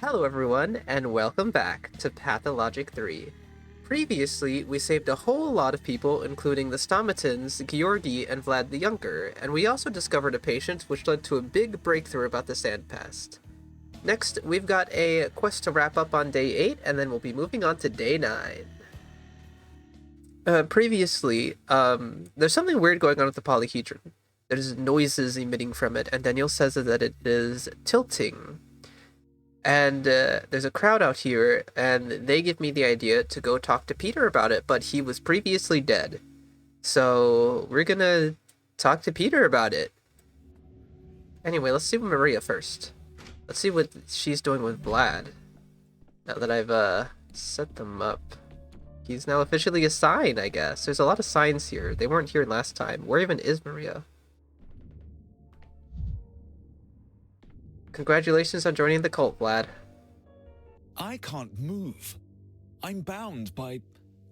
Hello everyone, and welcome back to Pathologic 3. Previously, we saved a whole lot of people, including the Stomatins, Georgi, and Vlad the Younger, and we also discovered a patient which led to a big breakthrough about the sand pest. Next, we've got a quest to wrap up on day 8, and then we'll be moving on to day 9. There's something weird going on with the polyhedron. There's noises emitting from it, and Daniel says that it is tilting. And there's a crowd out here, and they give me the idea to go talk to Peter about it, but he was previously dead. So we're gonna talk to Peter about it. Anyway, let's see Maria first. Let's see what she's doing with Vlad. Now that I've set them up. He's now officially a sign, I guess. There's a lot of signs here. They weren't here last time. Where even is Maria? Congratulations on joining the cult, Vlad. I can't move. I'm bound by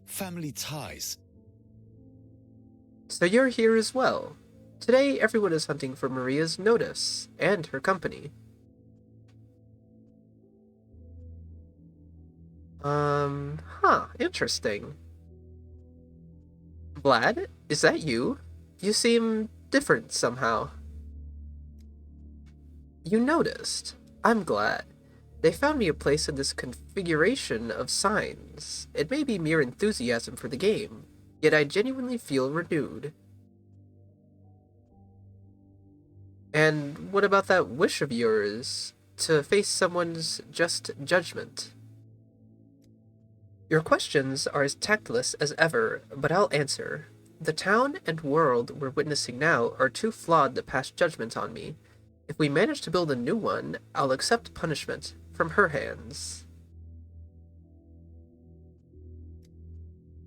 family ties. So you're here as well. Today, everyone is hunting for Maria's notice and her company. Interesting. Vlad, is that you? You seem different somehow. You noticed. I'm glad. They found me a place in this configuration of signs. It may be mere enthusiasm for the game, yet I genuinely feel renewed. And what about that wish of yours to face someone's just judgment? Your questions are as tactless as ever, but I'll answer. The town and world we're witnessing now are too flawed to pass judgment on me. If we manage to build a new one, I'll accept punishment from her hands.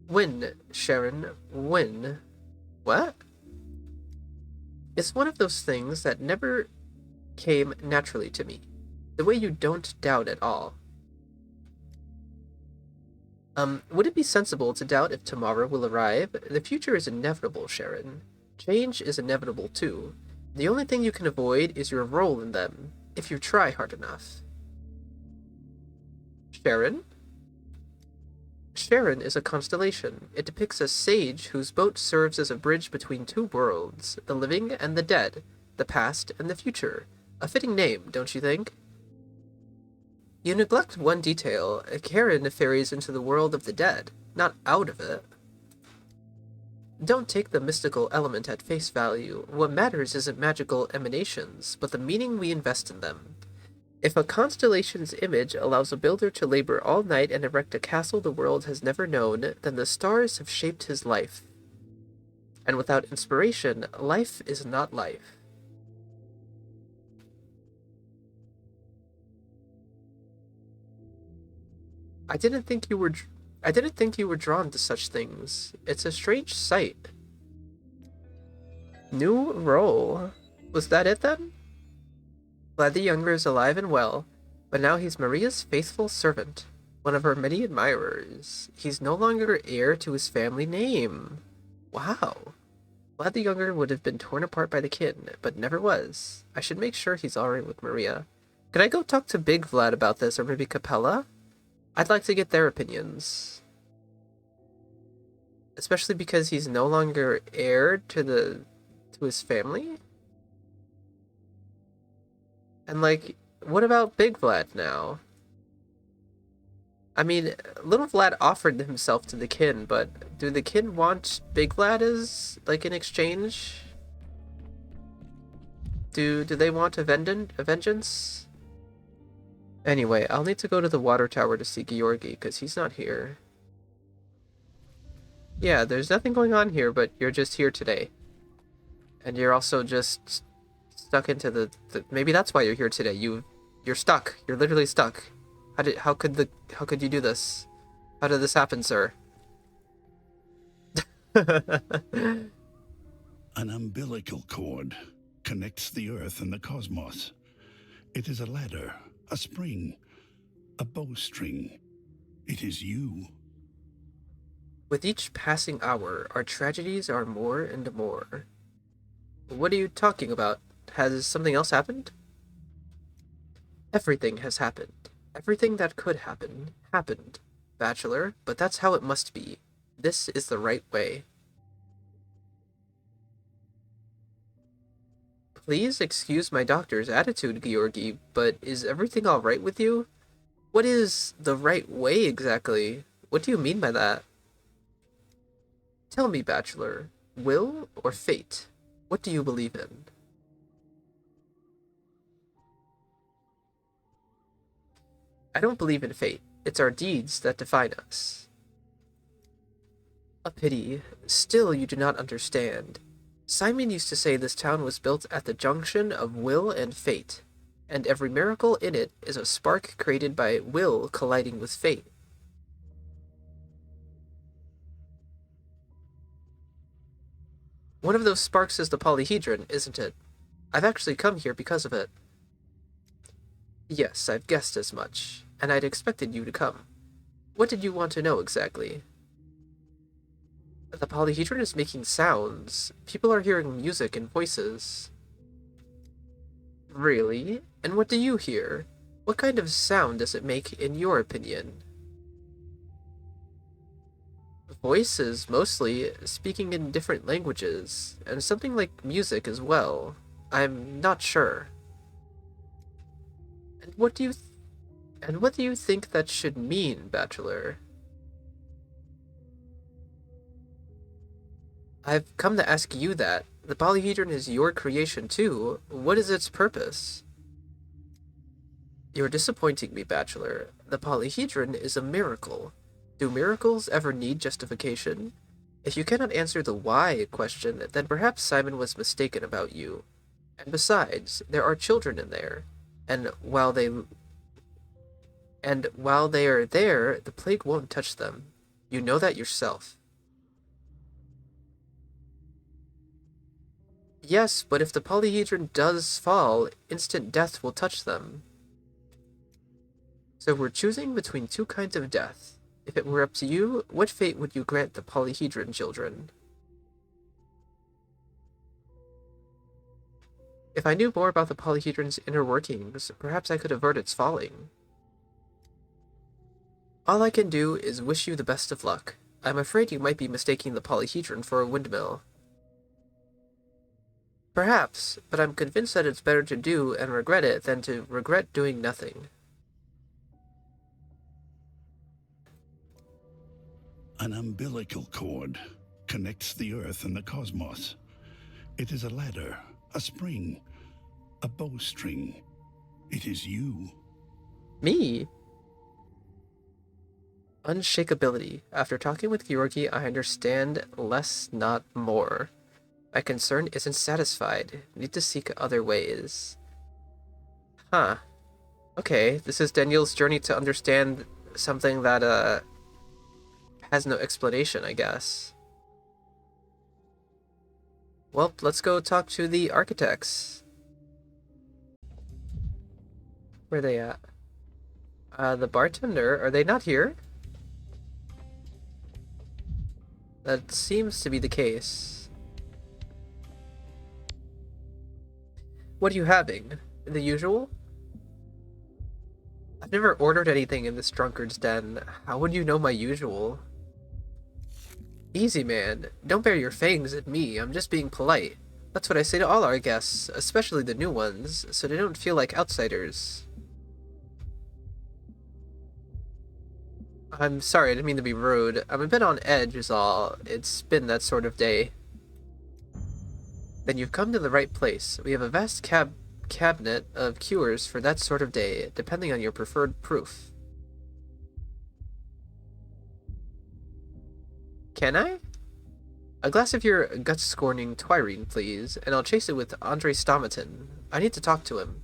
Win, Sharon, win. What? It's one of those things that never came naturally to me. The way you don't doubt at all. Would it be sensible to doubt if tomorrow will arrive? The future is inevitable, Sharon. Change is inevitable too. The only thing you can avoid is your role in them, if you try hard enough. Sharon? Sharon is a constellation. It depicts a sage whose boat serves as a bridge between two worlds, the living and the dead, the past and the future. A fitting name, don't you think? You neglect one detail. Karen ferries into the world of the dead, not out of it. Don't take the mystical element at face value. What matters isn't magical emanations, but the meaning we invest in them. If a constellation's image allows a builder to labor all night and erect a castle the world has never known, then the stars have shaped his life. And without inspiration, life is not life. I didn't think you were drawn to such things. It's a strange sight. New role. Was that it then? Vlad the Younger is alive and well, but now he's Maria's faithful servant, one of her many admirers. He's no longer heir to his family name. Wow. Vlad the Younger would have been torn apart by the kin, but never was. I should make sure he's alright with Maria. Could I go talk to Big Vlad about this, or maybe Capella? I'd like to get their opinions. Especially because he's no longer heir to his family? And like, what about Big Vlad now? I mean, Little Vlad offered himself to the kin, but do the kin want Big Vlad as, like, in exchange? Do they want a vengeance? Anyway, I'll need to go to the water tower to see Georgi, because he's not here. Yeah, there's nothing going on here, but you're just here today. And you're also just stuck into the maybe that's why you're here today. You're stuck. You're literally stuck. How could you do this? How did this happen, sir? An umbilical cord connects the earth and the cosmos. It is a ladder, a spring, a bowstring. It is you. With each passing hour, our tragedies are more and more. What are you talking about? Has something else happened? Everything has happened. Everything that could happen, happened, Bachelor, but that's how it must be. This is the right way. Please excuse my doctor's attitude, Georgi, but is everything all right with you? What is the right way exactly? What do you mean by that? Tell me, Bachelor, will or fate? What do you believe in? I don't believe in fate. It's our deeds that define us. A pity. Still you do not understand. Simon used to say this town was built at the junction of will and fate, and every miracle in it is a spark created by will colliding with fate. One of those sparks is the polyhedron, isn't it? I've actually come here because of it. Yes, I've guessed as much, and I'd expected you to come. What did you want to know exactly? The polyhedron is making sounds. People are hearing music and voices. Really? And what do you hear? What kind of sound does it make, in your opinion? Voices, mostly, speaking in different languages, and something like music as well. I'm not sure. And what do you think that should mean, Bachelor? I've come to ask you that. The polyhedron is your creation too. What is its purpose? You're disappointing me, Bachelor. The polyhedron is a miracle. Do miracles ever need justification? If you cannot answer the why question, then perhaps Simon was mistaken about you. And besides, there are children in there, and while they are there, the plague won't touch them. You know that yourself. Yes, but if the polyhedron does fall, instant death will touch them. So we're choosing between two kinds of death. If it were up to you, what fate would you grant the polyhedron children? If I knew more about the polyhedron's inner workings, perhaps I could avert its falling. All I can do is wish you the best of luck. I'm afraid you might be mistaking the polyhedron for a windmill. Perhaps, but I'm convinced that it's better to do and regret it than to regret doing nothing. An umbilical cord connects the Earth and the cosmos. It is a ladder, a spring, a bowstring. It is you. Me? Unshakability. After talking with Georgi, I understand less, not more. My concern isn't satisfied. Need to seek other ways. Huh. Okay, this is Daniel's journey to understand something that, has no explanation, I guess. Well, let's go talk to the architects. Where are they at? The bartender, are they not here? That seems to be the case. What are you having? The usual? I've never ordered anything in this drunkard's den. How would you know my usual? Easy, man. Don't bare your fangs at me. I'm just being polite. That's what I say to all our guests, especially the new ones, so they don't feel like outsiders. I'm sorry, I didn't mean to be rude. I'm a bit on edge is all. It's been that sort of day. Then you've come to the right place. We have a vast cabinet of cures for that sort of day, depending on your preferred proof. Can I? A glass of your gut-scorning Twirine, please, and I'll chase it with Andre Stomatin. I need to talk to him.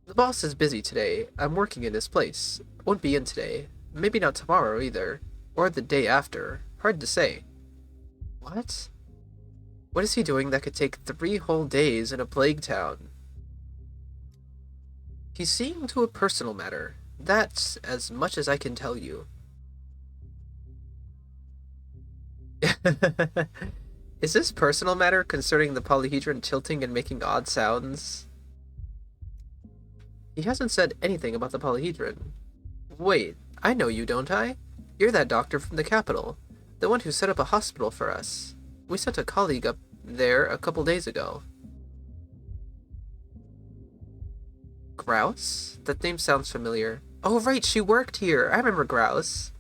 The boss is busy today. I'm working in his place. Won't be in today. Maybe not tomorrow either. Or the day after. Hard to say. What? What is he doing that could take 3 whole days in a plague town? He's seeing to a personal matter. That's as much as I can tell you. Is this personal matter concerning the polyhedron tilting and making odd sounds? He hasn't said anything about the polyhedron. Wait, I know you, don't I? You're that doctor from the capital. The one who set up a hospital for us. We sent a colleague up there a couple days ago. Grouse? That name sounds familiar. Oh, right, she worked here. I remember Grouse.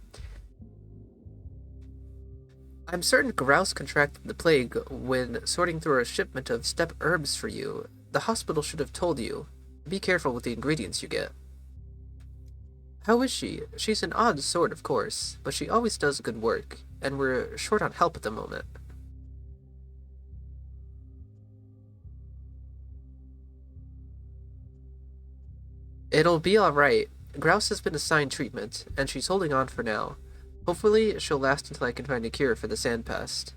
I'm certain Grouse contracted the plague when sorting through a shipment of steppe herbs for you. The hospital should have told you. Be careful with the ingredients you get. How is she? She's an odd sort, of course, but she always does good work, and we're short on help at the moment. It'll be alright. Grouse has been assigned treatment, and she's holding on for now. Hopefully, she'll last until I can find a cure for the sand pest.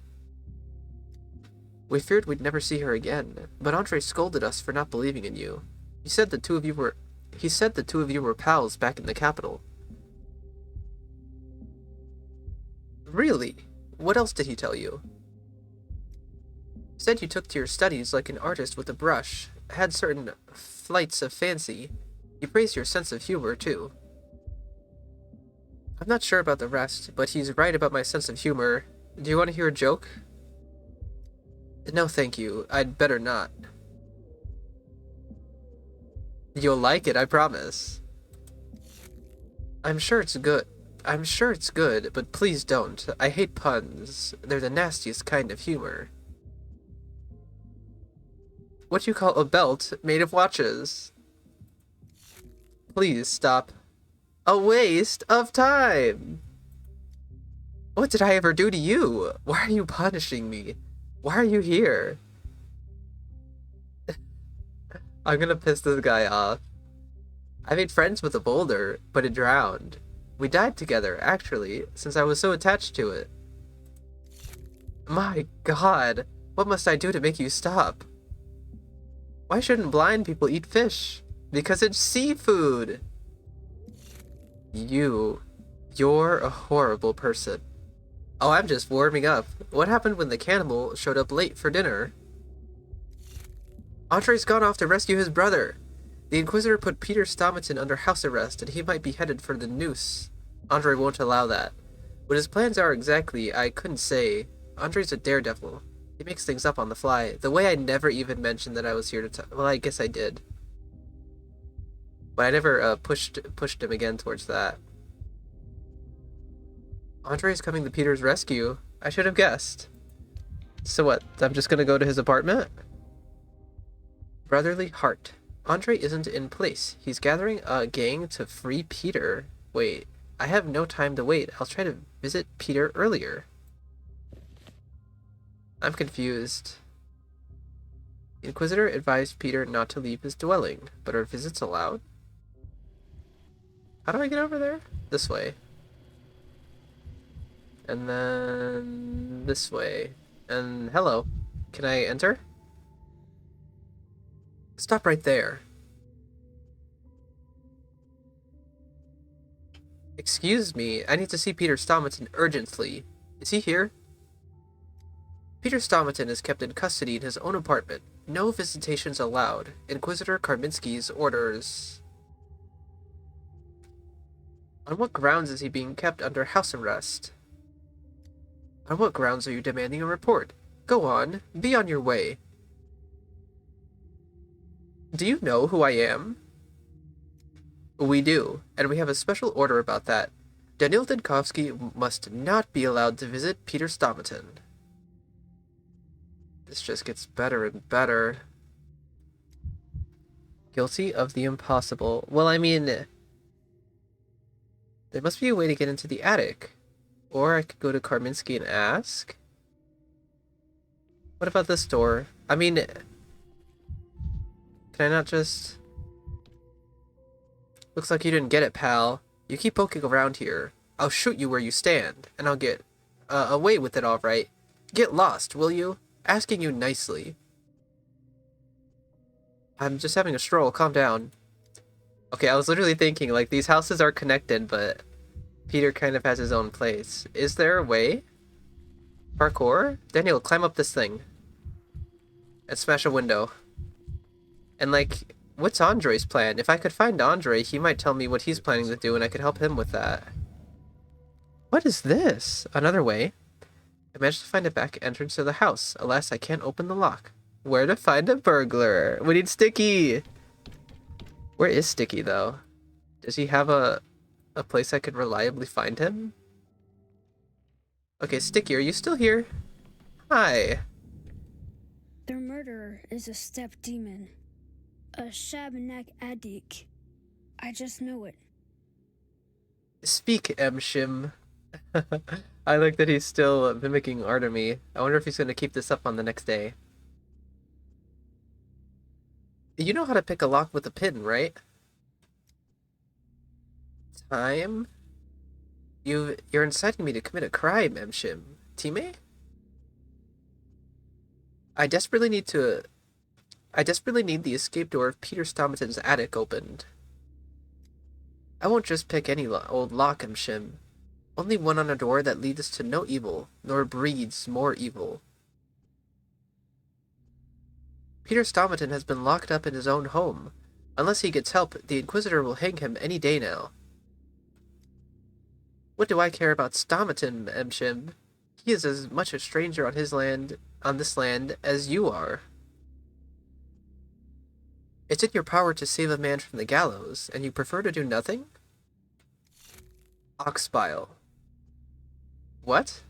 We feared we'd never see her again, but Andre scolded us for not believing in you. He said the two of you were pals back in the capital. Really? What else did he tell you? He said you took to your studies like an artist with a brush, had certain flights of fancy. He praised your sense of humor, too. I'm not sure about the rest, but he's right about my sense of humor. Do you want to hear a joke? No, thank you. I'd better not. You'll like it, I promise. I'm sure it's good, but please don't. I hate puns. They're the nastiest kind of humor. What you call a belt made of watches? Please stop. A waste of time! What did I ever do to you? Why are you punishing me? Why are you here? I'm gonna piss this guy off. I made friends with a boulder, but it drowned. We died together, actually, since I was so attached to it. My god, what must I do to make you stop? Why shouldn't blind people eat fish? Because it's seafood! You're a horrible person. Oh, I'm just warming up. What happened when the cannibal showed up late for dinner? Andre's gone off to rescue his brother. The Inquisitor put Peter Stomaton under house arrest, and he might be headed for the noose. Andre won't allow that. What his plans are exactly, I couldn't say. Andre's a daredevil. He makes things up on the fly. The way I never even mentioned that I was here to well, I guess I did. But I never pushed him again towards that. Andre's coming to Peter's rescue. I should have guessed. So what? I'm just gonna go to his apartment? Brotherly heart. Andre isn't in place. He's gathering a gang to free Peter. Wait, I have no time to wait. I'll try to visit Peter earlier. I'm confused. The Inquisitor advised Peter not to leave his dwelling, but are visits allowed? How do I get over there? This way. And then this way. And hello. Can I enter? Stop right there. Excuse me, I need to see Peter Stomaton urgently. Is he here? Peter Stomaton is kept in custody in his own apartment. No visitations allowed. Inquisitor Karminski's orders. On what grounds is he being kept under house arrest? On what grounds are you demanding a report? Go on, be on your way. Do you know who I am? We do, and we have a special order about that. Daniil Denkovsky must not be allowed to visit Peter Stomaton. This just gets better and better. Guilty of the impossible. Well, I mean, there must be a way to get into the attic. Or I could go to Karminski and ask. What about this door? I mean, can I not just... Looks like you didn't get it, pal. You keep poking around here. I'll shoot you where you stand, and I'll get away with it all right. Get lost, will you? Asking you nicely. I'm just having a stroll. Calm down. Okay, I was literally thinking, like, these houses are connected, but Peter kind of has his own place. Is there a way? Parkour? Daniel, climb up this thing. And smash a window. And, like, What's Andre's plan? If I could find Andre, he might tell me what he's planning to do, and I could help him with that. What is this? Another way? I managed to find a back entrance to the house. Alas, I can't open the lock. Where to find a burglar? We need Sticky! Where is Sticky, though? Does he have a place I could reliably find him? Okay, Sticky, are you still here? Hi. Their murderer is a steppe demon. A Shabanak Adik. I just know it. Speak, Shim. I like that he's still mimicking Artemy. I wonder if he's going to keep this up on the next day. You know how to pick a lock with a pin, right? Time? You're inciting me to commit a crime, Shim. Teammate? I desperately need the escape door of Peter Stomaton's attic opened. I won't just pick any old lock, Shim. Only one on a door that leads to no evil, nor breeds more evil. Peter Stomaton has been locked up in his own home. Unless he gets help, the Inquisitor will hang him any day now. What do I care about Stomaton, Shim? He is as much a stranger on this land, as you are. It's in your power to save a man from the gallows, and you prefer to do nothing? Oxbile. What?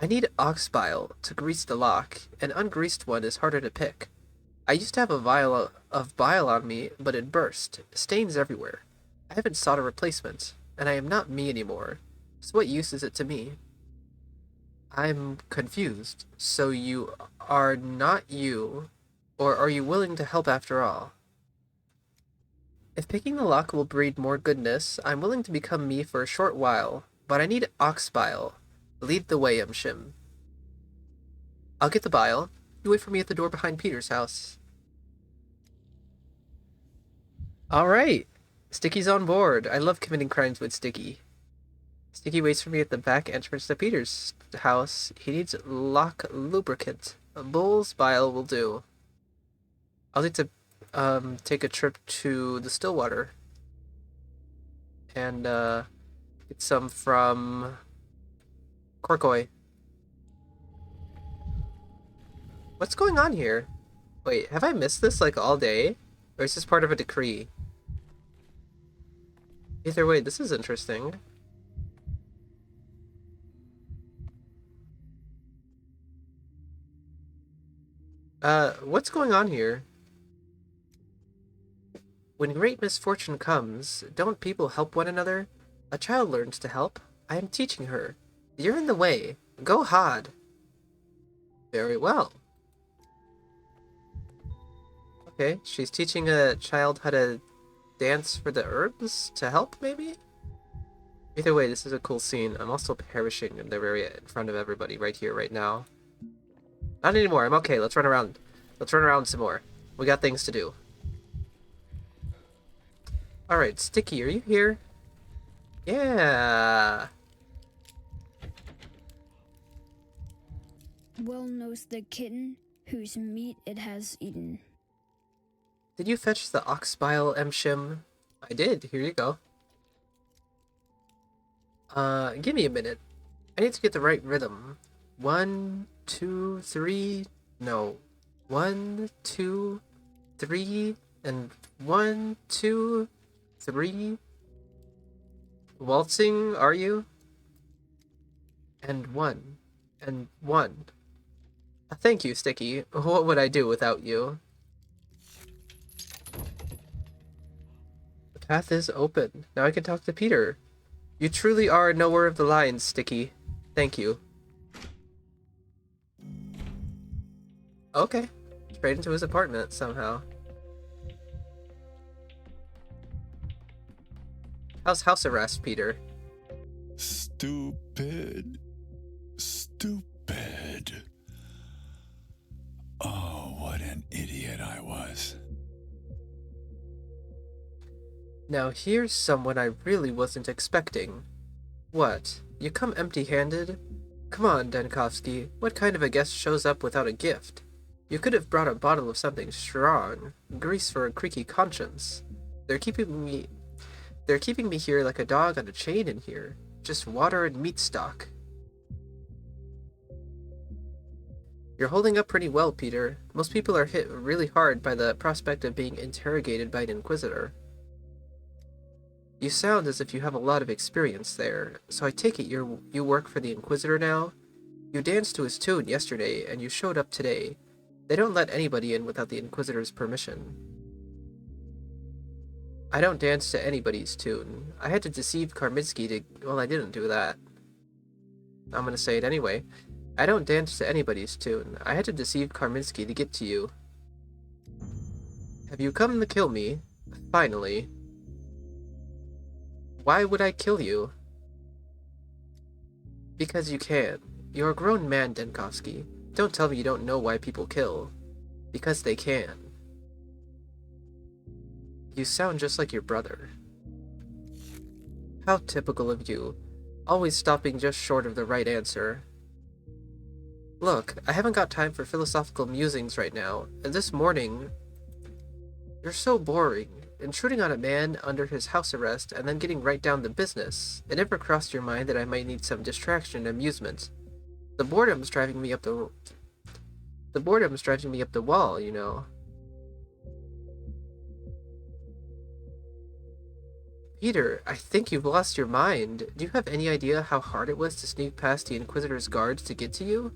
I need oxbile to grease the lock. An ungreased one is harder to pick. I used to have a vial of bile on me, but it burst. Stains everywhere. I haven't sought a replacement, and I am not me anymore. So what use is it to me? I'm confused. So you are not you, or are you willing to help after all? If picking the lock will breed more goodness, I'm willing to become me for a short while, but I need oxbile. Lead the way, Shim. I'll get the bile. You wait for me at the door behind Peter's house. Alright. Sticky's on board. I love committing crimes with Sticky. Sticky waits for me at the back entrance to Peter's house. He needs lock lubricant. A bull's bile will do. I'll need to take a trip to the Stillwater. And get some from Korkoi. What's going on here? Wait, have I missed this like all day? Or is this part of a decree? Either way, this is interesting. What's going on here? When great misfortune comes, don't people help one another? A child learns to help. I am teaching her. You're in the way. Go hard. Very well. Okay, she's teaching a child how to dance for the herbs to help, maybe? Either way, this is a cool scene. I'm also perishing in the area in front of everybody right here, right now. Not anymore, I'm okay. Let's run around. Let's run around some more. We got things to do. Alright, Sticky, are you here? Yeah! Well knows the kitten whose meat it has eaten. Did you fetch the oxbile, Shim? I did. Here you go. Give me a minute. I need to get the right rhythm. 1, 2, 3. No. 1, 2, 3, and 1, 2, 3. Waltzing, are you? And 1. And 1. Thank you, Sticky. What would I do without you? The path is open. Now I can talk to Peter. You truly are a knower of the lines, Sticky. Thank you. Okay. Straight into his apartment, somehow. How's house arrest, Peter? Stupid. Stupid. Oh, what an idiot I was. Now here's someone I really wasn't expecting. What? You come empty-handed? Come on, Denkovsky. What kind of a guest shows up without a gift? You could have brought a bottle of something strong, grease for a creaky conscience. They're keeping me here like a dog on a chain in here. Just water and meat stock. You're holding up pretty well, Peter. Most people are hit really hard by the prospect of being interrogated by an Inquisitor. You sound as if you have a lot of experience there, so I take it you work for the Inquisitor now? You danced to his tune yesterday, and you showed up today. They don't let anybody in without the Inquisitor's permission. I don't dance to anybody's tune. I had to deceive Karminski to... Well, I didn't do that. I'm gonna say it anyway. I don't dance to anybody's tune. I had to deceive Karminski to get to you. Have you come to kill me? Finally. Why would I kill you? Because you can. You're a grown man, Denkovsky. Don't tell me you don't know why people kill. Because they can. You sound just like your brother. How typical of you. Always stopping just short of the right answer. Look, I haven't got time for philosophical musings right now, and this morning... You're so boring. Intruding on a man under his house arrest and then getting right down to business. It never crossed your mind that I might need some distraction and amusement. The boredom's driving me up the wall, you know. Peter, I think you've lost your mind. Do you have any idea how hard it was to sneak past the Inquisitor's guards to get to you?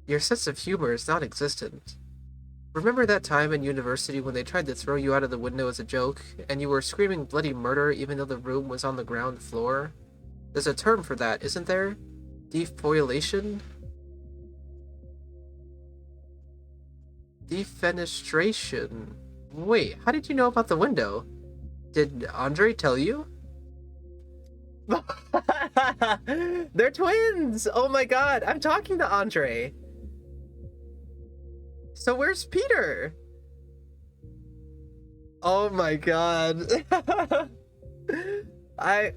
Your sense of humor is non-existent. Remember that time in university when they tried to throw you out of the window as a joke, and you were screaming bloody murder even though the room was on the ground floor? There's a term for that, isn't there? Defoilation? Defenestration. Wait, how did you know about the window? Did Andre tell you? They're twins! Oh my god, I'm talking to Andre. So where's Peter? Oh my god.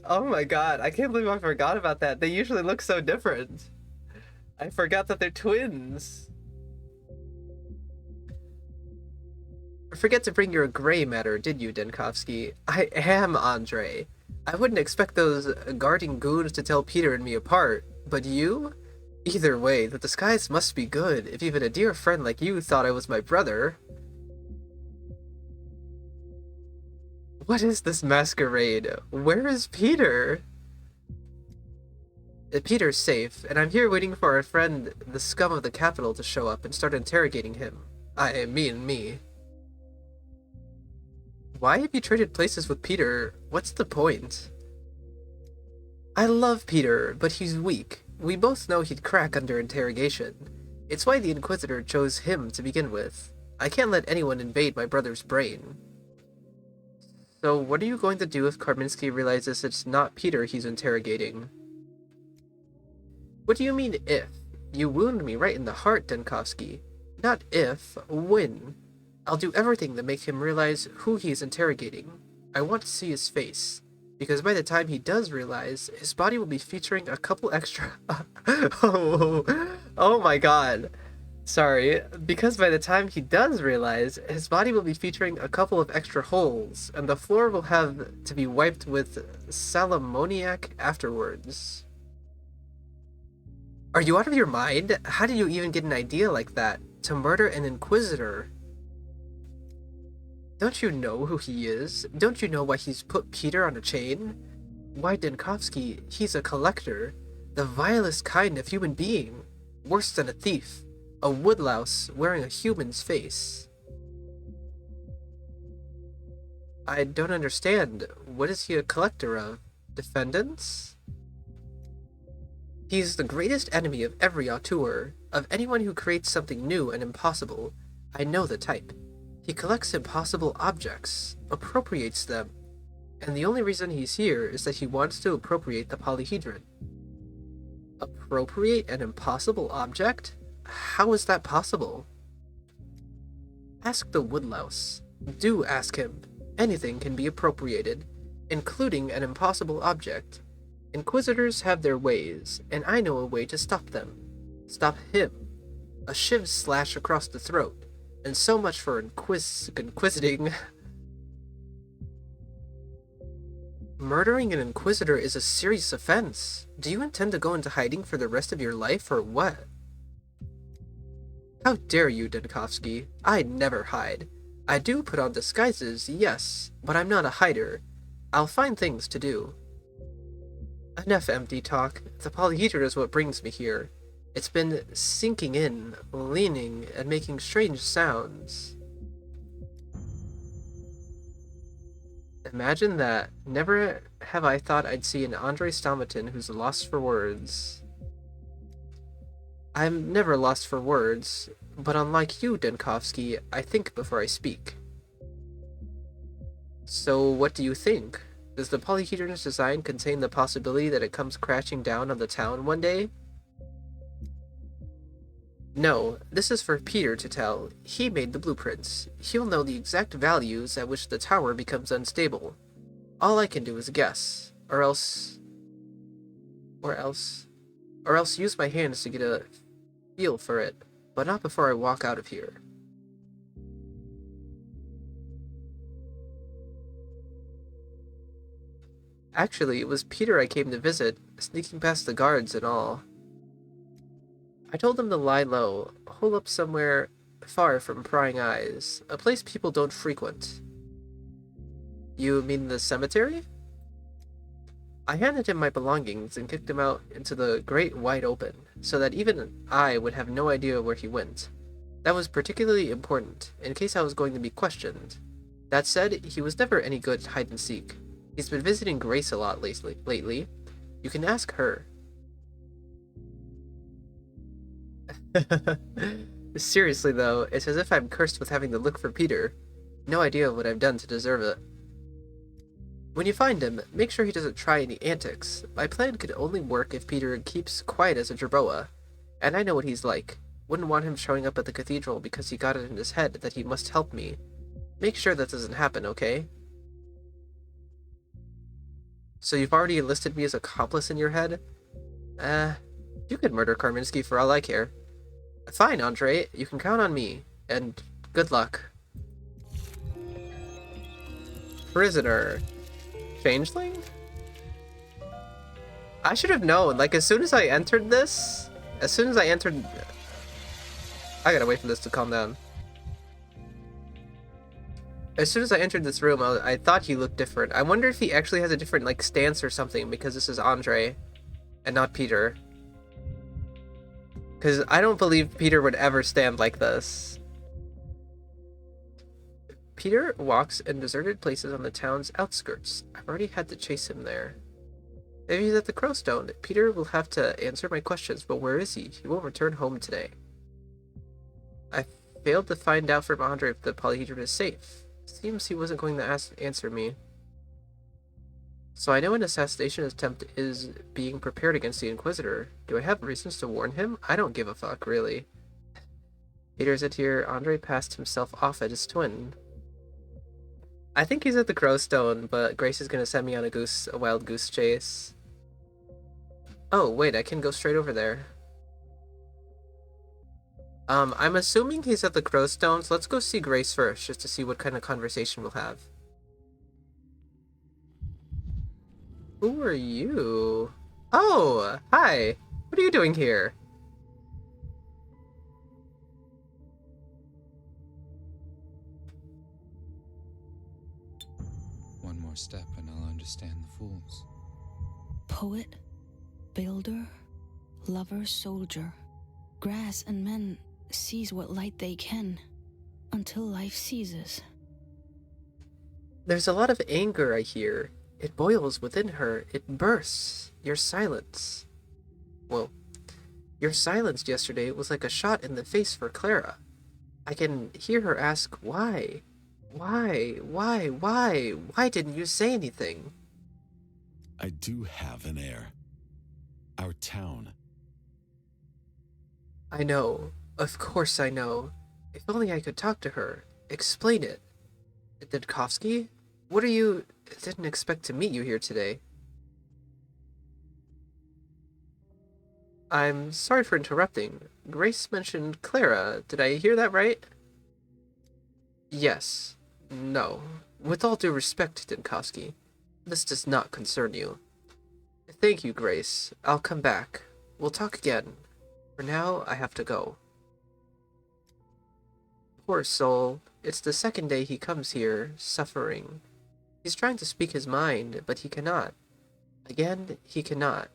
Oh my god, I can't believe I forgot about that. They usually look so different. I forgot that they're twins. Forget to bring your gray matter, did you, Denkovsky? I am Andre. I wouldn't expect those guarding goons to tell Peter and me apart, but you? Either way, the disguise must be good if even a dear friend like you thought I was my brother. What is this masquerade? Where is Peter? Peter's safe, and I'm here waiting for our friend, the scum of the capital, to show up and start interrogating him. Me. Why have you traded places with Peter? What's the point? I love Peter, but he's weak. We both know he'd crack under interrogation. It's why the Inquisitor chose him to begin with. I can't let anyone invade my brother's brain. So what are you going to do if Karminski realizes it's not Peter he's interrogating? What do you mean, if? You wound me right in the heart, Denkovsky. Not if, when. I'll do everything to make him realize who he is interrogating. I want to see his face, because by the time he does realize, his body will be featuring a couple extra... oh my god. Sorry. Because by the time he does realize, his body will be featuring a couple of extra holes, and the floor will have to be wiped with salamoniac afterwards. Are you out of your mind? How did you even get an idea like that? To murder an Inquisitor? Don't you know who he is? Don't you know why he's put Peter on a chain? Why, Denkovsky, he's a collector. The vilest kind of human being. Worse than a thief. A woodlouse wearing a human's face. I don't understand. What is he a collector of? Defendants? He's the greatest enemy of every auteur, of anyone who creates something new and impossible. I know the type. He collects impossible objects, appropriates them, and the only reason he's here is that he wants to appropriate the polyhedron. Appropriate an impossible object? How is that possible? Ask the woodlouse. Do ask him. Anything can be appropriated, including an impossible object. Inquisitors have their ways, and I know a way to stop them. Stop him. A shiv slash across the throat. And so much for inquisiting. Murdering an inquisitor is a serious offense. Do you intend to go into hiding for the rest of your life, or what? How dare you, Denkovsky? I'd never hide. I do put on disguises, yes, but I'm not a hider. I'll find things to do. Enough empty talk. The polyhedron is what brings me here. It's been sinking in, leaning, and making strange sounds. Imagine that. Never have I thought I'd see an Andrei Stomatin who's lost for words. I'm never lost for words, but unlike you, Denkovsky, I think before I speak. So what do you think? Does the polyhedron's design contain the possibility that it comes crashing down on the town one day? No, this is for Peter to tell. He made the blueprints. He'll know the exact values at which the tower becomes unstable. All I can do is guess, or else use my hands to get a feel for it, but not before I walk out of here. Actually, it was Peter I came to visit, sneaking past the guards and all. I told him to lie low, hole up somewhere far from prying eyes, a place people don't frequent. You mean the cemetery? I handed him my belongings and kicked him out into the great wide open, so that even I would have no idea where he went. That was particularly important, in case I was going to be questioned. That said, he was never any good at hide-and-seek. He's been visiting Grace a lot lately. You can ask her. Seriously though, it's as if I'm cursed with having to look for Peter. No idea what I've done to deserve it. When you find him, make sure he doesn't try any antics. My plan could only work if Peter keeps quiet as a jerboa. And I know what he's like. Wouldn't want him showing up at the cathedral because he got it in his head that he must help me. Make sure that doesn't happen, okay? So you've already enlisted me as accomplice in your head? You could murder Karminsky for all I care. Fine, Andre, you can count on me, and good luck. Prisoner. Changeling? I should have known, like, as soon as I entered... I gotta wait for this to calm down. As soon as I entered this room, I thought he looked different. I wonder if he actually has a different, like, stance or something, because this is Andre, and not Peter. Because I don't believe Peter would ever stand like this. Peter walks in deserted places on the town's outskirts. I've already had to chase him there. Maybe he's at the Crowstone. Peter will have to answer my questions, but where is he? He won't return home today. I failed to find out from Andre if the polyhedron is safe. Seems he wasn't going to answer me. So I know an assassination attempt is being prepared against the Inquisitor. Do I have reasons to warn him? I don't give a fuck, really. Peter's at here. Andre passed himself off at his twin. I think he's at the Crowstone, but Grace is gonna send me on a wild goose chase. Oh, wait, I can go straight over there. I'm assuming he's at the Crowstone, so let's go see Grace first, just to see what kind of conversation we'll have. Who are you? Oh, hi. What are you doing here? One more step and I'll understand the fools. Poet, builder, lover, soldier. Grass and men seize what light they can, until life ceases. There's a lot of anger, I hear. It boils within her. It bursts. Your silence. Well, your silence yesterday was like a shot in the face for Clara. I can hear her ask, why? Why didn't you say anything? I do have an heir. Our town. I know. Of course I know. If only I could talk to her. Explain it. Didkovsky? What are you... Didn't expect to meet you here today. I'm sorry for interrupting. Grace mentioned Clara. Did I hear that right? Yes. No. With all due respect, Dinkowski, this does not concern you. Thank you, Grace. I'll come back. We'll talk again. For now, I have to go. Poor soul. It's the second day he comes here, suffering. He's trying to speak his mind, but he cannot. Again, he cannot.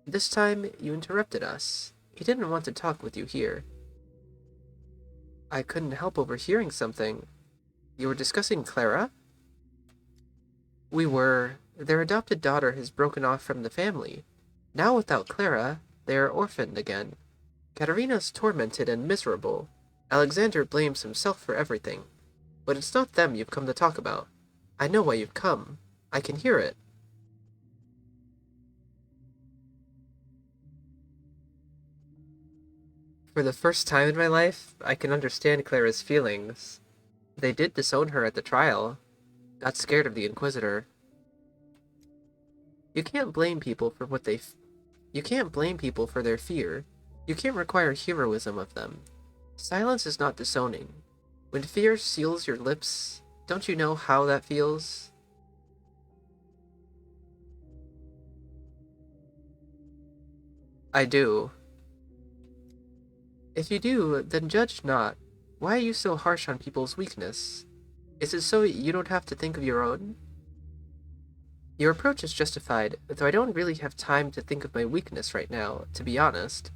This time, you interrupted us. He didn't want to talk with you here. I couldn't help overhearing something. You were discussing Clara? We were. Their adopted daughter has broken off from the family. Now without Clara, they are orphaned again. Katerina's tormented and miserable. Alexander blames himself for everything. But it's not them you've come to talk about. I know why you've come. I can hear it. For the first time in my life, I can understand Clara's feelings. They did disown her at the trial. Got scared of the Inquisitor. You can't blame people for what they You can't blame people for their fear. You can't require heroism of them. Silence is not disowning. When fear seals your lips, don't you know how that feels? I do. If you do, then judge not. Why are you so harsh on people's weakness? Is it so you don't have to think of your own? Your approach is justified, though I don't really have time to think of my weakness right now, to be honest.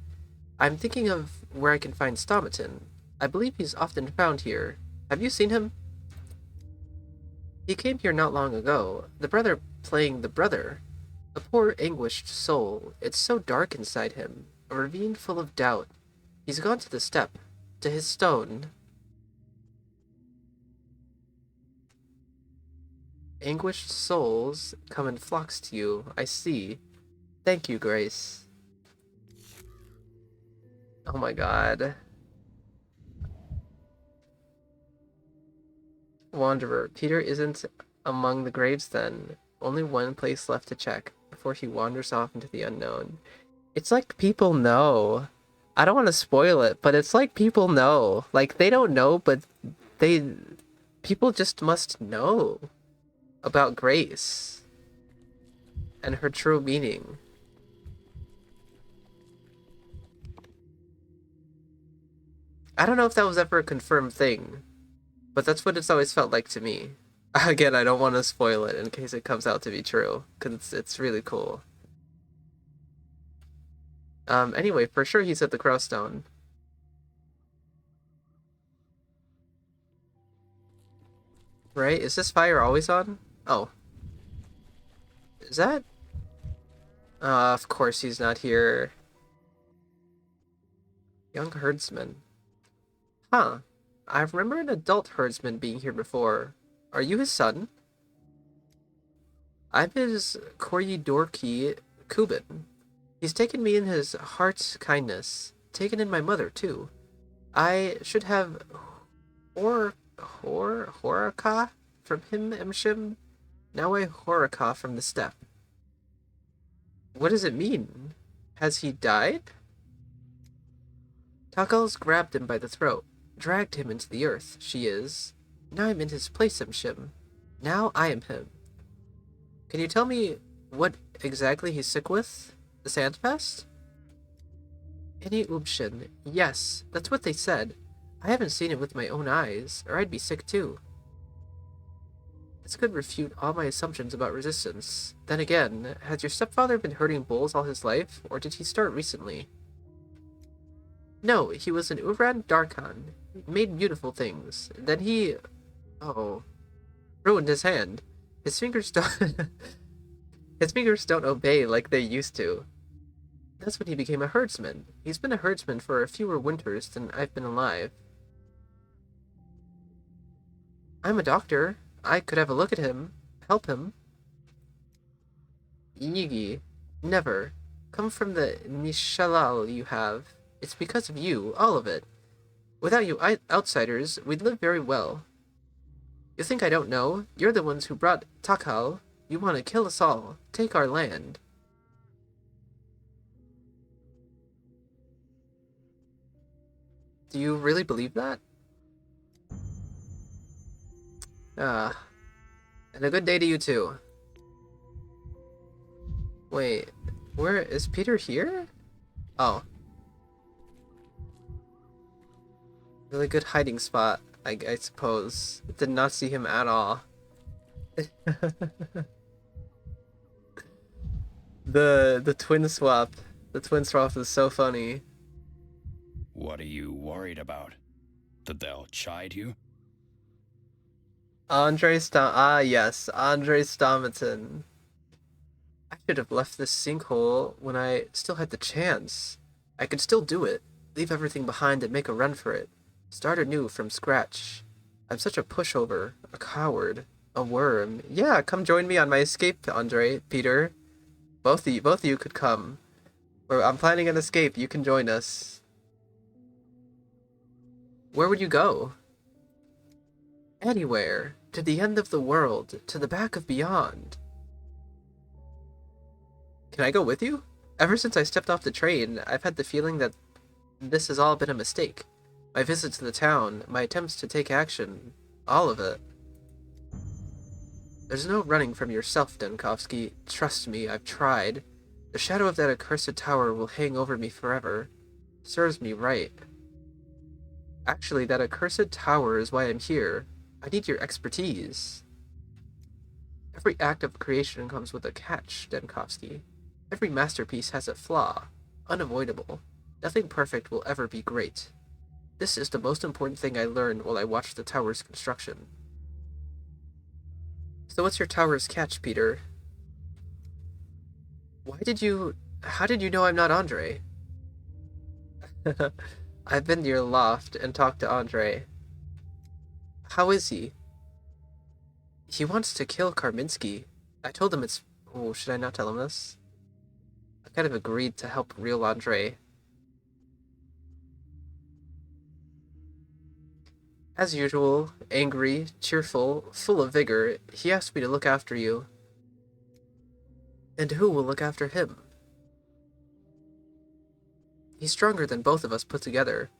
I'm thinking of where I can find Stomaton. I believe he's often found here. Have you seen him? He came here not long ago, the brother playing the brother. A poor anguished soul, it's so dark inside him, a ravine full of doubt. He's gone to the steppe, to his stone. Anguished souls come in flocks to you, I see. Thank you, Grace. Oh my god. Wanderer. Peter isn't among the graves then. Only one place left to check before he wanders off into the unknown. It's like people know. I don't want to spoil it, but it's like people know. Like, they don't know, but people just must know about Grace and her true meaning. I don't know if that was ever a confirmed thing, but that's what it's always felt like to me. Again, I don't want to spoil it in case it comes out to be true, because it's really cool. Anyway, for sure he's at the Crowstone. Right? Is this fire always on? Oh. Is that? Of course he's not here. Young herdsman. Huh. I remember an adult herdsman being here before. Are you his son? I'm his Koryidorki Kuban. He's taken me in his heart's kindness. Taken in my mother, too. I should have Horaka from him, Emshim. Now I Horaka from the steppe. What does it mean? Has he died? Takals grabbed him by the throat, dragged him into the earth. She is. Now I'm in his place, Emshim. Now I am him. Can you tell me what exactly he's sick with? The sandpest? Any Ubshin. Yes, that's what they said. I haven't seen it with my own eyes, or I'd be sick too. This could refute all my assumptions about resistance. Then again, has your stepfather been herding bulls all his life, or did he start recently? No, he was an Uran Darkhan. Made beautiful things. Then he... Oh. Ruined his hand. His fingers don't... His fingers don't obey like they used to. That's when he became a herdsman. He's been a herdsman for fewer winters than I've been alive. I'm a doctor. I could have a look at him. Help him. Yigi. Never. Come from the Nishalal you have. It's because of you, all of it. Without you outsiders, we'd live very well. You think I don't know? You're the ones who brought Takal. You want to kill us all. Take our land. Do you really believe that? Ah, and a good day to you too. Wait, where is Peter here? Oh. Really good hiding spot, I suppose. Did not see him at all. The twin swap. The twin swap is so funny. What are you worried about? That they'll chide you? Yes, Andre Stomaton. I should have left this sinkhole when I still had the chance. I could still do it. Leave everything behind and make a run for it. Start anew from scratch. I'm such a pushover, a coward, a worm. Yeah, come join me on my escape, Andre, Peter. Both of you could come. I'm planning an escape. You can join us. Where would you go? Anywhere. To the end of the world. To the back of beyond. Can I go with you? Ever since I stepped off the train, I've had the feeling that this has all been a mistake. My visit to the town, my attempts to take action, all of it. There's no running from yourself, Denkovsky. Trust me, I've tried. The shadow of that accursed tower will hang over me forever. Serves me right. Actually, that accursed tower is why I'm here. I need your expertise. Every act of creation comes with a catch, Denkovsky. Every masterpiece has a flaw. Unavoidable. Nothing perfect will ever be great. This is the most important thing I learned while I watched the tower's construction. So what's your tower's catch, Peter? How did you know I'm not Andre? I've been to your loft and talked to Andre. How is he? He wants to kill Karminsky. I told him it's... Oh, should I not tell him this? I kind of agreed to help real Andre. As usual, angry, cheerful, full of vigor, he asked me to look after you. And who will look after him? He's stronger than both of us put together.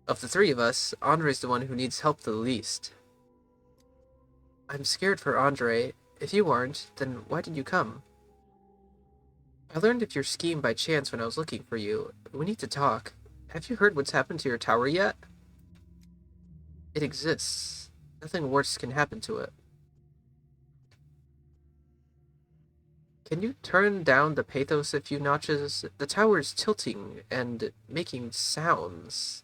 Of the three of us, Andre's the one who needs help the least. I'm scared for Andre. If you aren't, then why did you come? I learned of your scheme by chance when I was looking for you. We need to talk. Have you heard what's happened to your tower yet? It exists. Nothing worse can happen to it. Can you turn down the pathos a few notches? The tower is tilting and making sounds.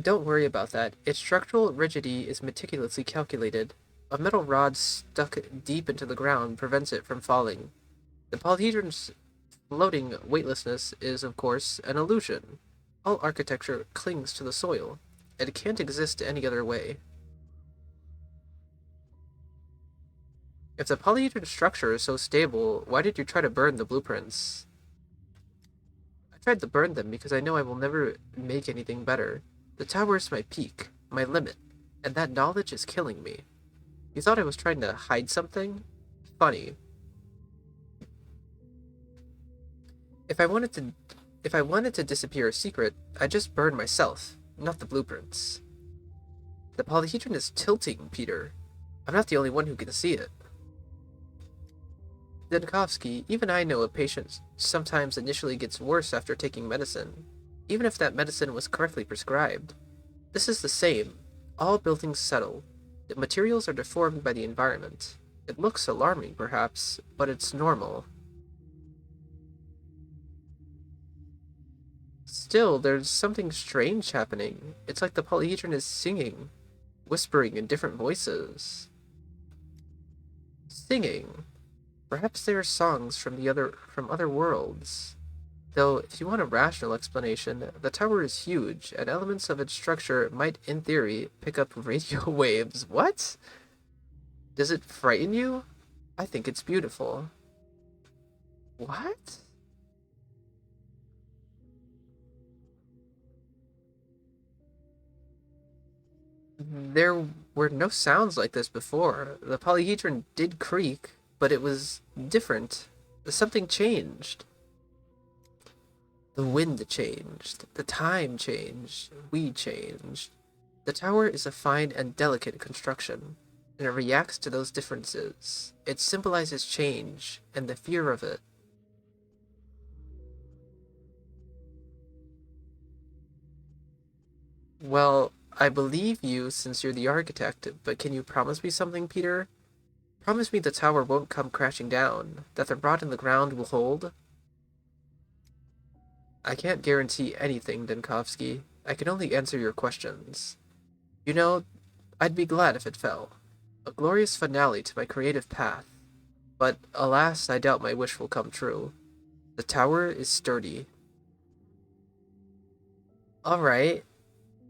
Don't worry about that. Its structural rigidity is meticulously calculated. A metal rod stuck deep into the ground prevents it from falling. The polyhedron's floating weightlessness is, of course, an illusion. All architecture clings to the soil. It can't exist any other way. If the polyhedron structure is so stable, why did you try to burn the blueprints? I tried to burn them because I know I will never make anything better. The tower is my peak, my limit, and that knowledge is killing me. You thought I was trying to hide something? Funny. If I wanted to disappear a secret, I'd just burn myself, not the blueprints. The polyhedron is tilting, Peter. I'm not the only one who can see it. Denkovsky, even I know a patient sometimes initially gets worse after taking medicine, even if that medicine was correctly prescribed. This is the same. All buildings settle. The materials are deformed by the environment. It looks alarming, perhaps, but it's normal. Still, there's something strange happening. It's like the polyhedron is singing, whispering in different voices. Singing. Perhaps they are songs from other worlds. Though, if you want a rational explanation, the tower is huge, and elements of its structure might, in theory, pick up radio waves. What? Does it frighten you? I think it's beautiful. What? There were no sounds like this before. The polyhedron did creak, but it was different. Something changed. The wind changed, the time changed, we changed. The tower is a fine and delicate construction, and it reacts to those differences. It symbolizes change and the fear of it. Well, I believe you since you're the architect, but can you promise me something, Peter? Promise me the tower won't come crashing down, that the rot in the ground will hold? I can't guarantee anything, Denkovsky. I can only answer your questions. You know, I'd be glad if it fell. A glorious finale to my creative path. But, alas, I doubt my wish will come true. The tower is sturdy. Alright.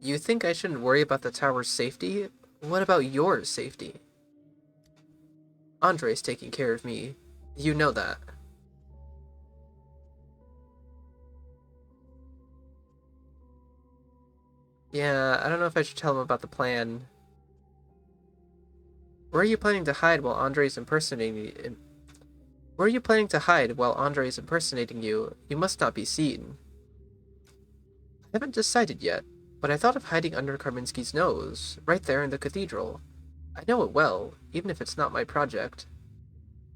You think I shouldn't worry about the tower's safety? What about your safety? Andre's taking care of me. You know that. Yeah, I don't know if I should tell him about the plan. Where are you planning to hide while Andre's impersonating Where are you planning to hide while Andre's impersonating you? You must not be seen. I haven't decided yet, but I thought of hiding under Karminski's nose, right there in the cathedral. I know it well, even if it's not my project.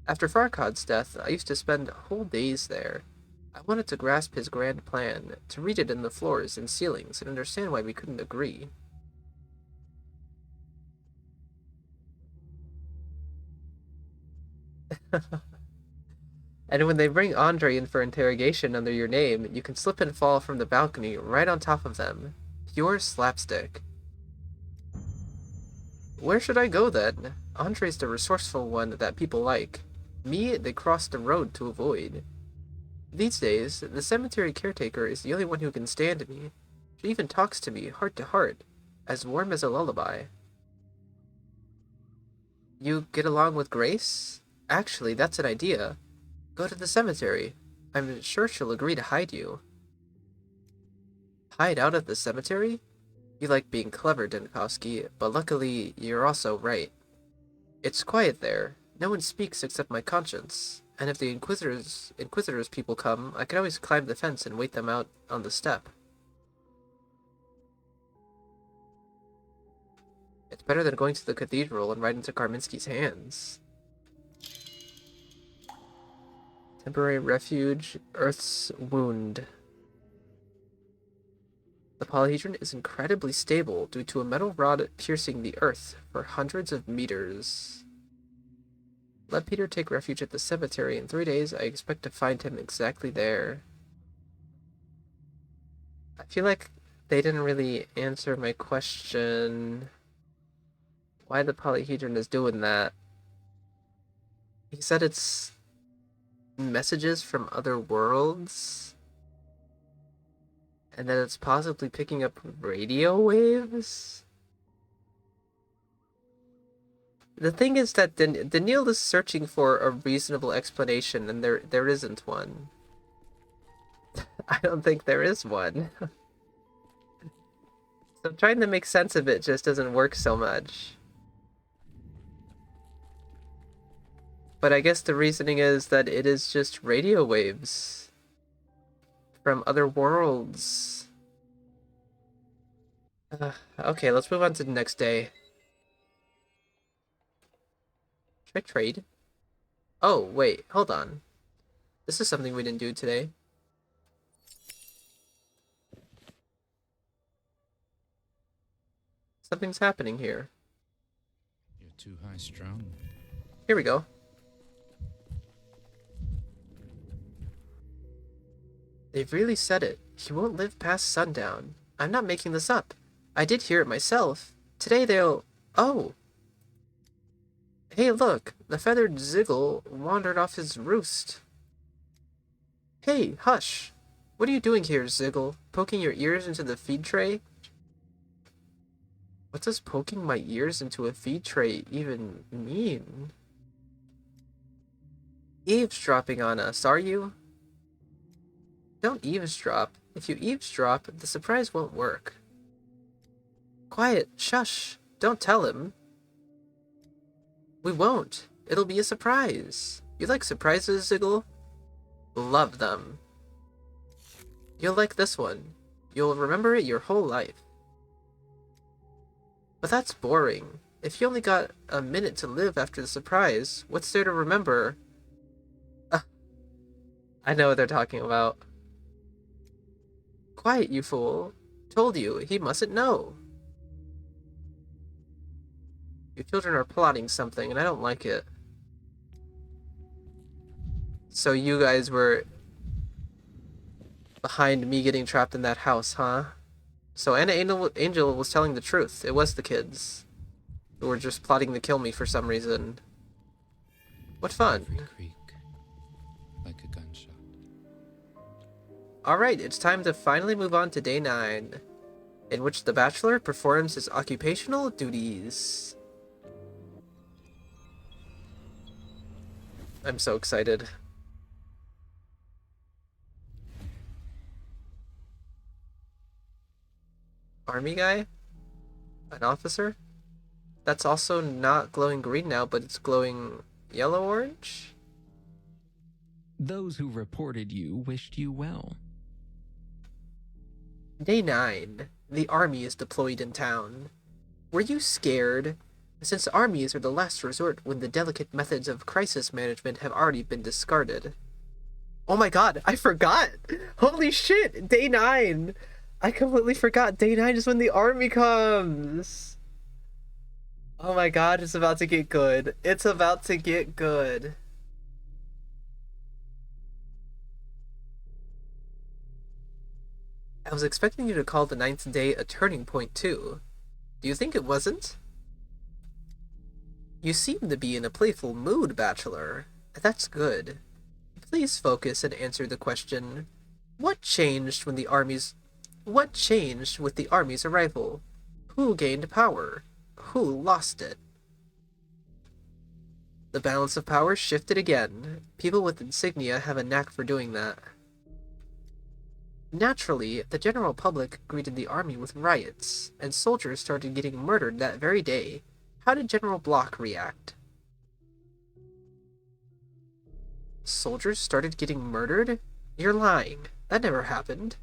After Farkad's death, I used to spend whole days there. I wanted to grasp his grand plan, to read it in the floors and ceilings and understand why we couldn't agree. And when they bring Andre in for interrogation under your name, you can slip and fall from the balcony right on top of them. Pure slapstick. Where should I go then? Andre's the resourceful one that people like. Me, they cross the road to avoid. These days, the cemetery caretaker is the only one who can stand me. She even talks to me heart to heart, as warm as a lullaby. You get along with Grace? Actually, that's an idea. Go to the cemetery. I'm sure she'll agree to hide you. Hide out at the cemetery? You like being clever, Denkovsky, but luckily, you're also right. It's quiet there. No one speaks except my conscience. And if the Inquisitors people come, I can always climb the fence and wait them out on the step. It's better than going to the cathedral and right into Karminski's hands. Temporary refuge, Earth's wound. The polyhedron is incredibly stable due to a metal rod piercing the Earth for hundreds of meters. Let Peter take refuge at the cemetery. In 3 days, I expect to find him exactly there. I feel like they didn't really answer my question. Why the polyhedron is doing that. He said it's messages from other worlds, and that it's possibly picking up radio waves. The thing is that Daniil is searching for a reasonable explanation, and there isn't one. I don't think there is one. So trying to make sense of it just doesn't work so much. But I guess the reasoning is that it is just radio waves from other worlds. Okay, let's move on to the next day. Should I trade? Oh, wait, hold on. This is something we didn't do today. Something's happening here. You're too high-strung. Here we go. They've really said it. He won't live past sundown. I'm not making this up. I did hear it myself. Today they'll... Oh! Hey, look! The feathered Ziggle wandered off his roost. Hey, hush! What are you doing here, Ziggle? Poking your ears into the feed tray? What does poking my ears into a feed tray even mean? Eavesdropping on us, are you? Don't eavesdrop. If you eavesdrop, the surprise won't work. Quiet, shush. Don't tell him. We won't. It'll be a surprise. You like surprises, Ziggle? Love them. You'll like this one. You'll remember it your whole life. But that's boring. If you only got a minute to live after the surprise, what's there to remember? I know what they're talking about. Quiet, you fool. Told you, he mustn't know. You children are plotting something, and I don't like it. So you guys were behind me getting trapped in that house, huh? So Anna Angel was telling the truth. It was the kids who were just plotting to kill me for some reason. What fun. Every creak, like a gunshot. Alright, it's time to finally move on to day 9, in which the Bachelor performs his occupational duties. I'm so excited. Army guy? An officer? That's also not glowing green now, but it's glowing yellow-orange? Those who reported you wished you well. Day 9. The army is deployed in town. Were you scared? Since armies are the last resort when the delicate methods of crisis management have already been discarded. Oh my god, I forgot! Holy shit! Day 9! I completely forgot. Day 9 is when the army comes! Oh my god, it's about to get good. It's about to get good. I was expecting you to call the 9th day a turning point too. Do you think it wasn't? You seem to be in a playful mood, Bachelor. That's good. Please focus and answer the question. What changed with the army's arrival? Who gained power? Who lost it? The balance of power shifted again. People with insignia have a knack for doing that. Naturally, the general public greeted the army with riots, and soldiers started getting murdered that very day. How did General Block react? Soldiers started getting murdered? You're lying. That never happened.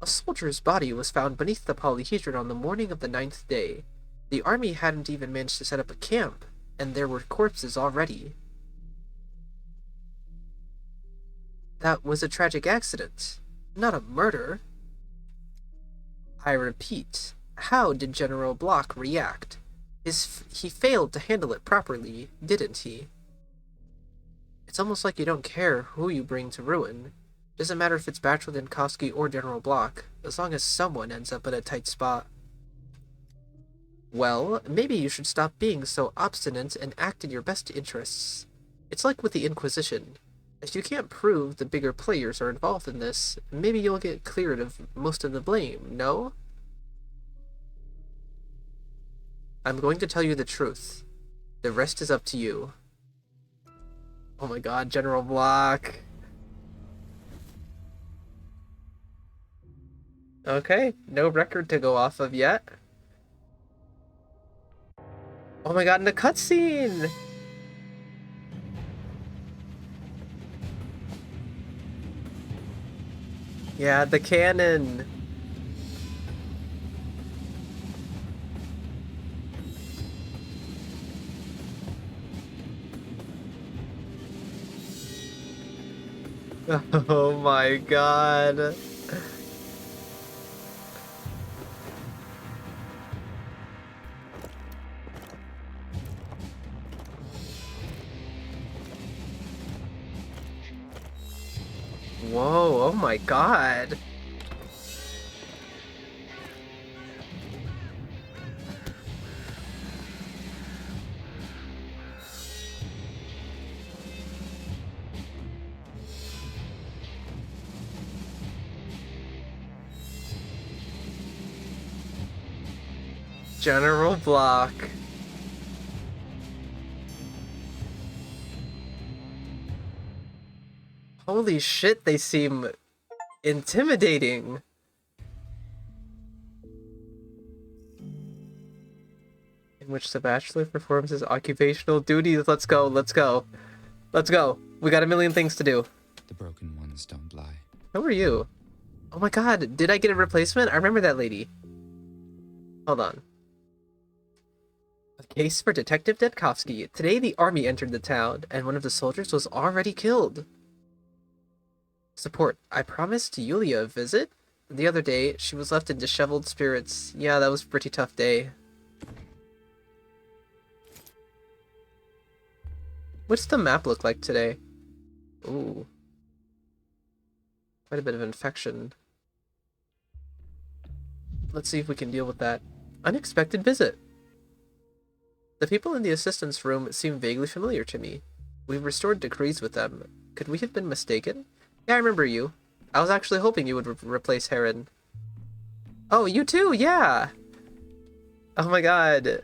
A soldier's body was found beneath the polyhedron on the morning of the 9th day. The army hadn't even managed to set up a camp, and there were corpses already. That was a tragic accident, not a murder. I repeat, how did General Block react? He failed to handle it properly, didn't he? It's almost like you don't care who you bring to ruin. Doesn't matter if it's Bachelor Dinkowski or General Block, as long as someone ends up in a tight spot. Well, maybe you should stop being so obstinate and act in your best interests. It's like with the Inquisition. If you can't prove the bigger players are involved in this, maybe you'll get cleared of most of the blame, no? I'm going to tell you the truth. The rest is up to you. Oh my god, General Block. Okay, no record to go off of yet. Oh my god, in the cutscene! Yeah, the cannon. Oh my god. Whoa, oh my god. General Block. Holy shit, they seem intimidating. In which the Bachelor performs his occupational duties. Let's go, let's go. Let's go. We got a million things to do. The broken ones don't lie. How are you? Oh my god, did I get a replacement? I remember that lady. Hold on. A case for Detective Detkovsky. Today the army entered the town, and one of the soldiers was already killed. Support. I promised Yulia a visit. The other day, she was left in disheveled spirits. Yeah, that was a pretty tough day. What's the map look like today? Ooh. Quite a bit of infection. Let's see if we can deal with that. Unexpected visit. The people in the assistance room seem vaguely familiar to me. We've restored decrees with them. Could we have been mistaken? Yeah, I remember you. I was actually hoping you would replace Heron. Oh, you too? Yeah! Oh my god.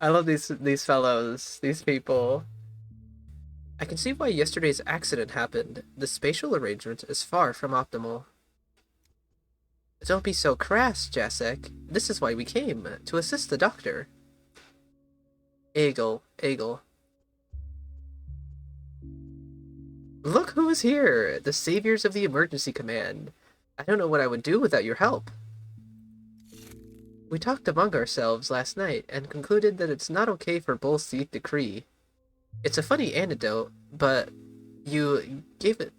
I love these fellows, these people. I can see why yesterday's accident happened. The spatial arrangement is far from optimal. Don't be so crass, Jacek. This is why we came, to assist the doctor. Egel. Look who is here! The saviors of the emergency command. I don't know what I would do without your help. We talked among ourselves last night and concluded that it's not okay for bulls to eat the Kree. It's a funny anecdote, but you gave it...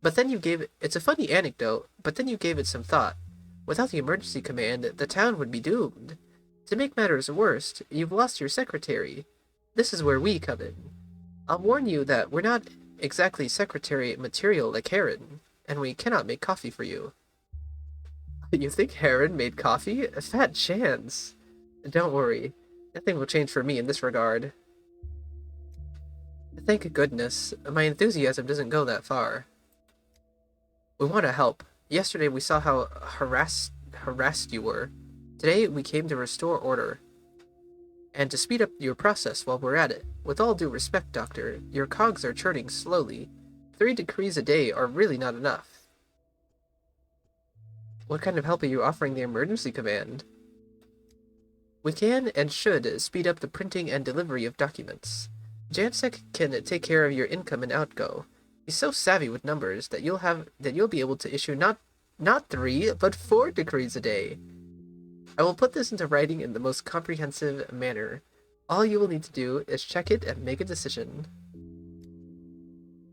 It's a funny anecdote, but then you gave it some thought. Without the emergency command, the town would be doomed. To make matters worse, you've lost your secretary. This is where we come in. I'll warn you that we're not exactly secretary material like Heron, and we cannot make coffee for you. You think Heron made coffee? A fat chance. Don't worry. Nothing will change for me in this regard. Thank goodness. My enthusiasm doesn't go that far. We want to help. Yesterday we saw how harassed you were. Today we came to restore order. And to speed up your process while we're at it. With all due respect, Doctor, your cogs are churning slowly. 3 decrees a day are really not enough. What kind of help are you offering the emergency command? We can and should speed up the printing and delivery of documents. Jansek can take care of your income and outgo. He's so savvy with numbers that you'll be able to issue not 3, but 4 decrees a day. I will put this into writing in the most comprehensive manner. All you will need to do is check it and make a decision.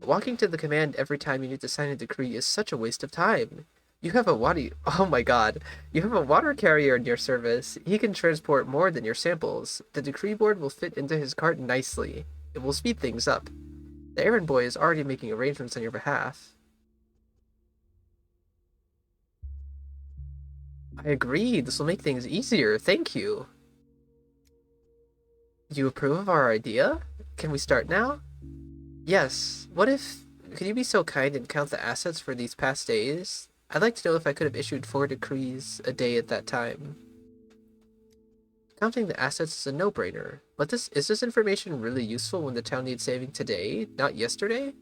Walking to the command every time you need to sign a decree is such a waste of time. You have a oh my god. You have a water carrier in your service. He can transport more than your samples. The decree board will fit into his cart nicely. It will speed things up. The errand boy is already making arrangements on your behalf. I agree. This will make things easier. Thank you. You approve of our idea? Can we start now? Yes. Could you be so kind and count the assets for these past days? I'd like to know if I could have issued 4 decrees a day at that time. Counting the assets is a no-brainer, but is this information really useful when the town needs saving today, not yesterday?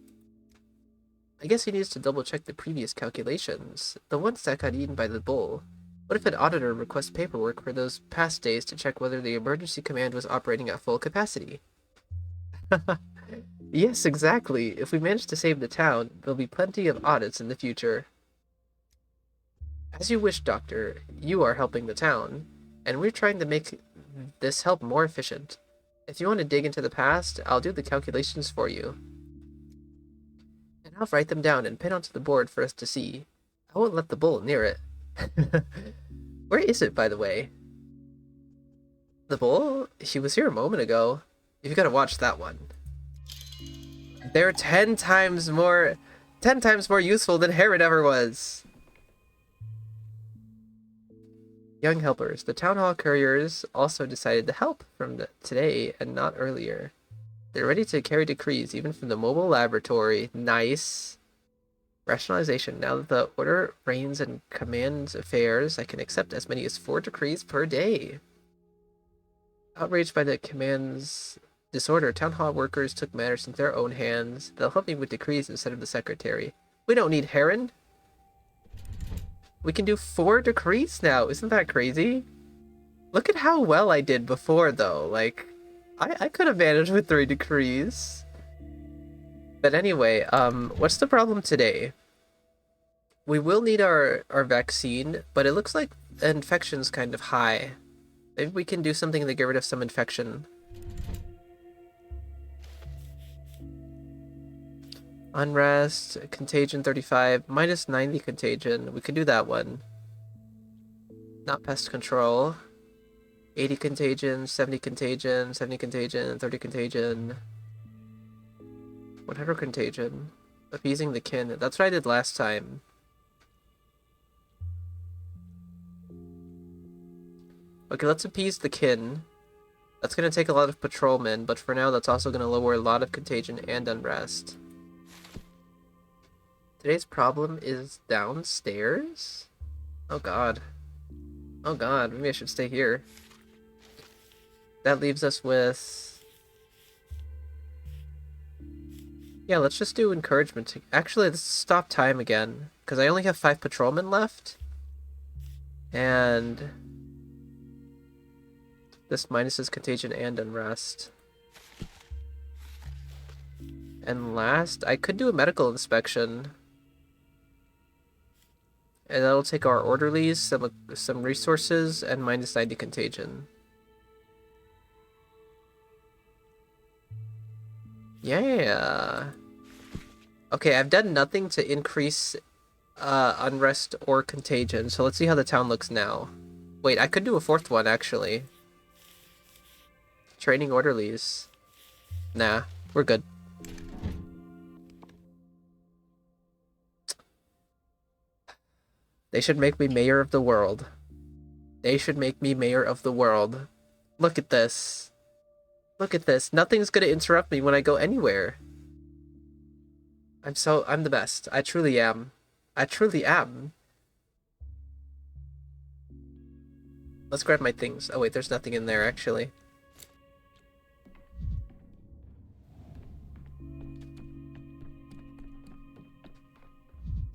I guess he needs to double-check the previous calculations, the ones that got eaten by the bull. What if an auditor requests paperwork for those past days to check whether the emergency command was operating at full capacity? Yes, exactly. If we manage to save the town, there'll be plenty of audits in the future. As you wish, Doctor. You are helping the town, and we're trying to make this help more efficient. If you want to dig into the past, I'll do the calculations for you. And I'll write them down and pin onto the board for us to see. I won't let the bull near it. Where is it, by the way? The bull? He was here a moment ago. You've got to watch that one. They're 10 times more useful than Herod ever was. Young helpers. The town hall couriers also decided to help from today and not earlier. They're ready to carry decrees even from the mobile laboratory. Nice. Rationalization. Now that the order reigns in command affairs, I can accept as many as 4 decrees per day. Outraged by the command's disorder, town hall workers took matters into their own hands. They'll help me with decrees instead of the secretary. We don't need Heron. We can do 4 decrees now. Isn't that crazy? Look at how well I did before, though. Like, I could have managed with 3 decrees. But anyway, what's the problem today? We will need our vaccine, but it looks like the infection's kind of high. Maybe we can do something to get rid of some infection. Unrest, contagion 35, minus 90 contagion. We could do that one. Not pest control. 80 contagion, 70 contagion, 70 contagion, 30 contagion. 100 contagion. Appeasing the kin. That's what I did last time. Okay, let's appease the kin. That's going to take a lot of patrolmen, but for now that's also going to lower a lot of contagion and unrest. Today's problem is downstairs? Oh god. Oh god, maybe I should stay here. That leaves us with... Yeah, let's just do encouragement. Actually, let's stop time again, because I only have 5 patrolmen left. And... this minuses contagion and unrest. And last, I could do a medical inspection. And that'll take our orderlies, some resources, and minus 90 contagion. Yeah. Okay, I've done nothing to increase unrest or contagion, so let's see how the town looks now. Wait, I could do a 4th one, actually. Training orderlies. Nah, we're good. They should make me mayor of the world. They should make me mayor of the world. Look at this. Look at this. Nothing's gonna interrupt me when I go anywhere. I'm the best. I truly am. I truly am. Let's grab my things. Oh wait, there's nothing in there actually.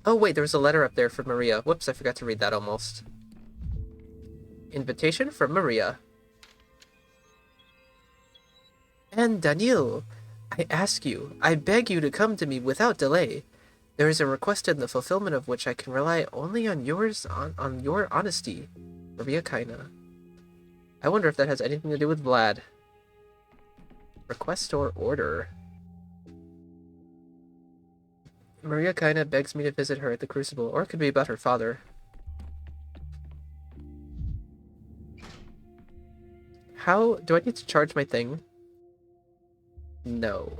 Oh wait, there was a letter up there from Maria. Whoops, I forgot to read that almost. Invitation from Maria. And Daniel, I ask you, I beg you to come to me without delay. There is a request in the fulfillment of which I can rely only on on your honesty. Maria Kaina. I wonder if that has anything to do with Vlad. Request or order. Maria Kaina begs me to visit her at the Crucible, or it could be about her father. How... do I need to charge my thing? No.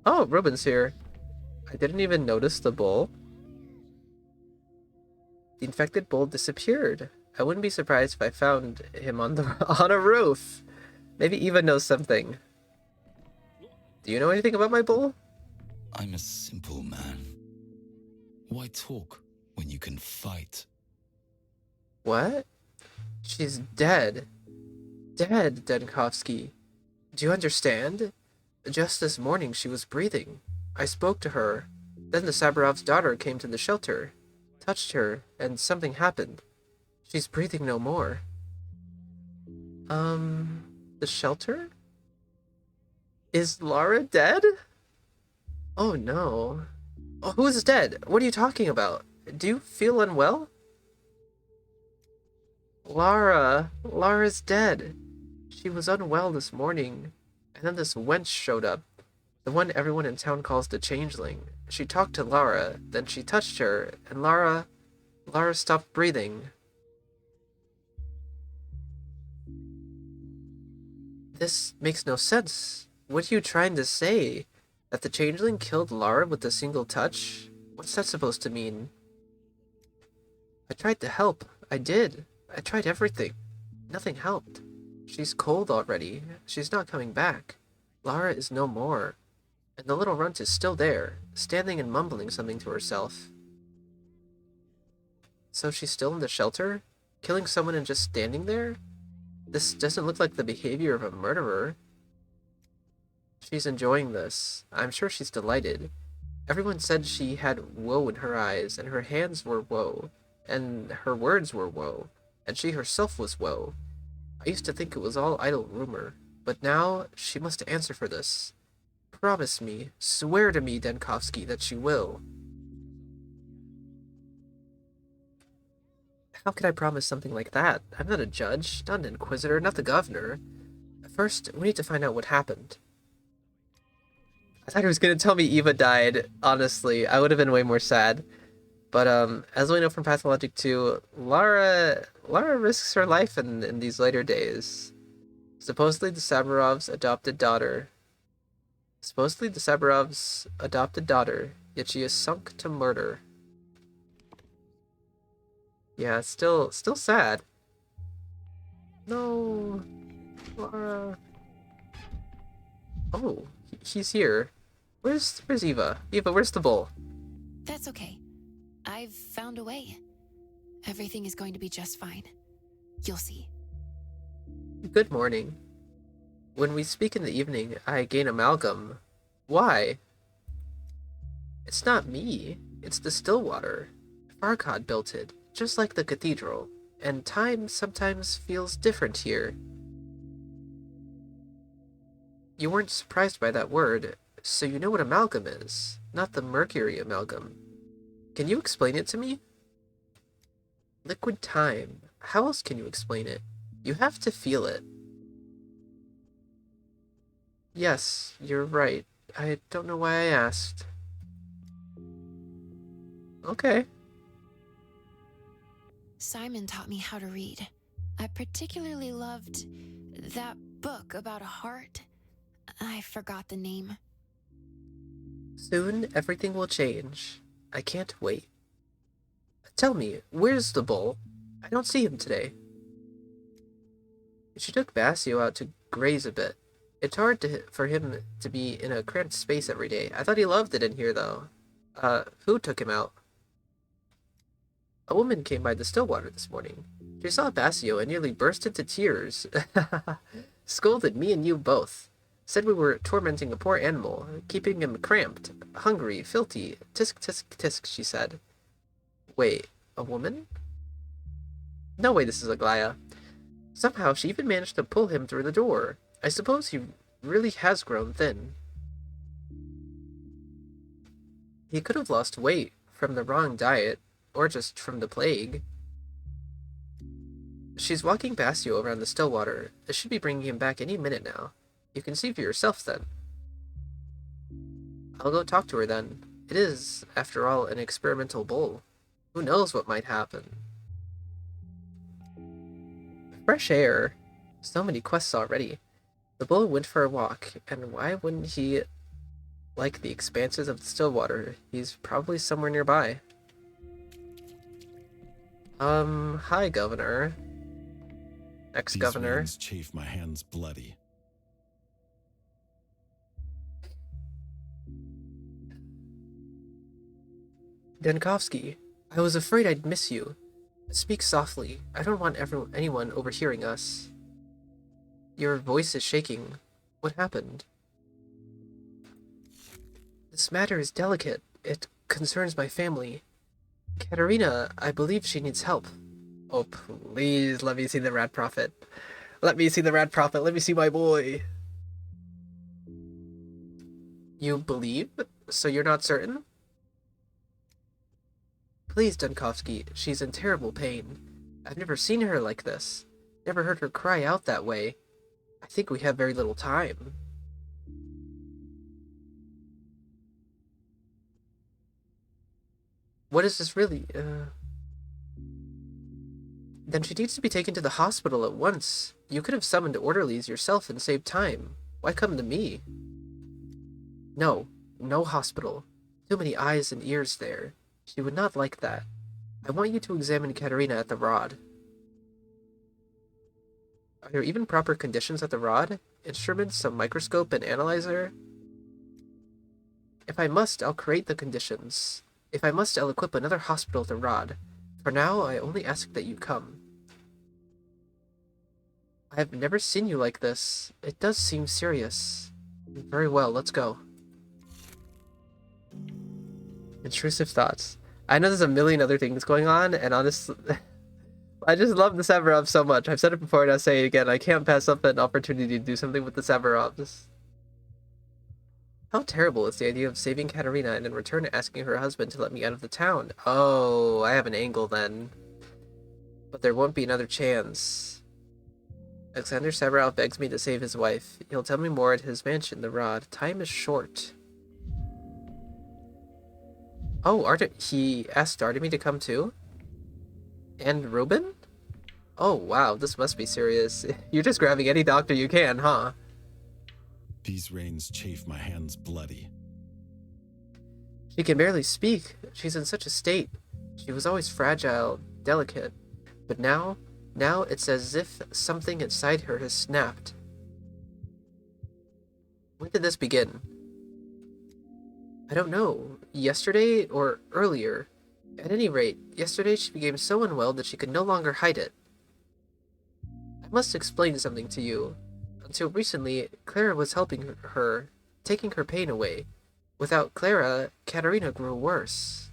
Oh, Ruben's here. I didn't even notice the bull. The infected bull disappeared. I wouldn't be surprised if I found him on on a roof. Maybe Eva knows something. Do you know anything about my bull? I'm a simple man. Why talk when you can fight? What? She's dead. Dead, Denkovsky. Do you understand? Just this morning she was breathing. I spoke to her. Then the Saburov's daughter came to the shelter, touched her, and something happened. She's breathing no more. The shelter? Is Lara dead? Oh no. Oh, who is dead? What are you talking about? Do you feel unwell? Lara's dead. She was unwell this morning, and then this wench showed up. The one everyone in town calls the Changeling. She talked to Lara, then she touched her, and Lara stopped breathing. This makes no sense. What are you trying to say? That the Changeling killed Lara with a single touch? What's that supposed to mean? I tried to help. I did. I tried everything. Nothing helped. She's cold already. She's not coming back. Lara is no more. And the little runt is still there, standing and mumbling something to herself. So she's still in the shelter? Killing someone and just standing there? This doesn't look like the behavior of a murderer. She's enjoying this. I'm sure she's delighted. Everyone said she had woe in her eyes, and her hands were woe, and her words were woe, and she herself was woe. I used to think it was all idle rumor, but now she must answer for this. Promise me, swear to me, Denkovsky, that she will. How could I promise something like that? I'm not a judge, not an inquisitor, not the governor. First, we need to find out what happened. I thought he was going to tell me Eva died, honestly. I would have been way more sad. But as we know from Pathologic 2, Lara risks her life in these later days. Supposedly the Saburov's adopted daughter, yet she is sunk to murder. Yeah, still sad. No, Lara. Oh, he's here. Where's Eva? Eva, where's the bowl? That's okay. I've found a way. Everything is going to be just fine. You'll see. Good morning. When we speak in the evening, I gain amalgam. Why? It's not me. It's the still water. Farkad built it, just like the cathedral, and time sometimes feels different here. You weren't surprised by that word, so you know what amalgam is, not the mercury amalgam. Can you explain it to me? Liquid time. How else can you explain it? You have to feel it. Yes, you're right. I don't know why I asked. Okay. Simon taught me how to read. I particularly loved that book about a heart. I forgot the name. Soon everything will change. I can't wait. Tell me, where's the bull? I don't see him today. She took Basio out to graze a bit. It's hard for him to be in a cramped space every day. I thought he loved it in here, though. Who took him out? A woman came by the Stillwater this morning. She saw Basio and nearly burst into tears. Scolded me and you both. Said we were tormenting a poor animal, keeping him cramped, hungry, filthy. Tisk, tisk, tisk, she said. Wait, a woman? No way this is Aglaya. Somehow she even managed to pull him through the door. I suppose he really has grown thin. He could have lost weight from the wrong diet, or just from the plague. She's walking Basio around the Stillwater. It should be bringing him back any minute now. You can see for yourself then. I'll go talk to her then. It is, after all, an experimental bull. Who knows what might happen? Fresh air. So many quests already. The bull went for a walk, and why wouldn't he like the expanses of the Stillwater? He's probably somewhere nearby. Hi, Governor. Ex-Governor. These wounds chafe my hands bloody. Denkovsky, I was afraid I'd miss you. Speak softly. I don't want anyone overhearing us. Your voice is shaking. What happened? This matter is delicate. It concerns my family. Katerina, I believe she needs help. Oh, please let me see the Rat Prophet. Let me see the Rat Prophet. Let me see my boy. You believe? So you're not certain? Please, Denkovsky, she's in terrible pain. I've never seen her like this. Never heard her cry out that way. I think we have very little time. What is this really? Then she needs to be taken to the hospital at once. You could have summoned orderlies yourself and saved time. Why come to me? No, no hospital. Too many eyes and ears there. She would not like that. I want you to examine Katerina at the rod. Are there even proper conditions at the rod? Instruments, a microscope, and analyzer? If I must, I'll create the conditions. If I must, I'll equip another hospital at the rod. For now, I only ask that you come. I have never seen you like this. It does seem serious. Very well, let's go. Intrusive thoughts. I know there's a million other things going on, and honestly, I just love the Saburov so much. I've said it before and I'll say it again. I can't pass up an opportunity to do something with the Saburovs. How terrible is the idea of saving Katerina and in return asking her husband to let me out of the town? Oh, I have an angle then. But there won't be another chance. Alexander Saburov begs me to save his wife. He'll tell me more at his mansion, the Rod. Time is short. Oh, he asked Artemy to come too? And Ruben? Oh, wow, this must be serious. You're just grabbing any doctor you can, huh? These reins chafe my hands bloody. She can barely speak. She's in such a state. She was always fragile, delicate. But now it's as if something inside her has snapped. When did this begin? I don't know. Yesterday or earlier. At any rate, yesterday she became so unwell that she could no longer hide it. I must explain something to you. Until recently, Clara was helping her, taking her pain away. Without Clara, Katerina grew worse.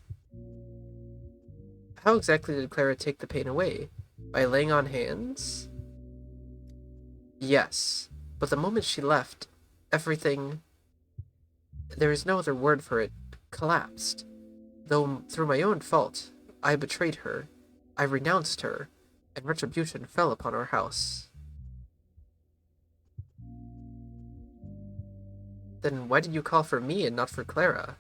How exactly did Clara take the pain away? By laying on hands? Yes, but the moment she left, everything... There is no other word for it. Collapsed. Though through my own fault, I betrayed her. I renounced her, and retribution fell upon our house. Then why did you call for me and not for Clara?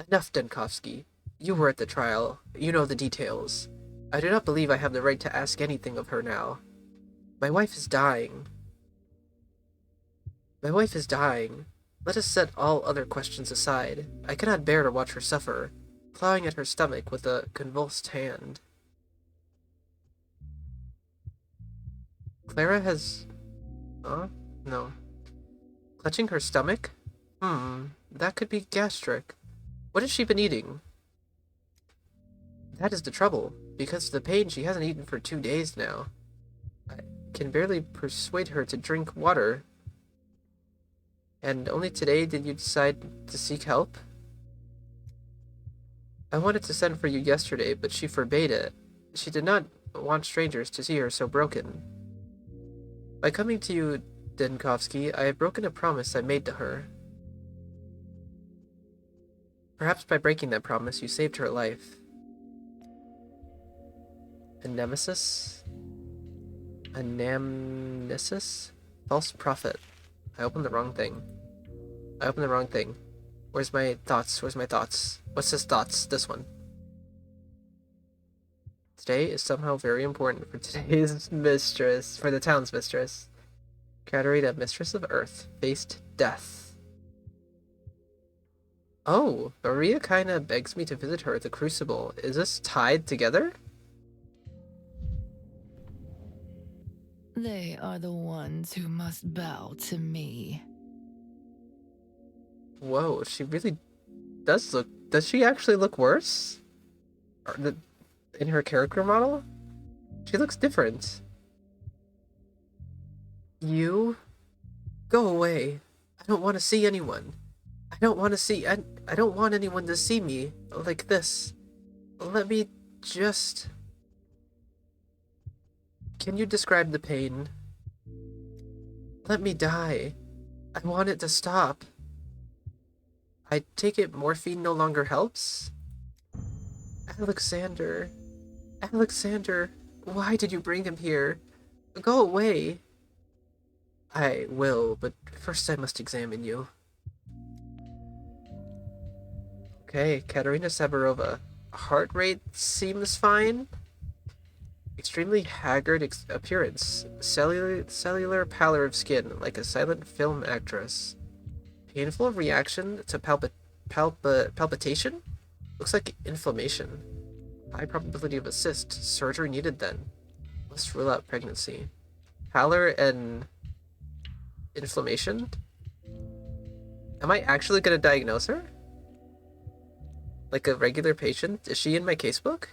Enough, Denkovsky. You were at the trial. You know the details. I do not believe I have the right to ask anything of her now. My wife is dying. My wife is dying. Let us set all other questions aside. I cannot bear to watch her suffer, clawing at her stomach with a convulsed hand. Clara has... Huh? No. Clutching her stomach? That could be gastric. What has she been eating? That is the trouble. Because of the pain, she hasn't eaten for 2 days now. I can barely persuade her to drink water. And only today did you decide to seek help? I wanted to send for you yesterday, but she forbade it. She did not want strangers to see her so broken. By coming to you, Denkovsky, I have broken a promise I made to her. Perhaps by breaking that promise, you saved her life. A nemesis? A namnesis? False prophet. I opened the wrong thing. Where's my thoughts? What's his thoughts? This one. Today is somehow very important for today's mistress, for the town's mistress. Katerina, mistress of Earth, faced death. Oh, Maria kinda begs me to visit her at the Crucible. Is this tied together? They are the ones who must bow to me. Whoa, she really does look... Does she actually look worse? In her character model? She looks different. You? Go away. I don't want to see anyone. I don't want anyone to see me like this. Let me just... Can you describe the pain? Let me die. I want it to stop. I take it morphine no longer helps? Alexander, why did you bring him here? Go away. I will, but first I must examine you. Okay, Katerina Saburova. Heart rate seems fine. Extremely haggard appearance. Cellular pallor of skin, like a silent film actress. Painful reaction to palpitation? Looks like inflammation. High probability of a cyst. Surgery needed then. Must rule out pregnancy. Pallor and inflammation? Am I actually gonna diagnose her? Like a regular patient? Is she in my casebook?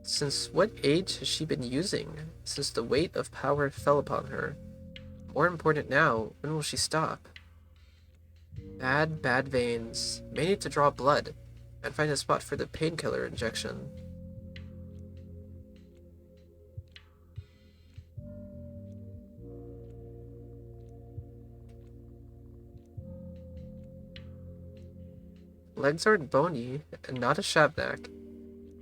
Since what age has she been using? Since the weight of power fell upon her. More important now, when will she stop? Bad veins. May need to draw blood. and find a spot for the painkiller injection. Legs aren't bony, and not a shabnak.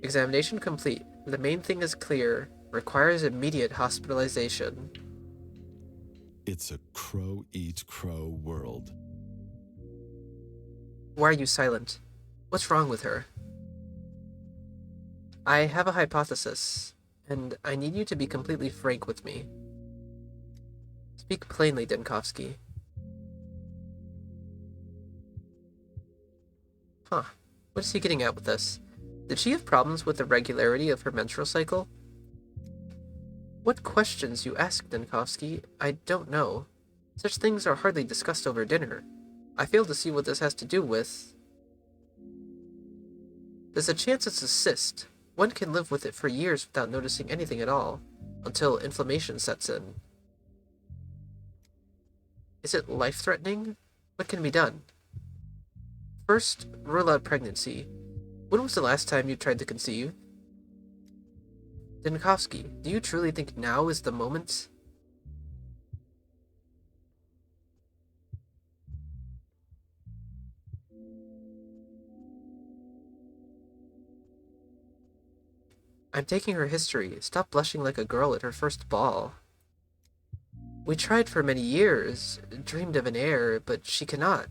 Examination complete. The main thing is clear. Requires immediate hospitalization. It's a crow eat crow world. Why are you silent? What's wrong with her? I have a hypothesis, and I need you to be completely frank with me. Speak plainly, Denkovsky. Huh. What is he getting at with this? Did she have problems with the regularity of her menstrual cycle? What questions you ask, Denkovsky? I don't know. Such things are hardly discussed over dinner. I fail to see what this has to do with... There's a chance it's a cyst. One can live with it for years without noticing anything at all, until inflammation sets in. Is it life-threatening? What can be done? First, rule out pregnancy. When was the last time you tried to conceive? Denkovsky, do you truly think now is the moment? I'm taking her history. Stop blushing like a girl at her first ball. We tried for many years, dreamed of an heir, but she cannot.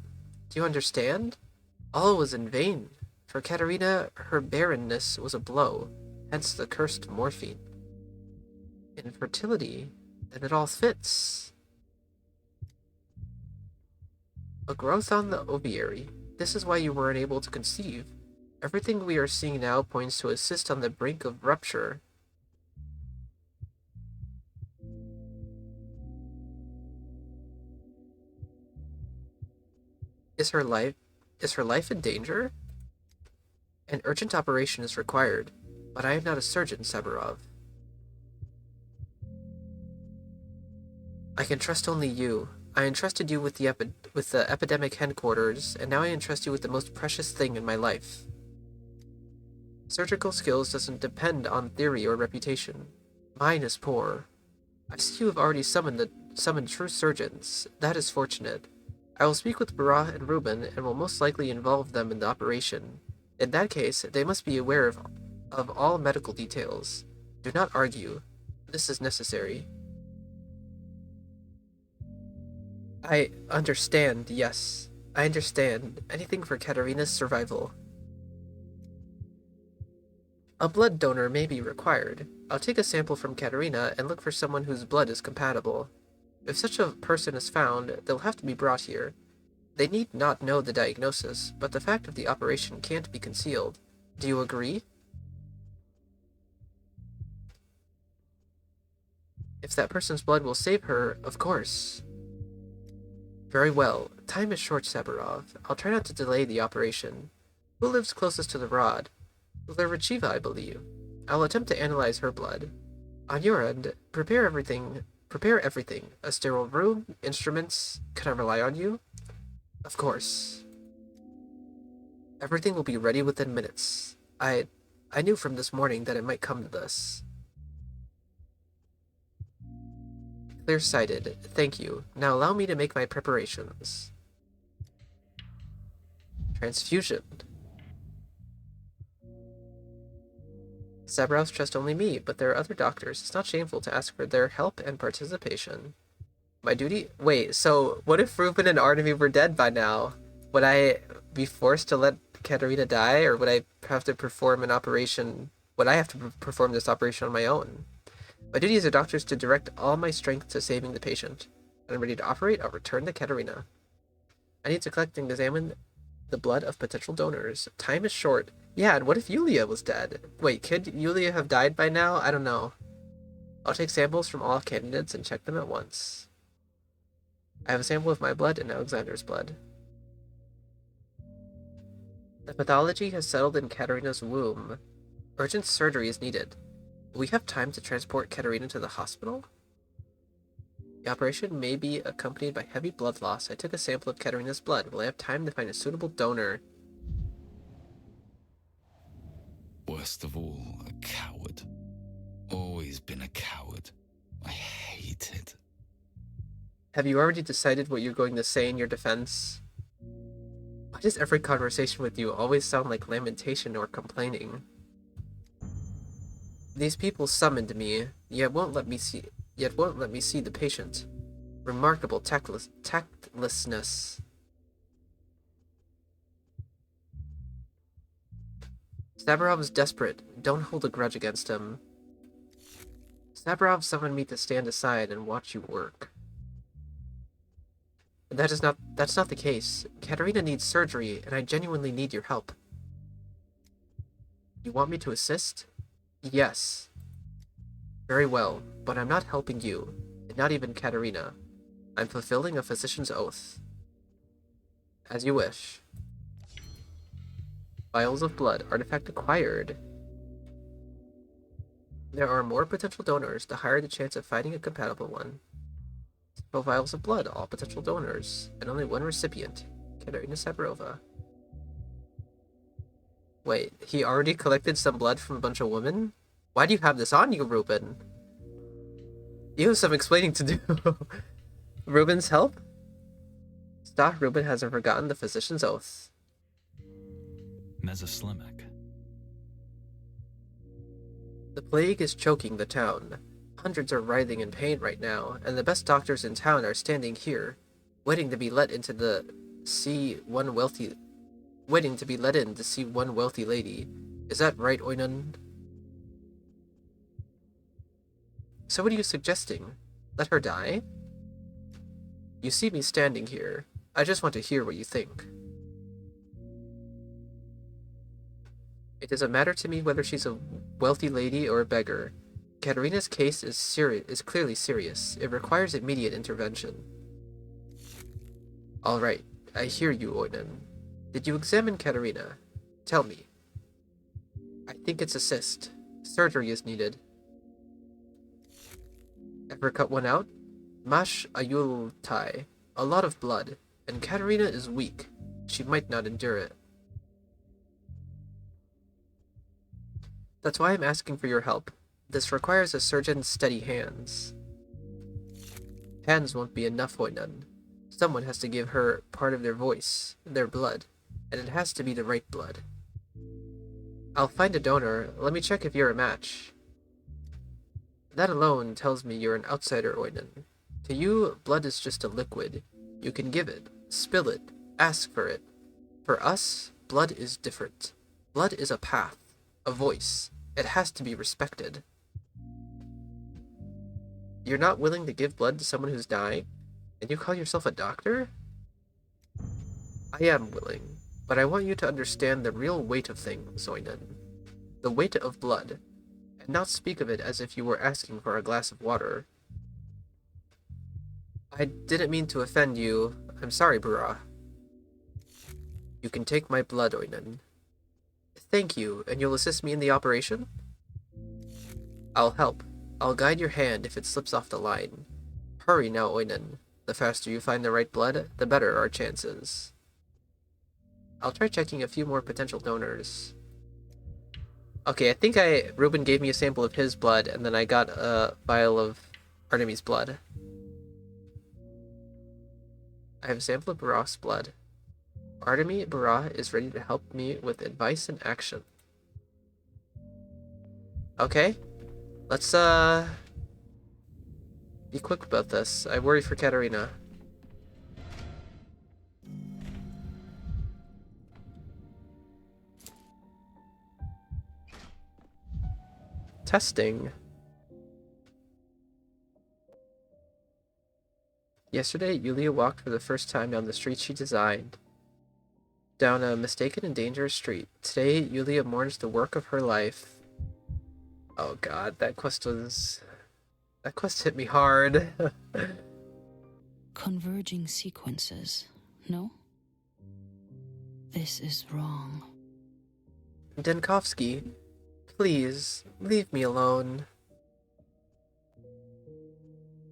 Do you understand? All was in vain. For Katerina, her barrenness was a blow, hence the cursed morphine. Infertility, then it all fits. A growth on the ovary. This is why you weren't able to conceive. Everything we are seeing now points to a cyst on the brink of rupture. Is her life in danger? An urgent operation is required, but I am not a surgeon, Saburov. I can trust only you. I entrusted you with the epidemic headquarters, and now I entrust you with the most precious thing in my life. Surgical skills doesn't depend on theory or reputation. Mine is poor. I see you have already summoned true surgeons. That is fortunate. I will speak with Barah and Reuben, and will most likely involve them in the operation. In that case, they must be aware of all medical details. Do not argue. This is necessary. I understand, yes. I understand. Anything for Katerina's survival. A blood donor may be required. I'll take a sample from Katerina and look for someone whose blood is compatible. If such a person is found, they'll have to be brought here. They need not know the diagnosis, but the fact of the operation can't be concealed. Do you agree? If that person's blood will save her, of course. Very well. Time is short, Saburov. I'll try not to delay the operation. Who lives closest to the rod? Lerichiva, I believe. I'll attempt to analyze her blood. On your end, prepare everything. A sterile room, instruments. Can I rely on you? Of course. Everything will be ready within minutes. I knew from this morning that it might come to this. Clear-sighted. Thank you. Now allow me to make my preparations. Transfusion. Saburovs trust only me, but there are other doctors. It's not shameful to ask for their help and participation. My duty? Wait, so what if Reuben and Artemy were dead by now? Would I be forced to let Katerina die, or would I have to perform an operation? Would I have to perform this operation on my own? My duty as a doctor is to direct all my strength to saving the patient. When I'm ready to operate, I'll return to Katerina. I need to collect and examine the blood of potential donors. Time is short. Yeah, and what if Yulia was dead? Wait, could Yulia have died by now? I don't know. I'll take samples from all candidates and check them at once. I have a sample of my blood and Alexander's blood. The pathology has settled in Katerina's womb. Urgent surgery is needed. Will we have time to transport Katerina to the hospital? The operation may be accompanied by heavy blood loss. I took a sample of Katerina's blood. Will I have time to find a suitable donor? worst of all, a coward. Always been a coward. I hate it. Have you already decided what you're going to say in your defense? Why does every conversation with you always sound like lamentation or complaining? These people summoned me, yet won't let me see the patient. Remarkable tactlessness. Saburov is desperate. Don't hold a grudge against him. Saburov summoned me to stand aside and watch you work. That's not the case. Katerina needs surgery, and I genuinely need your help. You want me to assist? Yes. Very well, but I'm not helping you, and not even Katerina. I'm fulfilling a physician's oath. As you wish. Vials of blood, artifact acquired. There are more potential donors, the higher the chance of finding a compatible one. Several vials of blood, all potential donors, and only one recipient, Katerina Saburova. Wait, he already collected some blood from a bunch of women? Why do you have this on you, Ruben? You have some explaining to do. Ruben's help? Stop, Ruben hasn't forgotten the physician's oath. Mesoslimic. The plague is choking the town. Hundreds are writhing in pain right now, and the best doctors in town are standing here, waiting to be let in to see one wealthy lady. Is that right, Oinon? So what are you suggesting? Let her die? You see me standing here. I just want to hear what you think. It doesn't matter to me whether she's a wealthy lady or a beggar. Katerina's case is clearly serious. It requires immediate intervention. All right, I hear you, Oinon. Did you examine Katerina? Tell me. I think it's a cyst. Surgery is needed. Ever cut one out? Mash ayultai. A lot of blood. And Katerina is weak. She might not endure it. That's why I'm asking for your help. This requires a surgeon's steady hands. Hands won't be enough, Oinon. Someone has to give her part of their voice, their blood, and it has to be the right blood. I'll find a donor. Let me check if you're a match. That alone tells me you're an outsider, Oinon. To you, blood is just a liquid. You can give it, spill it, ask for it. For us, blood is different. Blood is a path, a voice. It has to be respected. You're not willing to give blood to someone who's dying? And you call yourself a doctor? I am willing, but I want you to understand the real weight of things, Oinon. The weight of blood, and not speak of it as if you were asking for a glass of water. I didn't mean to offend you. I'm sorry, Burra. You can take my blood, Oinon. Thank you, and you'll assist me in the operation? I'll help. I'll guide your hand if it slips off the line. Hurry now, Oinon. The faster you find the right blood, the better our chances. I'll try checking a few more potential donors. Okay, I think Ruben gave me a sample of his blood, and then I got a vial of Artemis' blood. I have a sample of Barah's blood. Artemis Barah is ready to help me with advice and action. Okay, let's be quick about this. I worry for Katerina. Testing. Yesterday, Yulia walked for the first time down the street she designed. Down a mistaken and dangerous street. Today, Yulia mourns the work of her life. Oh god, that quest hit me hard. Converging sequences, no? This is wrong. Denkovsky, please, leave me alone.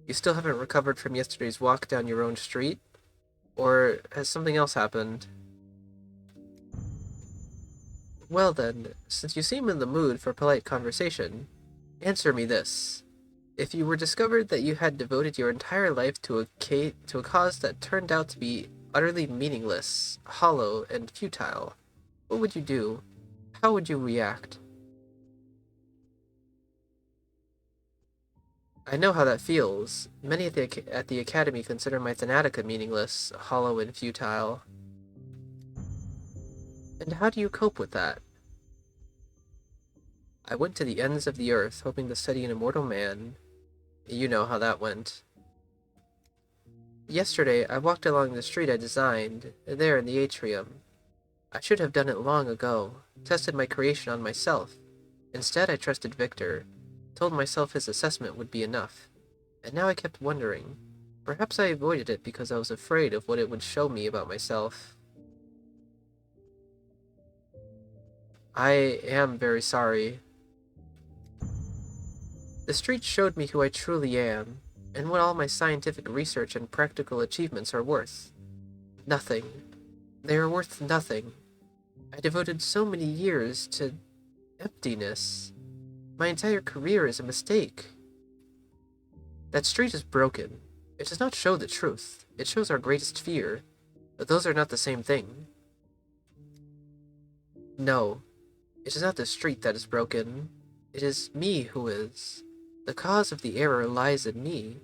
You still haven't recovered from yesterday's walk down your own street? Or has something else happened? Well then, since you seem in the mood for polite conversation, answer me this. If you were discovered that you had devoted your entire life to a cause that turned out to be utterly meaningless, hollow, and futile, what would you do? How would you react? I know how that feels. Many at the Academy consider my Thanatica meaningless, hollow, and futile. And how do you cope with that? I went to the ends of the earth, hoping to study an immortal man. You know how that went. Yesterday, I walked along the street I designed, there in the atrium. I should have done it long ago, tested my creation on myself. Instead, I trusted Victor, told myself his assessment would be enough. And now I kept wondering. Perhaps I avoided it because I was afraid of what it would show me about myself. I am very sorry. The street showed me who I truly am, and what all my scientific research and practical achievements are worth. Nothing. They are worth nothing. I devoted so many years to emptiness. My entire career is a mistake. That street is broken. It does not show the truth. It shows our greatest fear. But those are not the same thing. No. It is not the street that is broken. It is me who is. The cause of the error lies in me.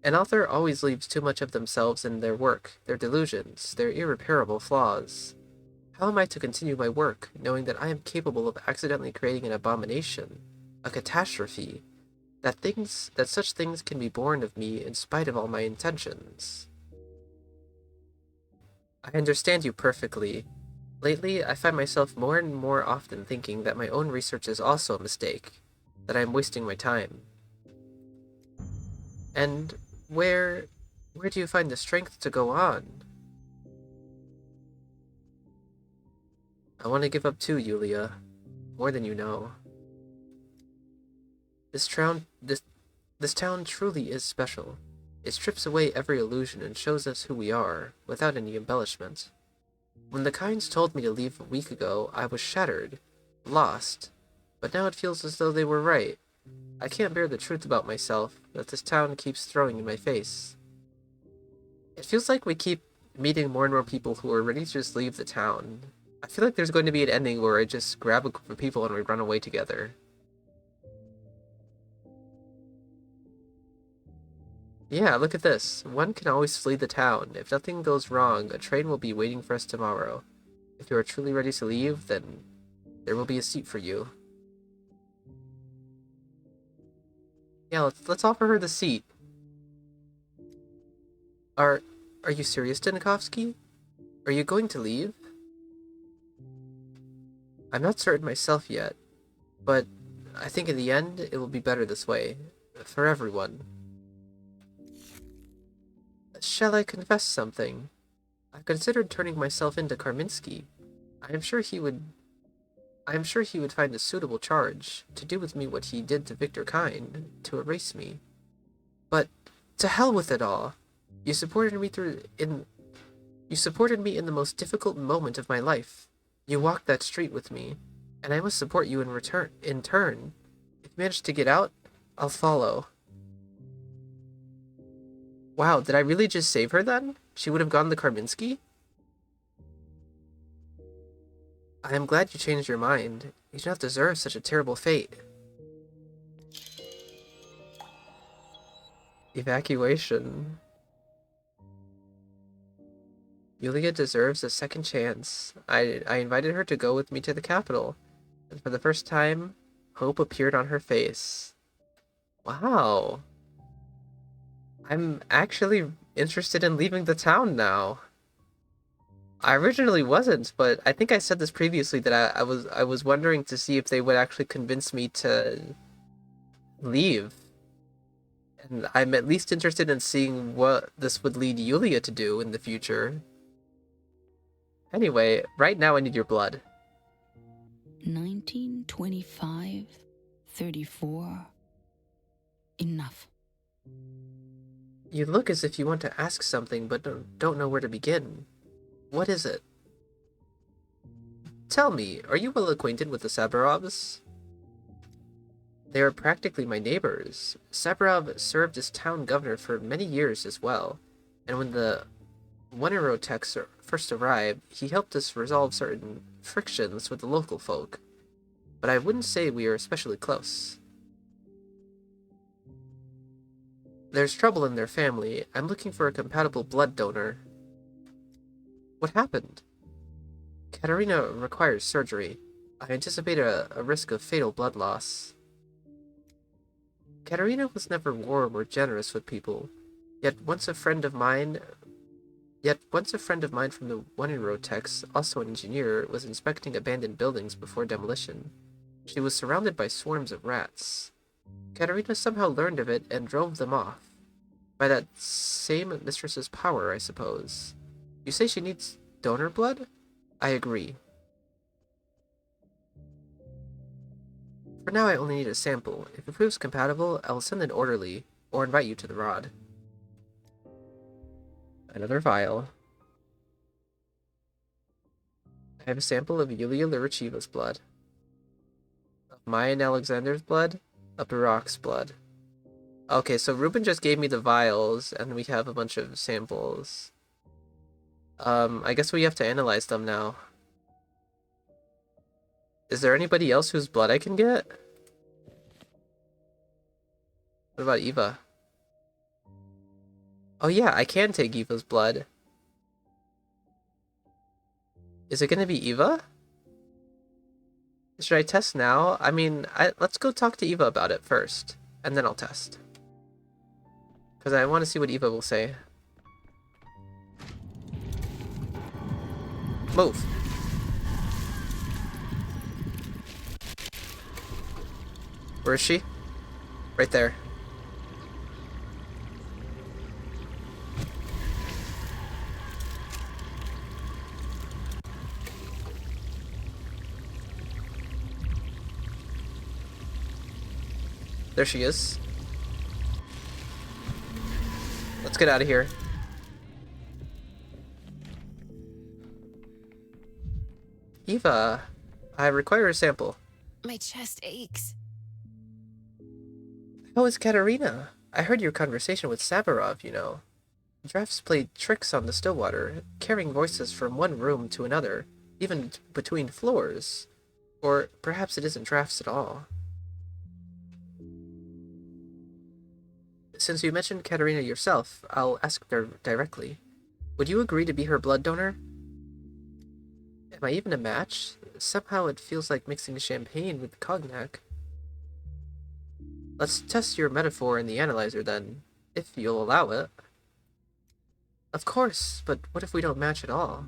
An author always leaves too much of themselves in their work, their delusions, their irreparable flaws. How am I to continue my work, knowing that I am capable of accidentally creating an abomination, a catastrophe, that such things can be born of me in spite of all my intentions? I understand you perfectly. Lately, I find myself more and more often thinking that my own research is also a mistake, that I am wasting my time. And where do you find the strength to go on? I want to give up too, Yulia. More than you know. This town truly is special. It strips away every illusion and shows us who we are, without any embellishment. When the Kinds told me to leave a week ago, I was shattered, lost, but now it feels as though they were right. I can't bear the truth about myself that this town keeps throwing in my face. It feels like we keep meeting more and more people who are ready to just leave the town. I feel like there's going to be an ending where I just grab a group of people and we run away together. Yeah, look at this. One can always flee the town. If nothing goes wrong, a train will be waiting for us tomorrow. If you are truly ready to leave, then there will be a seat for you. Yeah, let's offer her the seat. Are you serious, Denikovsky? Are you going to leave? I'm not certain myself yet, but I think in the end it will be better this way. For everyone. Shall I confess something? I've considered turning myself into Karminsky. I am sure he would find a suitable charge, to do with me what he did to Victor Kind, to erase me. But to hell with it all! You supported me in the most difficult moment of my life. You walked that street with me, and I must support you in turn. If you manage to get out, I'll follow. Wow, did I really just save her then? She would have gone to Karminsky? I am glad you changed your mind. You do not deserve such a terrible fate. Evacuation. Yulia deserves a second chance. I invited her to go with me to the capital, and for the first time, hope appeared on her face. Wow. I'm actually interested in leaving the town now. I originally wasn't, but I think I said this previously that I was wondering to see if they would actually convince me to leave. And I'm at least interested in seeing what this would lead Yulia to do in the future. Anyway, right now I need your blood. 1925, 34. Enough. You look as if you want to ask something, but don't know where to begin. What is it? Tell me, are you well acquainted with the Saburovs? They are practically my neighbors. Saburov served as town governor for many years as well, and when the Wonderotechs first arrived, he helped us resolve certain frictions with the local folk. But I wouldn't say we are especially close. There's trouble in their family. I'm looking for a compatible blood donor. What happened? Katerina requires surgery. I anticipate a risk of fatal blood loss. Katerina was never warm or generous with people, yet once a friend of mine from the Wonderotechs, also an engineer, was inspecting abandoned buildings before demolition. She was surrounded by swarms of rats. Katerina somehow learned of it and drove them off. By that same mistress's power, I suppose. You say she needs donor blood? I agree. For now, I only need a sample. If it proves compatible, I will send an orderly, or invite you to the rod. Another vial. I have a sample of Yulia Lurichiva's blood. Of Mayan Alexander's blood. Of Barak's blood. Okay, so Ruben just gave me the vials, and we have a bunch of samples. I guess we have to analyze them now. Is there anybody else whose blood I can get? What about Eva? Oh yeah, I can take Eva's blood. Is it gonna be Eva? Should I test now? I mean, let's go talk to Eva about it first, and then I'll test. Because I want to see what Eva will say. Move! Where is she? Right there. There she is. Let's get out of here. Eva, I require a sample. My chest aches. How is Katerina? I heard your conversation with Saburov, you know. Drafts played tricks on the Stillwater, carrying voices from one room to another, even between floors. Or perhaps it isn't drafts at all. Since you mentioned Katerina yourself, I'll ask her directly. Would you agree to be her blood donor? Am I even a match? Somehow it feels like mixing champagne with cognac. Let's test your metaphor in the analyzer then, if you'll allow it. Of course, but what if we don't match at all?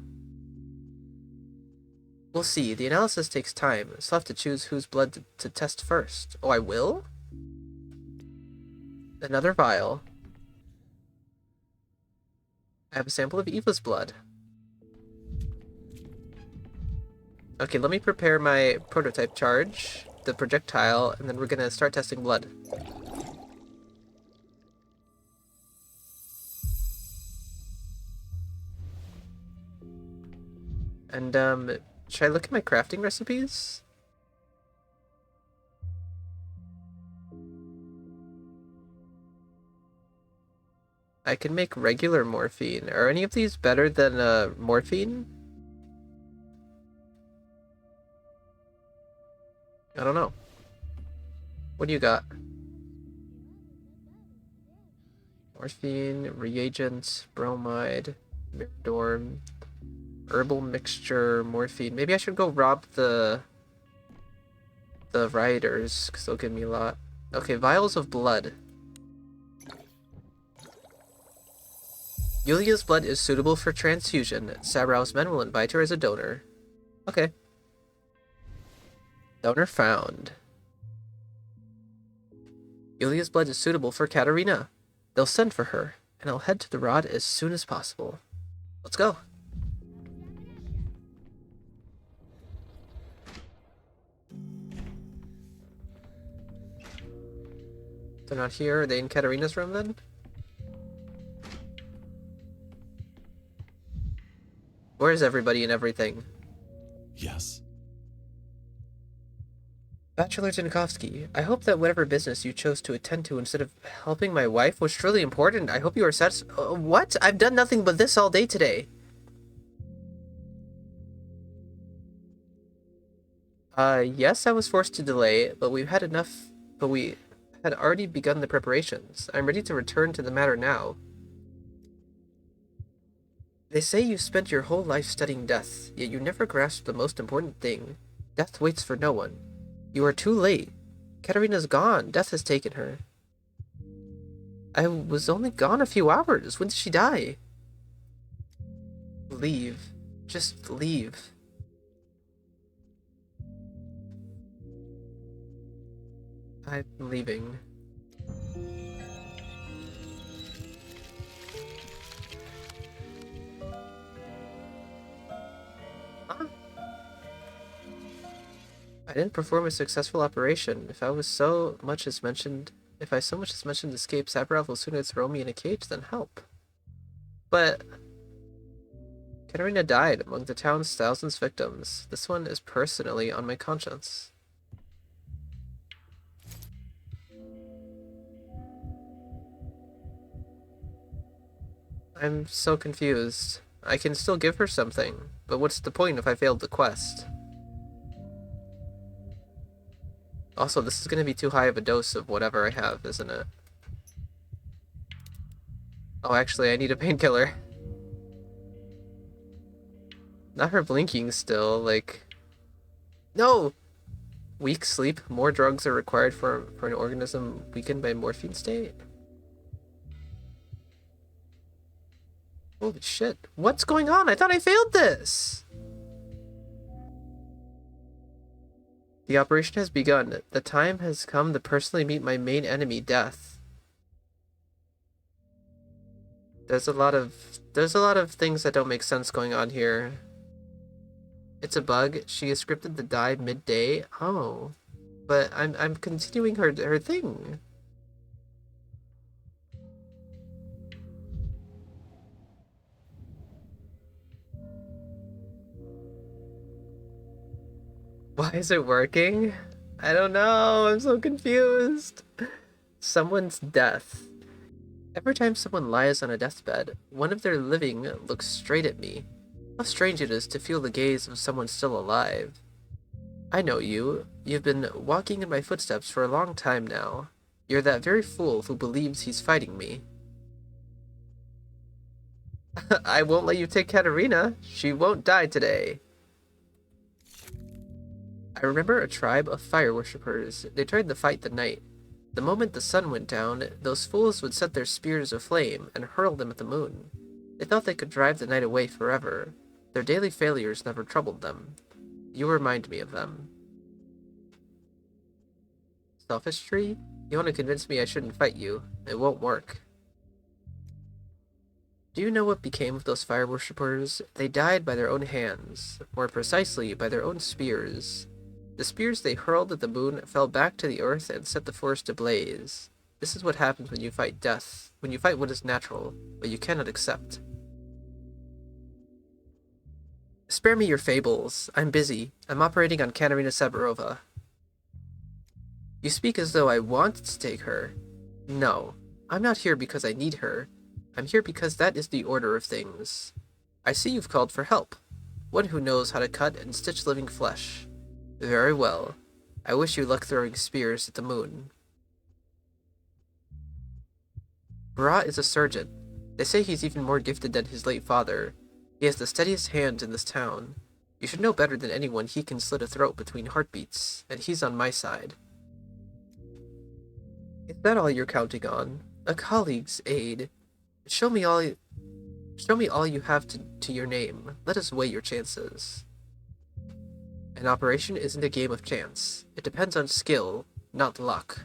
We'll see. The analysis takes time, so I'll have to choose whose blood to test first. Oh, I will? Another vial. I have a sample of Eva's blood. Okay, let me prepare my prototype charge, the projectile, and then we're gonna start testing blood. And, should I look at my crafting recipes? I can make regular morphine. Are any of these better than, morphine? I don't know. What do you got? Morphine, reagents, bromide, Miradorm, herbal mixture, morphine. Maybe I should go rob the rioters, because they'll give me a lot. Okay, vials of blood. Yulia's blood is suitable for transfusion. Saburov's men will invite her as a donor. Okay. Donor found. Yulia's blood is suitable for Katerina. They'll send for her, and I'll head to the rod as soon as possible. Let's go. They're not here. Are they in Katerina's room then? Where is everybody and everything? Yes, Bachelor Zinkovsky, I hope that whatever business you chose to attend to instead of helping my wife was truly important. I hope you are satisfied. What? I've done nothing but this all day today. Yes, I was forced to delay, but we had already begun the preparations. I'm ready to return to the matter now. They say you spent your whole life studying death, yet you never grasped the most important thing. Death waits for no one. You are too late. Katerina's gone. Death has taken her. I was only gone a few hours. When did she die? Leave. Just leave. I'm leaving. Huh? I didn't perform a successful operation. If I so much as mentioned escape, Saburov will sooner throw me in a cage than help. But Katerina died among the town's thousands of victims. This one is personally on my conscience. I'm so confused. I can still give her something, but what's the point if I failed the quest? Also, this is going to be too high of a dose of whatever I have, isn't it? Oh, actually, I need a painkiller. Not her blinking still, like... No! Weak sleep. More drugs are required for an organism weakened by morphine state. Holy shit. What's going on? I thought I failed this! The operation has begun. The time has come to personally meet my main enemy, Death. There's a lot of things that don't make sense going on here. It's a bug. She is scripted to die midday. Oh. But I'm continuing her thing. Why is it working? I don't know. I'm so confused. Someone's death. Every time someone lies on a deathbed, one of their living looks straight at me. How strange it is to feel the gaze of someone still alive. I know you. You've been walking in my footsteps for a long time now. You're that very fool who believes he's fighting me. I won't let you take Katerina. She won't die today. I remember a tribe of fire worshippers. They tried to fight the night. The moment the sun went down, those fools would set their spears aflame and hurl them at the moon. They thought they could drive the night away forever. Their daily failures never troubled them. You remind me of them. Sophistry? You want to convince me I shouldn't fight you. It won't work. Do you know what became of those fire worshippers? They died by their own hands. More precisely, by their own spears. The spears they hurled at the moon fell back to the earth and set the forest ablaze. This is what happens when you fight death, when you fight what is natural, but you cannot accept. Spare me your fables. I'm busy. I'm operating on Katerina Saburova. You speak as though I wanted to take her. No, I'm not here because I need her. I'm here because that is the order of things. I see you've called for help. One who knows how to cut and stitch living flesh. Very well. I wish you luck throwing spears at the moon. Barat is a surgeon. They say he's even more gifted than his late father. He has the steadiest hands in this town. You should know better than anyone he can slit a throat between heartbeats, and he's on my side. Is that all you're counting on? A colleague's aid? Show me all you have to your name. Let us weigh your chances. An operation isn't a game of chance. It depends on skill, not luck.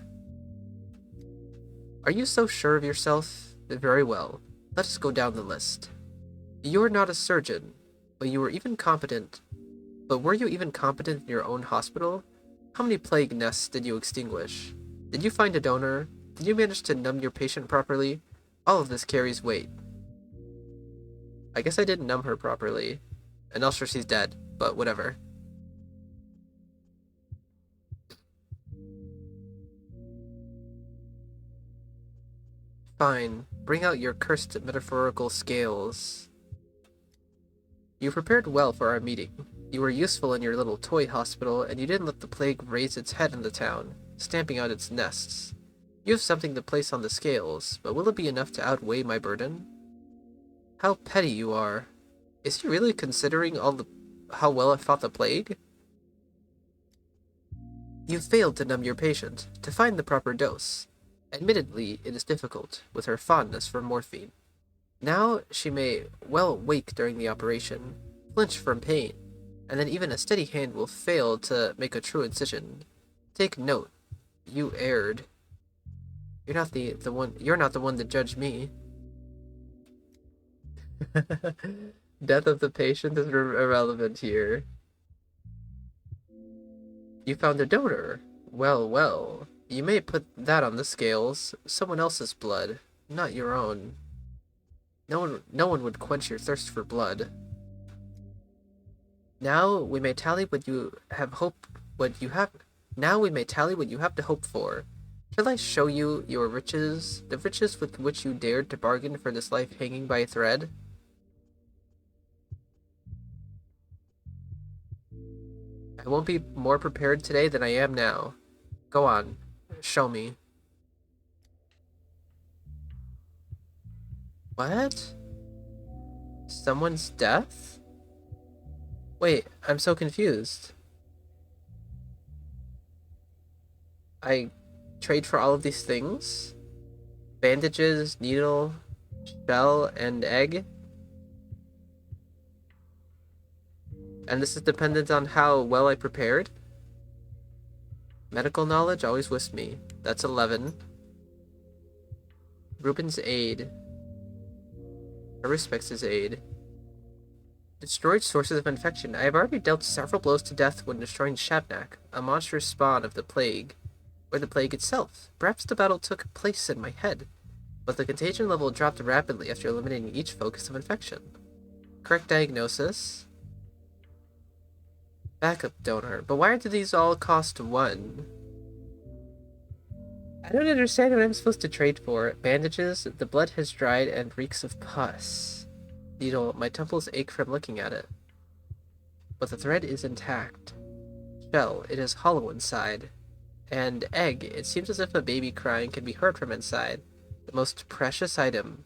Are you so sure of yourself? Very well. Let us go down the list. You're not a surgeon, but were you even competent in your own hospital? How many plague nests did you extinguish? Did you find a donor? Did you manage to numb your patient properly? All of this carries weight. I guess I didn't numb her properly. And also she's dead, but whatever. Fine. Bring out your cursed metaphorical scales. You prepared well for our meeting. You were useful in your little toy hospital, and you didn't let the plague raise its head in the town, stamping out its nests. You have something to place on the scales, but will it be enough to outweigh my burden? How petty you are. Is he really considering how well I fought the plague? You've failed to numb your patient, to find the proper dose. Admittedly, it is difficult, with her fondness for morphine. Now she may well wake during the operation, flinch from pain, and then even a steady hand will fail to make a true incision. Take note, you erred. You're not the one to judge me. Death of the patient is irrelevant here. You found a donor. Well, well. You may put that on the scales. Someone else's blood, not your own. No one would quench your thirst for blood. Now we may tally what you have to hope for. Shall I show you your riches, the riches with which you dared to bargain for this life hanging by a thread? I won't be more prepared today than I am now. Go on, show me. What? Someone's death? Wait, I'm so confused. I trade for all of these things? Bandages, needle, shell, and egg? And this is dependent on how well I prepared? Medical knowledge always with me. That's 11. Ruben's aid. I respect his aid. Destroyed sources of infection. I have already dealt several blows to death when destroying Shabnak, a monstrous spawn of the plague, or the plague itself. Perhaps the battle took place in my head, but the contagion level dropped rapidly after eliminating each focus of infection. Correct diagnosis. Backup donor. But why do these all cost 1? I don't understand what I'm supposed to trade for. Bandages, the blood has dried and reeks of pus. Needle, my temples ache from looking at it. But the thread is intact. Shell, it is hollow inside. And egg, it seems as if a baby crying can be heard from inside. The most precious item.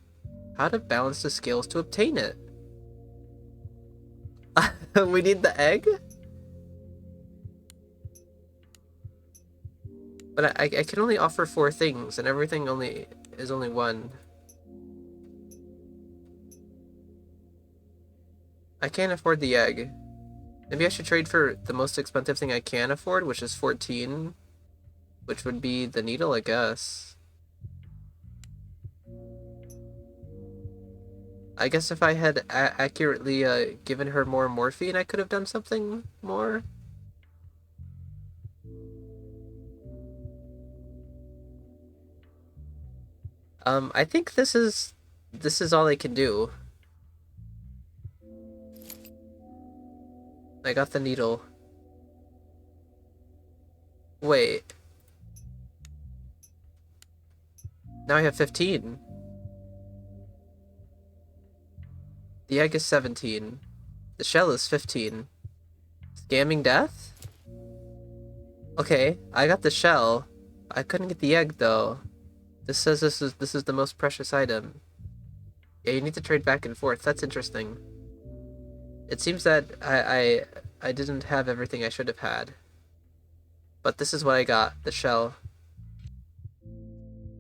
How to balance the scales to obtain it? We need the egg? But I can only offer 4 things, and everything is only 1. I can't afford the egg. Maybe I should trade for the most expensive thing I can afford, which is 14. Which would be the needle, I guess. I guess if I had accurately given her more morphine, I could have done something more. I think this is all I can do. I got the needle. Wait. Now I have 15. The egg is 17. The shell is 15. Scamming death? Okay, I got the shell. I couldn't get the egg though. This says this is the most precious item. Yeah, you need to trade back and forth. That's interesting. It seems that I didn't have everything I should have had. But this is what I got, the shell.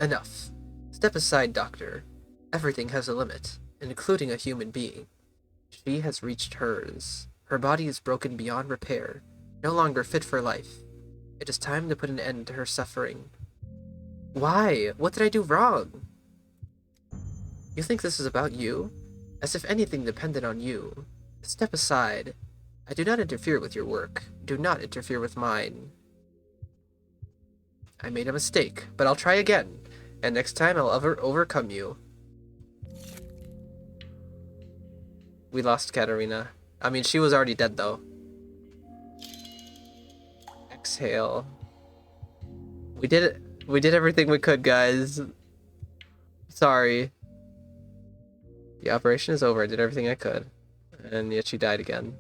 Enough. Step aside, Doctor. Everything has a limit, including a human being. She has reached hers. Her body is broken beyond repair, no longer fit for life. It is time to put an end to her suffering. Why? What did I do wrong? You think this is about you? As if anything depended on you. Step aside. I do not interfere with your work. Do not interfere with mine. I made a mistake, but I'll try again. And next time I'll overcome you. We lost Katerina. I mean, she was already dead though. Exhale. We did it. We did everything we could, guys. Sorry. The operation is over. I did everything I could. And yet she died again.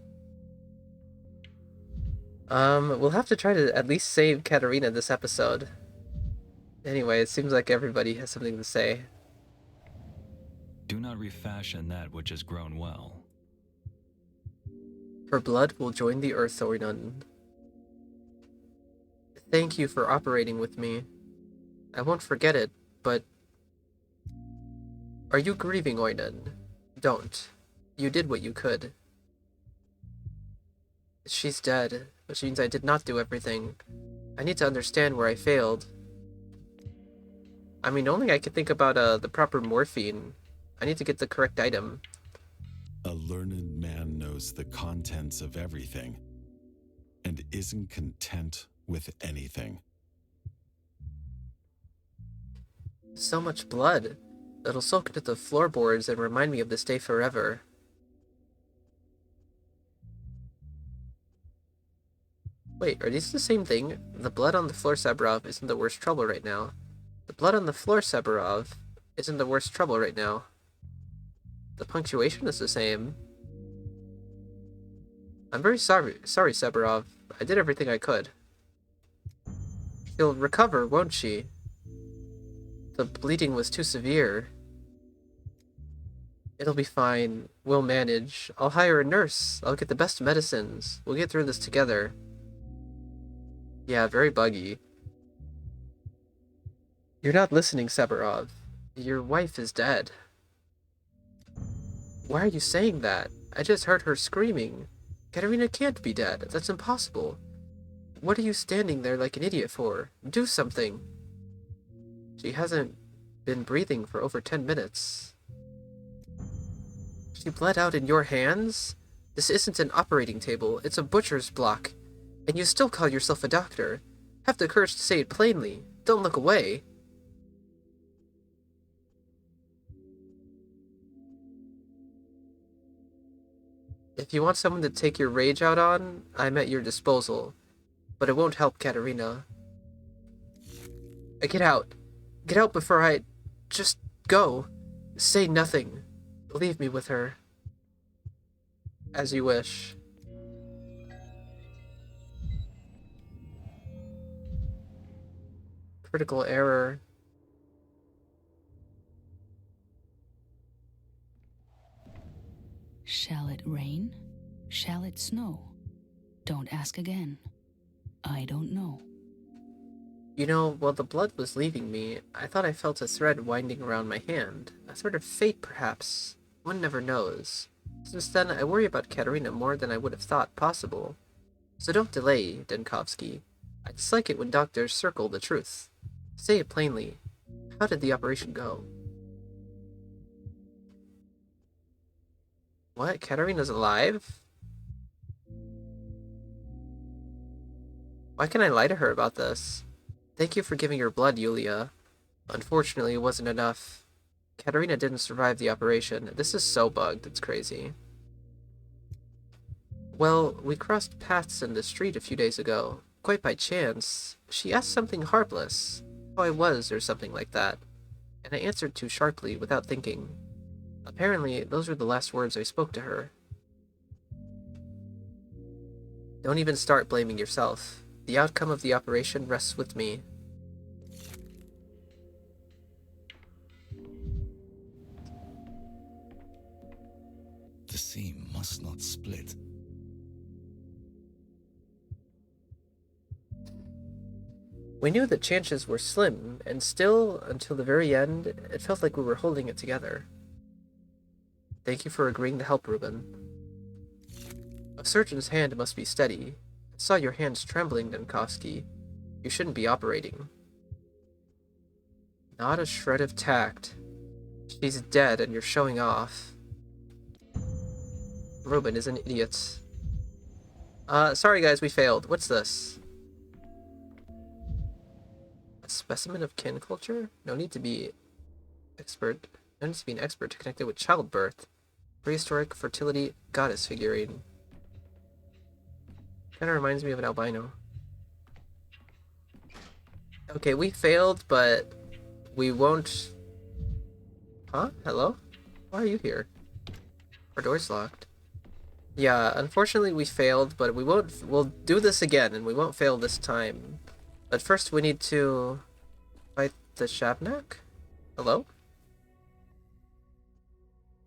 We'll have to try to at least save Katerina this episode. Anyway, it seems like everybody has something to say. Do not refashion that which has grown well. Her blood will join the earth, Oinon. Thank you for operating with me. I won't forget it, but... Are you grieving, Oinon? Don't. You did what you could. She's dead, which means I did not do everything. I need to understand where I failed. I mean, only I could think about the proper morphine. I need to get the correct item. A learned man knows the contents of everything and isn't content with anything. So much blood. It'll soak into the floorboards and remind me of this day forever. Wait, are these the same thing? The blood on the floor, Saburov, isn't the worst trouble right now. The blood on the floor, Saburov, isn't the worst trouble right now. The punctuation is the same. I'm very sorry, Saburov. I did everything I could. She'll recover, won't she? The bleeding was too severe. It'll be fine. We'll manage. I'll hire a nurse. I'll get the best medicines. We'll get through this together. Yeah, very buggy. You're not listening, Saburov. Your wife is dead. Why are you saying that? I just heard her screaming. Katerina can't be dead. That's impossible. What are you standing there like an idiot for? Do something. She hasn't been breathing for over 10 minutes. She bled out in your hands? This isn't an operating table. It's a butcher's block. And you still call yourself a doctor. Have the courage to say it plainly. Don't look away. If you want someone to take your rage out on, I'm at your disposal. But it won't help Katerina. Get out. Get out before I... Just go. Say nothing. Leave me with her. As you wish. Critical error. Shall it rain? Shall it snow? Don't ask again. I don't know. You know, while the blood was leaving me, I thought I felt a thread winding around my hand. A sort of fate, perhaps. One never knows. Since then, I worry about Katerina more than I would have thought possible. So don't delay, Denkovsky. I dislike it when doctors circle the truth. Say it plainly. How did the operation go? What? Katerina's alive? Why can't I lie to her about this? Thank you for giving your blood, Yulia. Unfortunately, it wasn't enough. Katerina didn't survive the operation. This is so bugged, it's crazy. Well, we crossed paths in the street a few days ago. Quite by chance. She asked something harmless. How I was, or something like that. And I answered too sharply, without thinking. Apparently, those were the last words I spoke to her. Don't even start blaming yourself. The outcome of the operation rests with me. The seam must not split. We knew the chances were slim, and still, until the very end, it felt like we were holding it together. Thank you for agreeing to help, Ruben. A surgeon's hand must be steady. I saw your hands trembling, Denkovsky. You shouldn't be operating. Not a shred of tact. She's dead and you're showing off. Ruben is an idiot. Sorry guys, we failed. What's this? A specimen of kin culture? No need to be expert. No need to be an expert to connect it with childbirth. Prehistoric fertility goddess figurine. Kinda reminds me of an albino. Okay, we failed, but we won't Huh? Hello? Why are you here? Our door's locked. Yeah, unfortunately we failed, but we'll do this again, and we won't fail this time. But first we need to fight the Shabnak? Hello?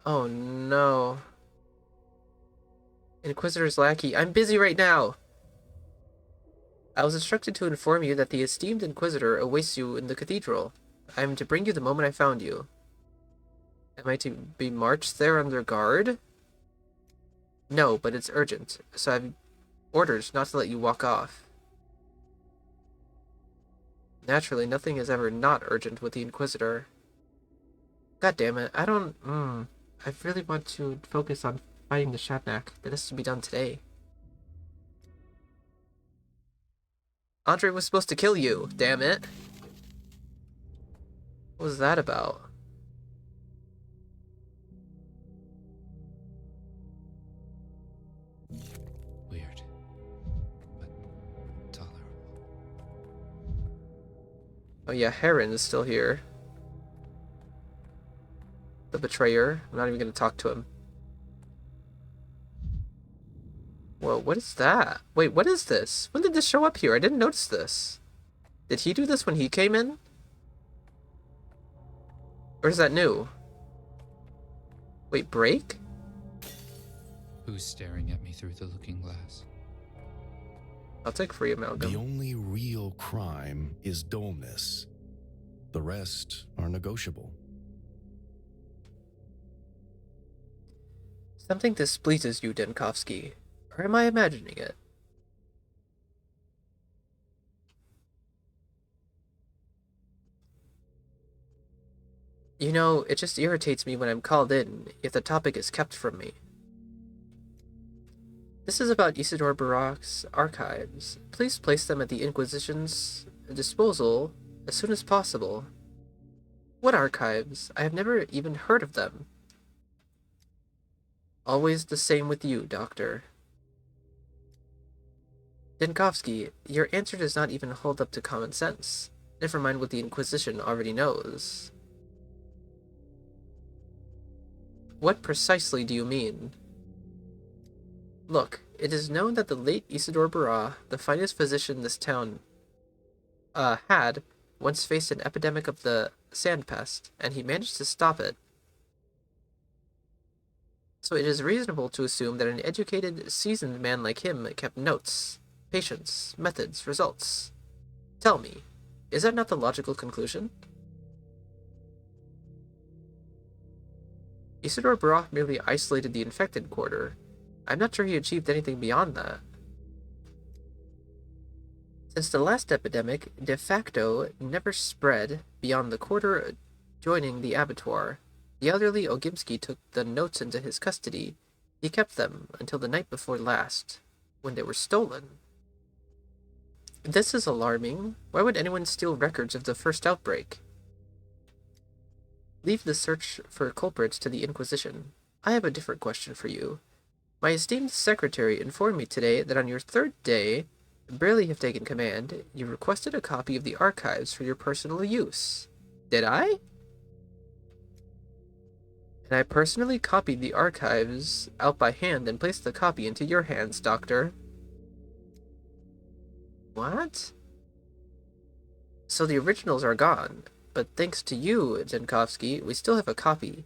Oh no. Inquisitor's lackey, I'm busy right now! I was instructed to inform you that the esteemed Inquisitor awaits you in the cathedral. I am to bring you the moment I found you. Am I to be marched there under guard? No, but it's urgent, so I have orders not to let you walk off. Naturally, nothing is ever not urgent with the Inquisitor. God damn it, I really want to focus on fighting the Shabnak, but this has to be done today. Andre was supposed to kill you, damn it. What was that about? Weird, but tolerable. Oh yeah, Heron is still here. The betrayer. I'm not even going to talk to him. Whoa, what is that? Wait, what is this? When did this show up here? I didn't notice this. Did he do this when he came in? Or is that new? Wait, break? Who's staring at me through the looking glass? I'll take free amalgam. The only real crime is dullness. The rest are negotiable. Something displeases you, Denkovsky. Or am I imagining it? You know, it just irritates me when I'm called in if the topic is kept from me. This is about Isidore Barak's archives. Please place them at the Inquisition's disposal as soon as possible. What archives? I have never even heard of them. Always the same with you, Doctor. Denkovsky, your answer does not even hold up to common sense. Never mind what the Inquisition already knows. What precisely do you mean? Look, it is known that the late Isidore Barak, the finest physician this town had, once faced an epidemic of the sand pest, and he managed to stop it. So it is reasonable to assume that an educated, seasoned man like him kept notes, patients, methods, results. Tell me, is that not the logical conclusion? Isidore Barak merely isolated the infected quarter. I'm not sure he achieved anything beyond that. Since the last epidemic, de facto never spread beyond the quarter joining the abattoir. The elderly Ogimsky took the notes into his custody. He kept them until the night before last, when they were stolen. This is alarming. Why would anyone steal records of the first outbreak? Leave the search for culprits to the Inquisition. I have a different question for you. My esteemed secretary informed me today that on your third day, barely have taken command, you requested a copy of the archives for your personal use. Did I? And I personally copied the archives out by hand and placed the copy into your hands, Doctor. What? So the originals are gone, but thanks to you, Denkovsky, we still have a copy.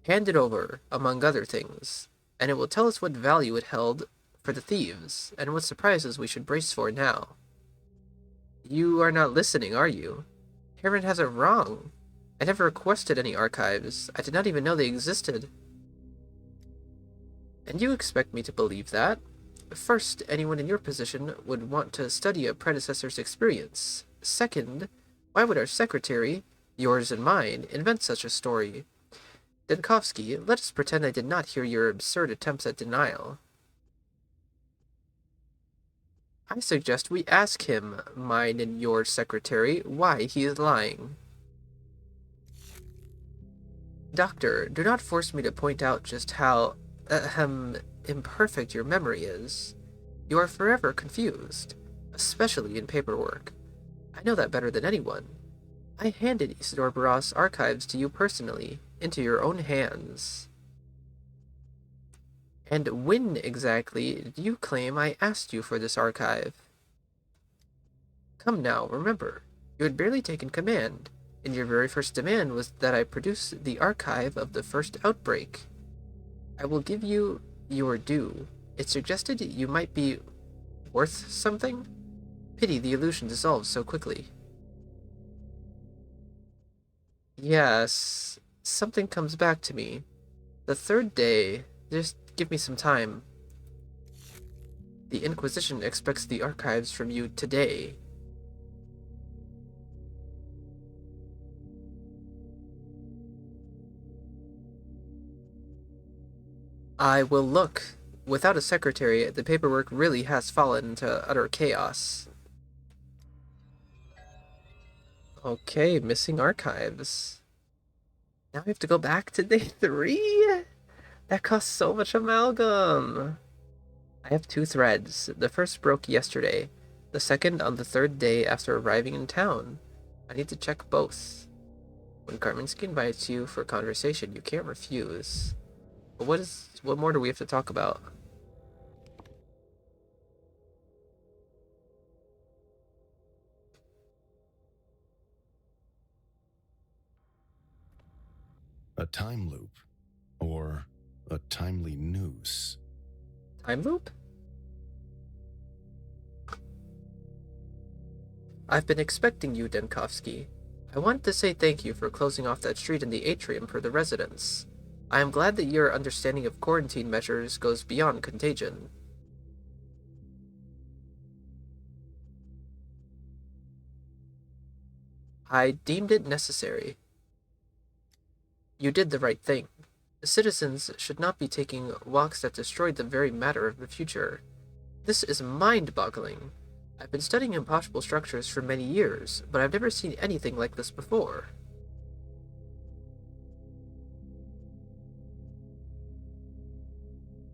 Hand it over, among other things, and it will tell us what value it held for the thieves, and what surprises we should brace for now. You are not listening, are you? Heron has it wrong. I never requested any archives. I did not even know they existed. And you expect me to believe that? First, anyone in your position would want to study a predecessor's experience. Second, why would our secretary, yours and mine, invent such a story? Denkovsky, let us pretend I did not hear your absurd attempts at denial. I suggest we ask him, mine and your secretary, why he is lying. Doctor, do not force me to point out just how, imperfect your memory is. You are forever confused, especially in paperwork. I know that better than anyone. I handed Isidore Barak's archives to you personally. into your own hands. And when exactly do you claim I asked you for this archive? Come now, remember, you had barely taken command, and your very first demand was that I produce the archive of the first outbreak. I will give you your due. It suggested you might be worth something? Pity the illusion dissolves so quickly. Yes, something comes back to me. The third day, just give me some time. The Inquisition expects the archives from you today. I will look. Without a secretary, the paperwork really has fallen into utter chaos. Okay, missing archives. Now we have to go back to day 3? That costs so much amalgam. I have 2 threads. The first broke yesterday. The second on the 3rd day after arriving in town. I need to check both. When Karminski invites you for conversation, you can't refuse. But what more do we have to talk about? A time loop, or a timely noose. Time loop? I've been expecting you, Denkovsky. I wanted to say thank you for closing off that street in the atrium for the residents. I am glad that your understanding of quarantine measures goes beyond contagion. I deemed it necessary. You did the right thing. The citizens should not be taking walks that destroy the very matter of the future. This is mind-boggling. I've been studying impossible structures for many years, but I've never seen anything like this before.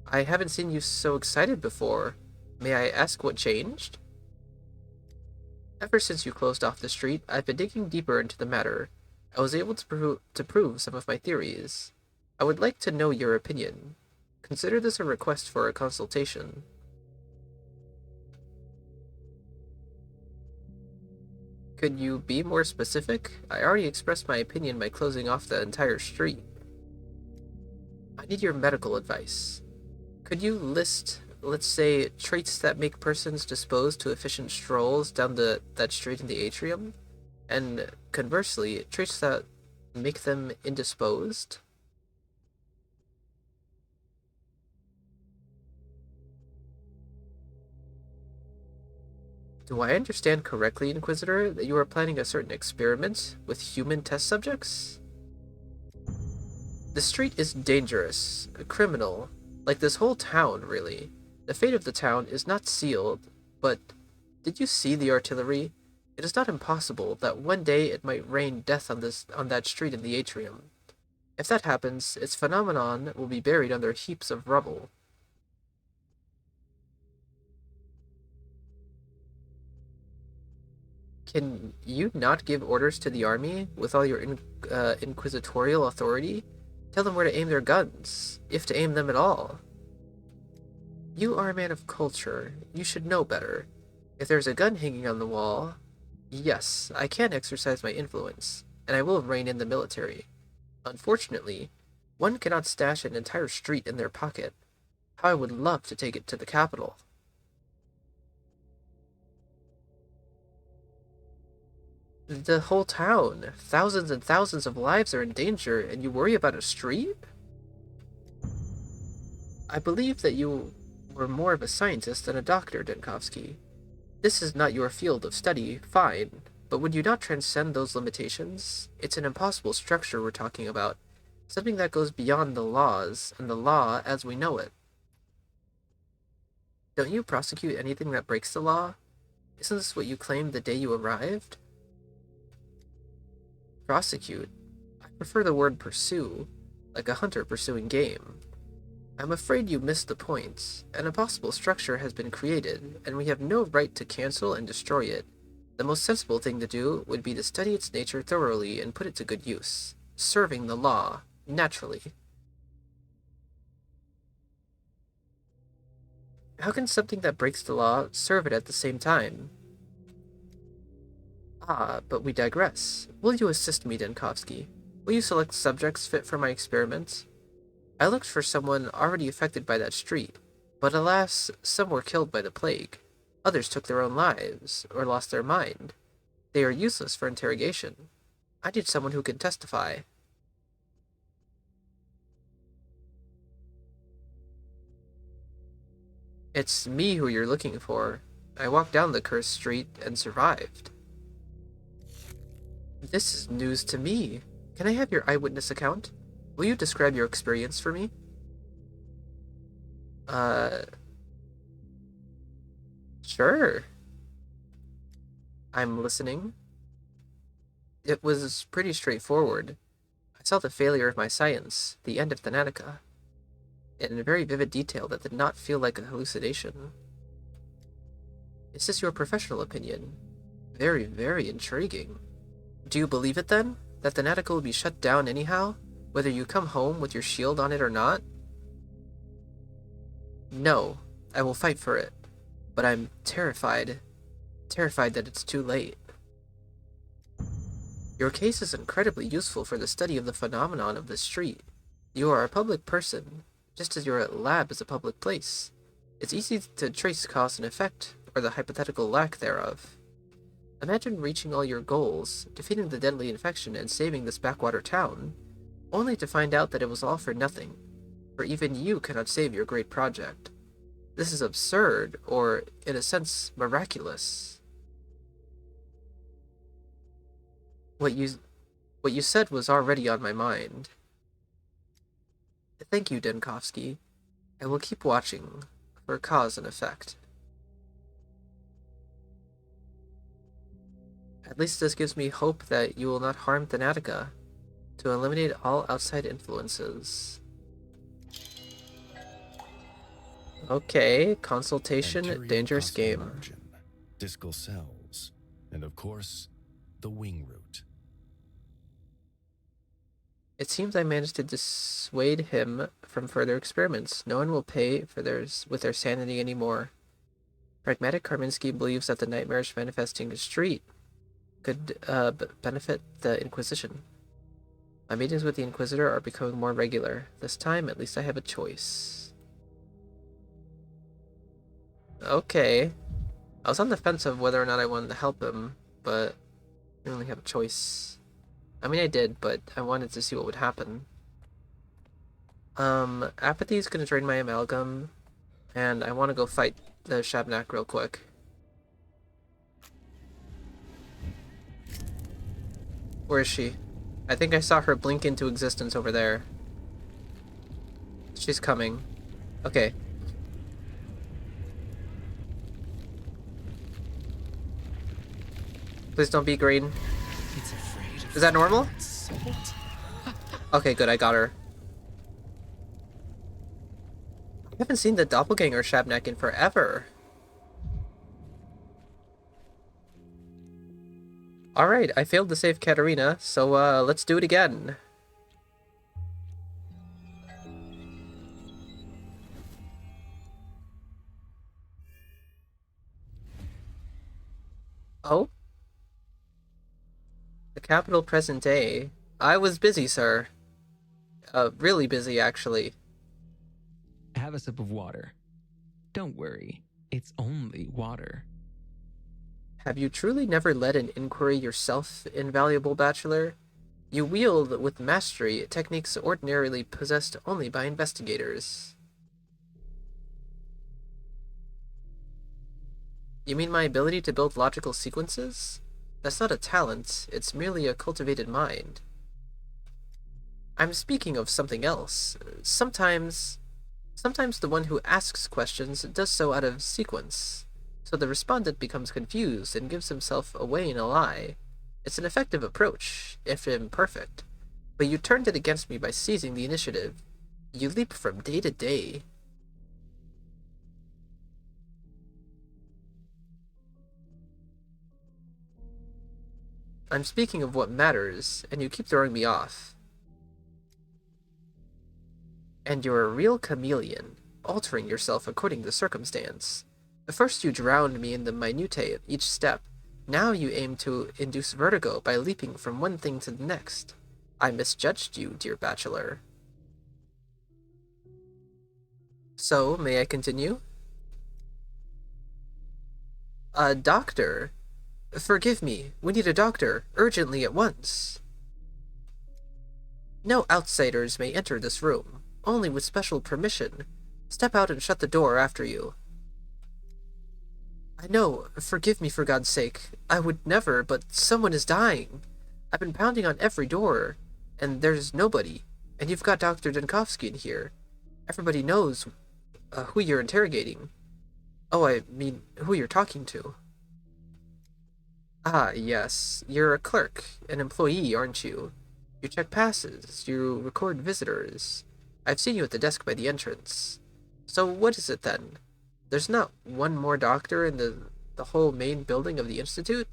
I haven't seen you so excited before. May I ask what changed? Ever since you closed off the street, I've been digging deeper into the matter. I was able to prove some of my theories. I would like to know your opinion. Consider this a request for a consultation. Could you be more specific? I already expressed my opinion by closing off the entire street. I need your medical advice. Could you list, let's say, traits that make persons disposed to efficient strolls down that street in the atrium? And conversely, traits that make them indisposed? Do I understand correctly, Inquisitor, that you are planning a certain experiment with human test subjects? The street is dangerous, criminal, like this whole town, really. The fate of the town is not sealed, but did you see the artillery? It is not impossible that one day it might rain death on that street in the atrium. If that happens, its phenomenon will be buried under heaps of rubble. Can you not give orders to the army with all your inquisitorial authority? Tell them where to aim their guns, if to aim them at all. You are a man of culture. You should know better. If there's a gun hanging on the wall, yes, I can exercise my influence, and I will rein in the military. Unfortunately, one cannot stash an entire street in their pocket. How I would love to take it to the capital. The whole town, thousands and thousands of lives are in danger, and you worry about a street? I believe that you were more of a scientist than a doctor, Denkovsky. This is not your field of study, fine, but would you not transcend those limitations? It's an impossible structure we're talking about, something that goes beyond the laws, and the law as we know it. Don't you prosecute anything that breaks the law? Isn't this what you claimed the day you arrived? Prosecute? I prefer the word pursue, like a hunter pursuing game. I'm afraid you missed the point. An impossible structure has been created, and we have no right to cancel and destroy it. The most sensible thing to do would be to study its nature thoroughly and put it to good use, serving the law. Naturally. How can something that breaks the law serve it at the same time? Ah, but we digress. Will you assist me, Denkovsky? Will you select subjects fit for my experiments? I looked for someone already affected by that street, but alas, some were killed by the plague. Others took their own lives, or lost their mind. They are useless for interrogation. I need someone who can testify. It's me who you're looking for. I walked down the cursed street and survived. This is news to me. Can I have your eyewitness account? Will you describe your experience for me? Sure. I'm listening. It was pretty straightforward. I saw the failure of my science, the end of Thanatica, in a very vivid detail that did not feel like a hallucination. Is this your professional opinion? Very, very intriguing. Do you believe it then? That Thanatica will be shut down anyhow? Whether you come home with your shield on it or not? No, I will fight for it. But I'm terrified. Terrified that it's too late. Your case is incredibly useful for the study of the phenomenon of the street. You are a public person, just as your lab is a public place. It's easy to trace cause and effect, or the hypothetical lack thereof. Imagine reaching all your goals, defeating the deadly infection and saving this backwater town, only to find out that it was all for nothing, for even you cannot save your great project. This is absurd, or, in a sense, miraculous. What you said was already on my mind. Thank you, Denkovsky. I will keep watching for cause and effect. At least this gives me hope that you will not harm Thanatica, to eliminate all outside influences. Okay, consultation, dangerous game. Margin, discal cells, and of course, the wing root. It seems I managed to dissuade him from further experiments. No one will pay for with their sanity anymore. Pragmatic Karminski believes that the nightmarish manifesting street could benefit the Inquisition. My meetings with the Inquisitor are becoming more regular. This time, at least I have a choice. Okay. I was on the fence of whether or not I wanted to help him, but I didn't really have a choice. I mean, I did, but I wanted to see what would happen. Apathy is going to drain my amalgam, and I want to go fight the Shabnak real quick. Where is she? I think I saw her blink into existence over there. She's coming. Okay. Please don't be green. Is that normal? Okay, good, I got her. I haven't seen the doppelganger Shabnak in forever. Alright, I failed to save Katerina, so let's do it again. Oh? The capital present day. I was busy, sir. Really busy, actually. Have a sip of water. Don't worry, it's only water. Have you truly never led an inquiry yourself, invaluable bachelor? You wield with mastery techniques ordinarily possessed only by investigators. You mean my ability to build logical sequences? That's not a talent, it's merely a cultivated mind. I'm speaking of something else. Sometimes the one who asks questions does so out of sequence, so the respondent becomes confused and gives himself away in a lie. It's an effective approach, if imperfect, but you turned it against me by seizing the initiative. You leap from day to day. I'm speaking of what matters, and you keep throwing me off. And you're a real chameleon, altering yourself according to circumstance. At first you drowned me in the minutiae of each step. Now you aim to induce vertigo by leaping from one thing to the next. I misjudged you, dear Bachelor. So, may I continue? A doctor? Forgive me, we need a doctor, urgently at once. No outsiders may enter this room, only with special permission. Step out and shut the door after you. I know, forgive me for God's sake. I would never, but someone is dying. I've been pounding on every door, and there's nobody. And you've got Dr. Denkovsky in here. Everybody knows who you're interrogating. Oh, I mean, who you're talking to. Ah, yes. You're a clerk, an employee, aren't you? You check passes, you record visitors. I've seen you at the desk by the entrance. So what is it then? There's not one more doctor in the whole main building of the Institute?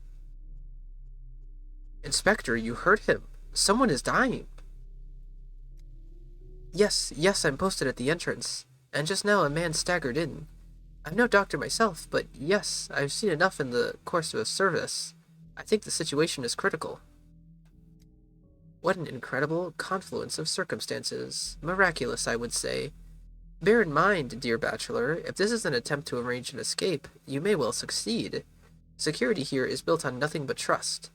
Inspector, you heard him. Someone is dying. Yes, I'm posted at the entrance, and just now a man staggered in. I'm no doctor myself, but yes, I've seen enough in the course of a service. I think the situation is critical. What an incredible confluence of circumstances. Miraculous, I would say. Bear in mind, dear Bachelor, if this is an attempt to arrange an escape, you may well succeed. Security here is built on nothing but trust.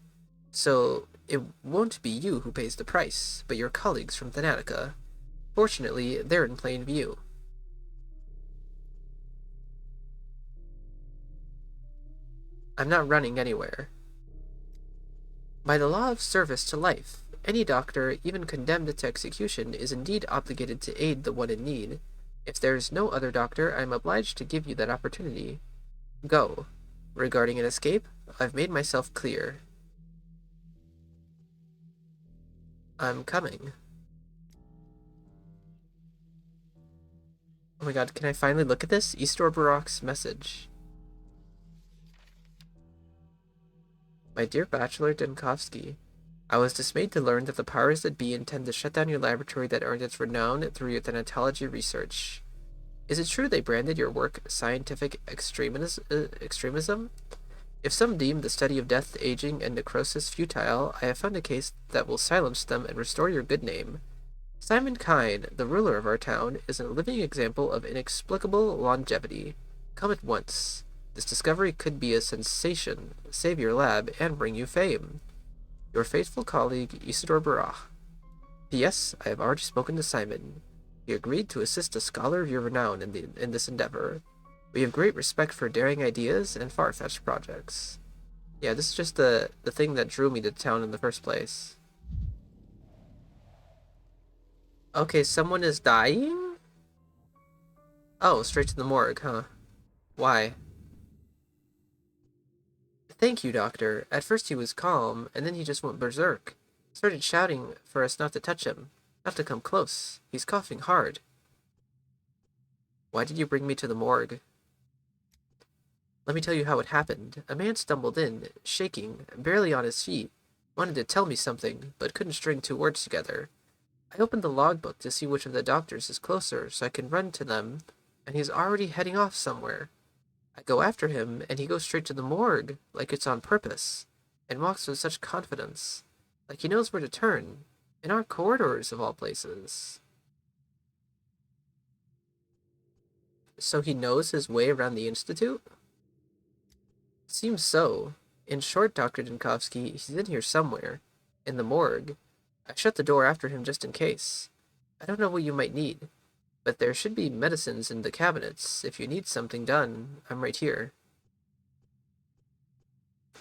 So, it won't be you who pays the price, but your colleagues from Thanatica. Fortunately, they're in plain view. I'm not running anywhere. By the law of service to life, any doctor, even condemned to execution, is indeed obligated to aid the one in need. If there is no other doctor, I am obliged to give you that opportunity. Go. Regarding an escape, I've made myself clear. I'm coming. Oh my god, can I finally look at this? Eastor Barak's message. My dear Bachelor Denkovsky, I was dismayed to learn that the powers that be intend to shut down your laboratory that earned its renown through your thanatology research. Is it true they branded your work scientific extremism? If some deem the study of death, aging, and necrosis futile, I have found a case that will silence them and restore your good name. Simon Kine, the ruler of our town, is a living example of inexplicable longevity. Come at once. This discovery could be a sensation, save your lab, and bring you fame. Your faithful colleague, Isidore Barak. P.S. I have already spoken to Simon. He agreed to assist a scholar of your renown in this endeavor. We have great respect for daring ideas and far-fetched projects. Yeah, this is just the thing that drew me to town in the first place. Okay, someone is dying? Oh, straight to the morgue, huh? Why? Thank you, Doctor. At first he was calm, and then he just went berserk. Started shouting for us not to touch him, not to come close. He's coughing hard. Why did you bring me to the morgue? Let me tell you how it happened. A man stumbled in, shaking, barely on his feet, wanted to tell me something, but couldn't string two words together. I opened the logbook to see which of the doctors is closer so I can run to them, and he's already heading off somewhere. I go after him, and he goes straight to the morgue, like it's on purpose, and walks with such confidence, like he knows where to turn, in our corridors of all places. So he knows his way around the Institute? Seems so. In short, Dr. Denkovsky, he's in here somewhere, in the morgue. I shut the door after him just in case. I don't know what you might need, but there should be medicines in the cabinets. If you need something done, I'm right here.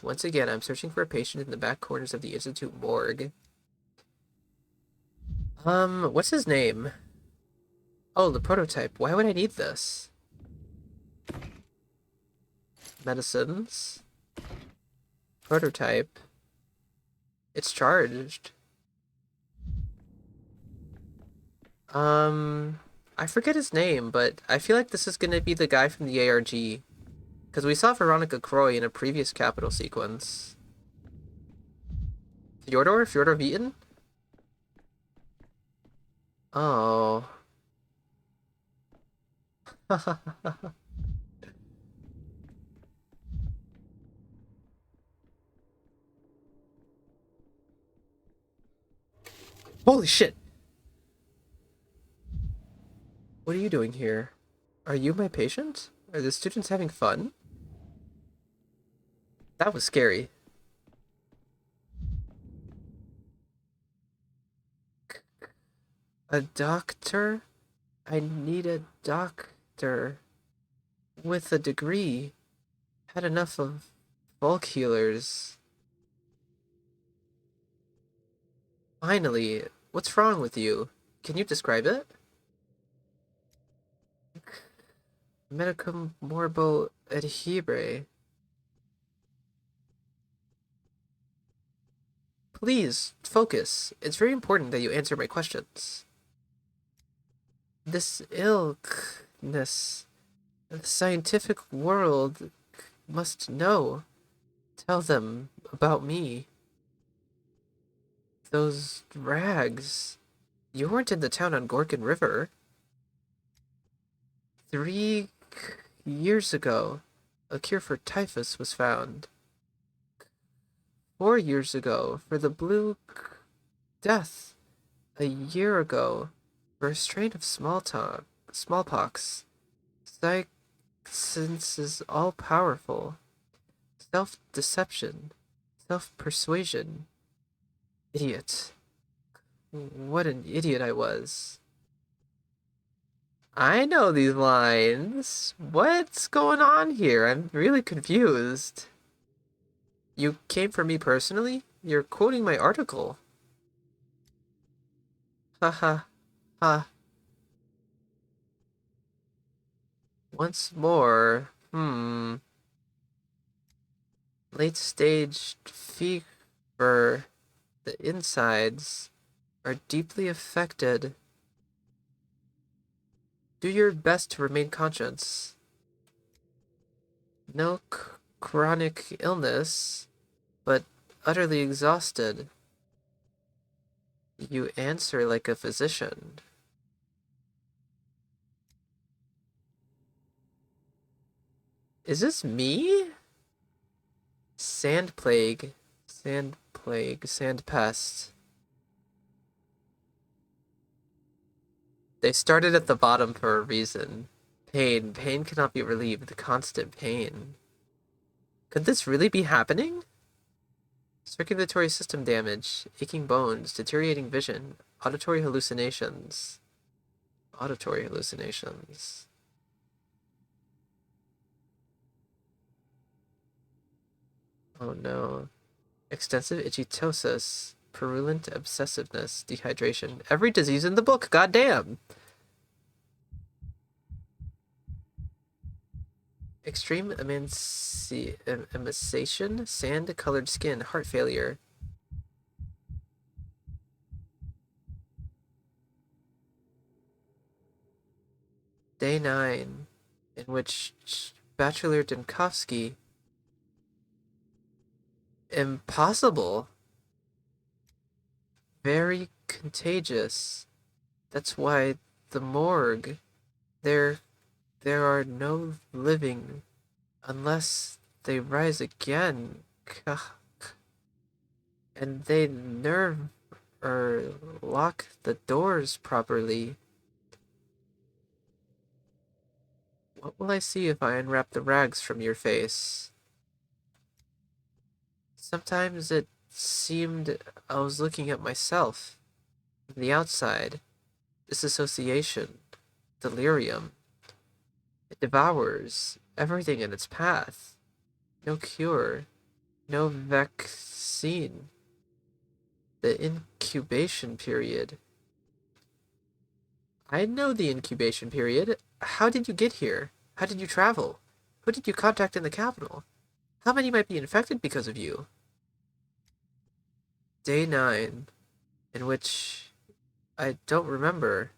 Once again, I'm searching for a patient in the back corners of the Institute morgue. What's his name? Oh, the prototype. Why would I need this? Medicines. Prototype. It's charged. I forget his name, but I feel like this is gonna be the guy from the ARG. Because we saw Veronica Croy in a previous Capital sequence. Fyodor Vietin? Oh. Holy shit! What are you doing here? Are you my patient? Are the students having fun? That was scary. A doctor? I need a doctor with a degree. Had enough of bulk healers. Finally, what's wrong with you? Can you describe it? Medicum morbo adhibre. Please, focus. It's very important that you answer my questions. This illness, the scientific world must know. Tell them about me. Those rags. You weren't in the town on Gorgon River. 3 years ago, a cure for typhus was found. 4 years ago, for the Blue Death. A year ago, for a strain of smallpox. Science is all-powerful. Self-deception. Self-persuasion. Idiot. What an idiot I was. I know these lines. What's going on here? I'm really confused. You came for me personally? You're quoting my article. Haha. Ha. Once more. Late stage fever. The insides are deeply affected. Do your best to remain conscious. No chronic illness, but utterly exhausted. You answer like a physician. Is this me? Sand plague, sand pest. They started at the bottom for a reason. Pain cannot be relieved, constant pain. Could this really be happening? Circulatory system damage, aching bones, deteriorating vision, auditory hallucinations. Auditory hallucinations. Oh no. Extensive ichthyosis, purulent obsessiveness, dehydration. Every disease in the book, goddamn! Extreme emaciation, sand-colored skin, heart failure. Day 9, in which Bachelor Dimkovsky. Impossible. Very contagious. That's why the morgue. There are no living unless they rise again. And they nerve or lock the doors properly. What will I see if I unwrap the rags from your face? Sometimes it seemed I was looking at myself. From the outside. Disassociation. Delirium. It devours everything in its path. No cure. No vaccine. The incubation period. I know the incubation period. How did you get here? How did you travel? Who did you contact in the capital? How many might be infected because of you? Day 9, in which I don't remember.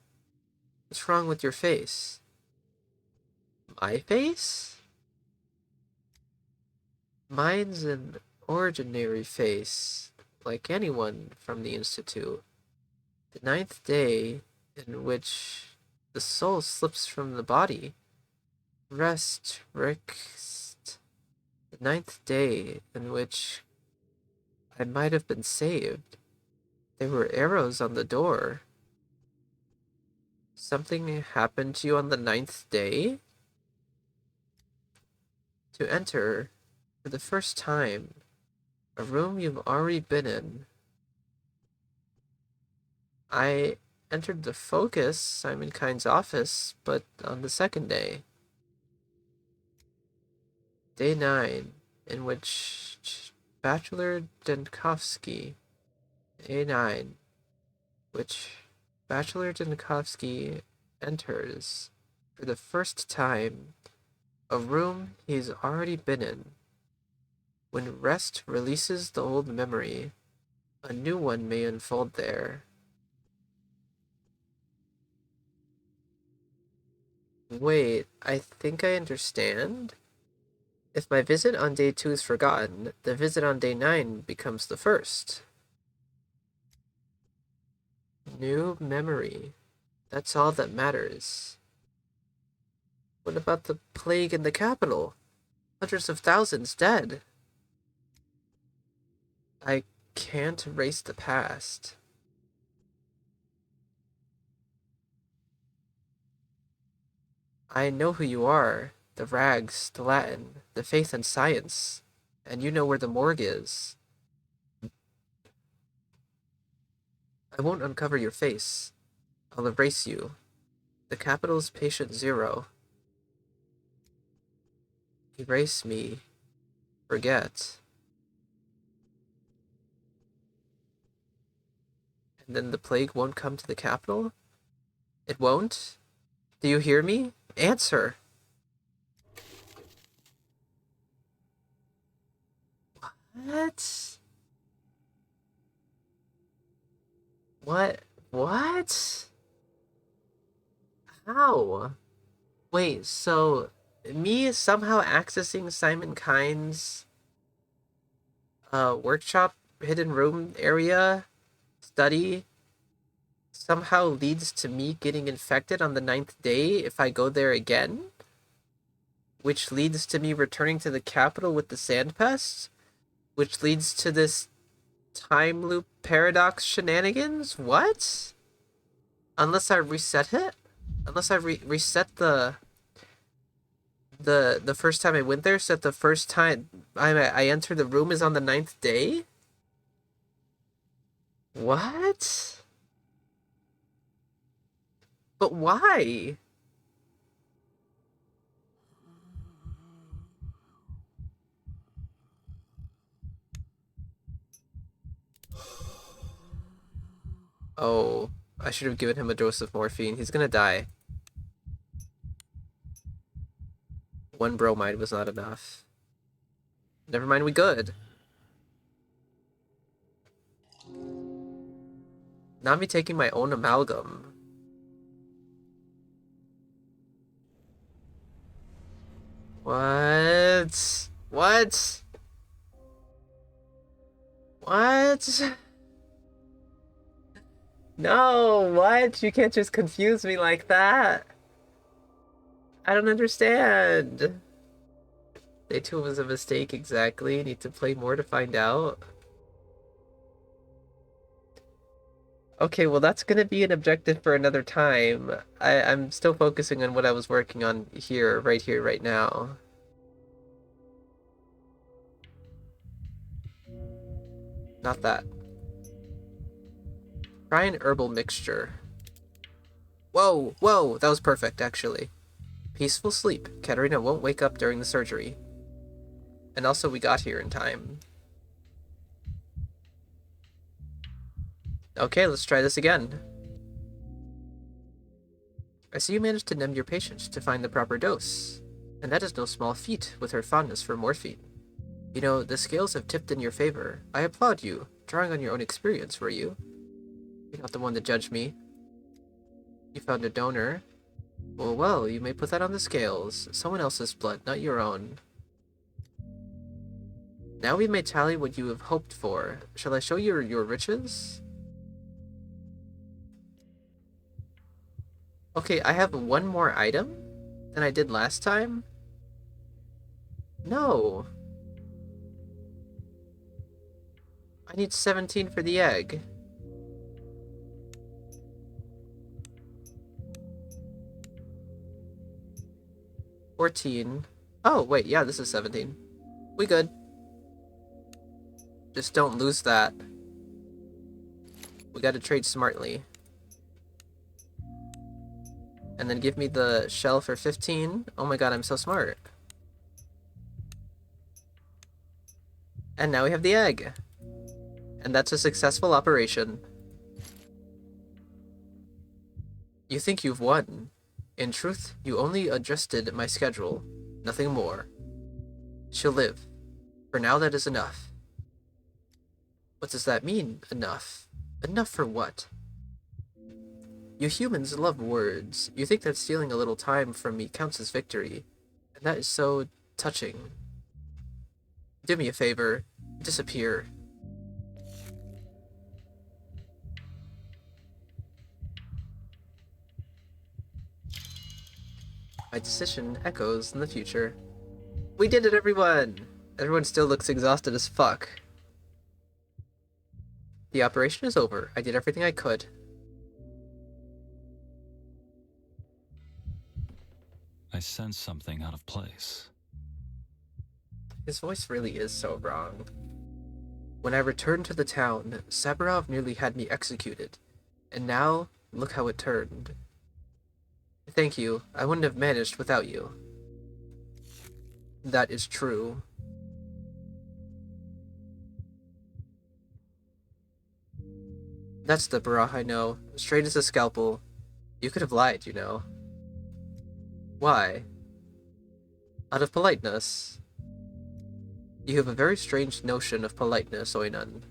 What's wrong with your face? My face? Mine's an ordinary face, like anyone from the Institute. The 9th day, in which the soul slips from the body, Rest, the ninth day in which I might have been saved. There were arrows on the door. Something happened to you on the ninth day? To enter, for the first time, a room you've already been in. I entered the focus, Simon Kind's office, but on the second day. Day 9, in which Bachelor Denkovsky. Day 9, which Bachelor Denkovsky enters, for the first time, a room he's already been in. When rest releases the old memory, a new one may unfold there. Wait, I think I understand. If my visit on day 2 is forgotten, the visit on day 9 becomes the first. New memory. That's all that matters. What about the plague in the capital? Hundreds of thousands dead. I can't erase the past. I know who you are. The rags, the Latin, the faith and science. And you know where the morgue is. I won't uncover your face. I'll erase you. The capital's patient 0. Erase me. Forget. And then the plague won't come to the capital? It won't? Do you hear me? Answer! What? What? How? Wait, so me somehow accessing Simon Kind's workshop, hidden room area, study, somehow leads to me getting infected on the 9th day if I go there again? Which leads to me returning to the capital with the sand pest? Which leads to this time loop paradox shenanigans? What? Unless I reset it? Unless I reset the first time I went there, so that the first time I enter the room is on the 9th day? What? But why? Oh, I should have given him a dose of morphine. He's gonna die. 1 bromide was not enough. Never mind, we good. Not me taking my own amalgam. What? What? What? No, what? You can't just confuse me like that. I don't understand. Day 2 was a mistake, exactly. Need to play more to find out. Okay, well that's gonna be an objective for another time. I'm still focusing on what I was working on here, right now. Not that. Try an herbal mixture. Whoa, whoa, that was perfect, actually. Peaceful sleep. Katerina won't wake up during the surgery. And also, we got here in time. Okay, let's try this again. I see you managed to numb your patient to find the proper dose. And that is no small feat with her fondness for morphine. You know, the scales have tipped in your favor. I applaud you. Drawing on your own experience, were you? You're not the one to judge me. You found a donor. Well, you may put that on the scales. Someone else's blood, not your own. Now we may tally what you have hoped for. Shall I show you your riches? Okay, I have one more item. than I did last time? No. I need 17 for the egg. $14. Oh, wait, yeah, this is 17. We good. Just don't lose that. We gotta trade smartly. And then give me the shell for 15. Oh my god, I'm so smart. And now we have the egg. And that's a successful operation. You think you've won. In truth, you only adjusted my schedule. Nothing more. She'll live. For now, that is enough. What does that mean, enough? Enough for what? You humans love words. You think that stealing a little time from me counts as victory. And that is so touching. Do me a favor. Disappear. My decision echoes in the future. We did it, everyone! Everyone still looks exhausted as fuck. The operation is over. I did everything I could. I sense something out of place. His voice really is so wrong. When I returned to the town, Saburov nearly had me executed. And now, look how it turned. Thank you. I wouldn't have managed without you. That is true. That's the Barah I know. Straight as a scalpel. You could have lied, you know. Why? Out of politeness. You have a very strange notion of politeness, Oinan.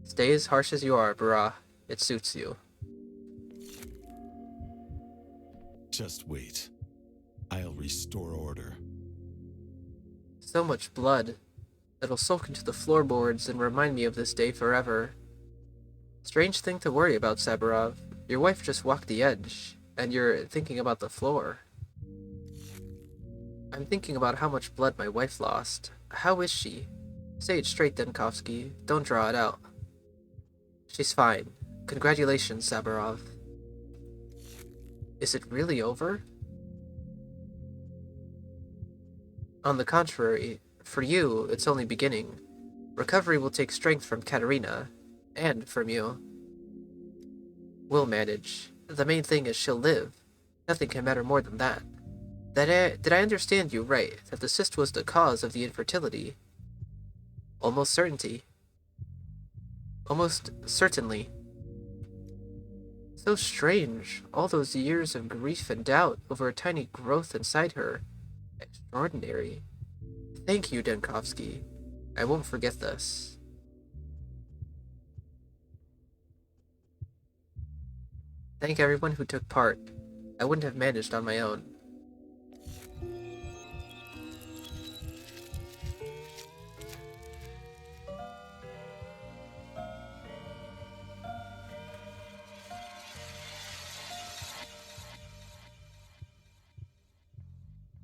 Stay as harsh as you are, Barah. It suits you. Just wait. I'll restore order. So much blood. It'll soak into the floorboards and remind me of this day forever. Strange thing to worry about, Saburov. Your wife just walked the edge, and you're thinking about the floor. I'm thinking about how much blood my wife lost. How is she? Say it straight, Denkovsky. Don't draw it out. She's fine. Congratulations, Saburov. Is it really over? On the contrary, for you, it's only beginning. Recovery will take strength from Katerina, and from you. We'll manage. The main thing is she'll live. Nothing can matter more than that. Did I understand you right, that the cyst was the cause of the infertility? Almost certainty. Almost certainly. So strange, all those years of grief and doubt over a tiny growth inside her. Extraordinary. Thank you, Denkovsky. I won't forget this. Thank everyone who took part. I wouldn't have managed on my own.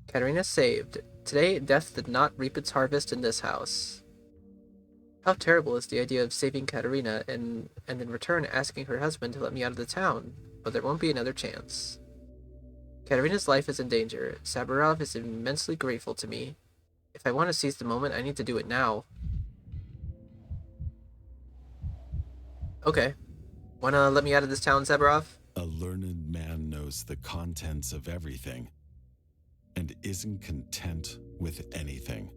Katerina saved. Today, death did not reap its harvest in this house. How terrible is the idea of saving Katerina and in return asking her husband to let me out of the town, but there won't be another chance. Katerina's life is in danger. Saburov is immensely grateful to me. If I want to seize the moment, I need to do it now. Okay. Wanna let me out of this town, Saburov? A learned man knows the contents of everything and isn't content with anything.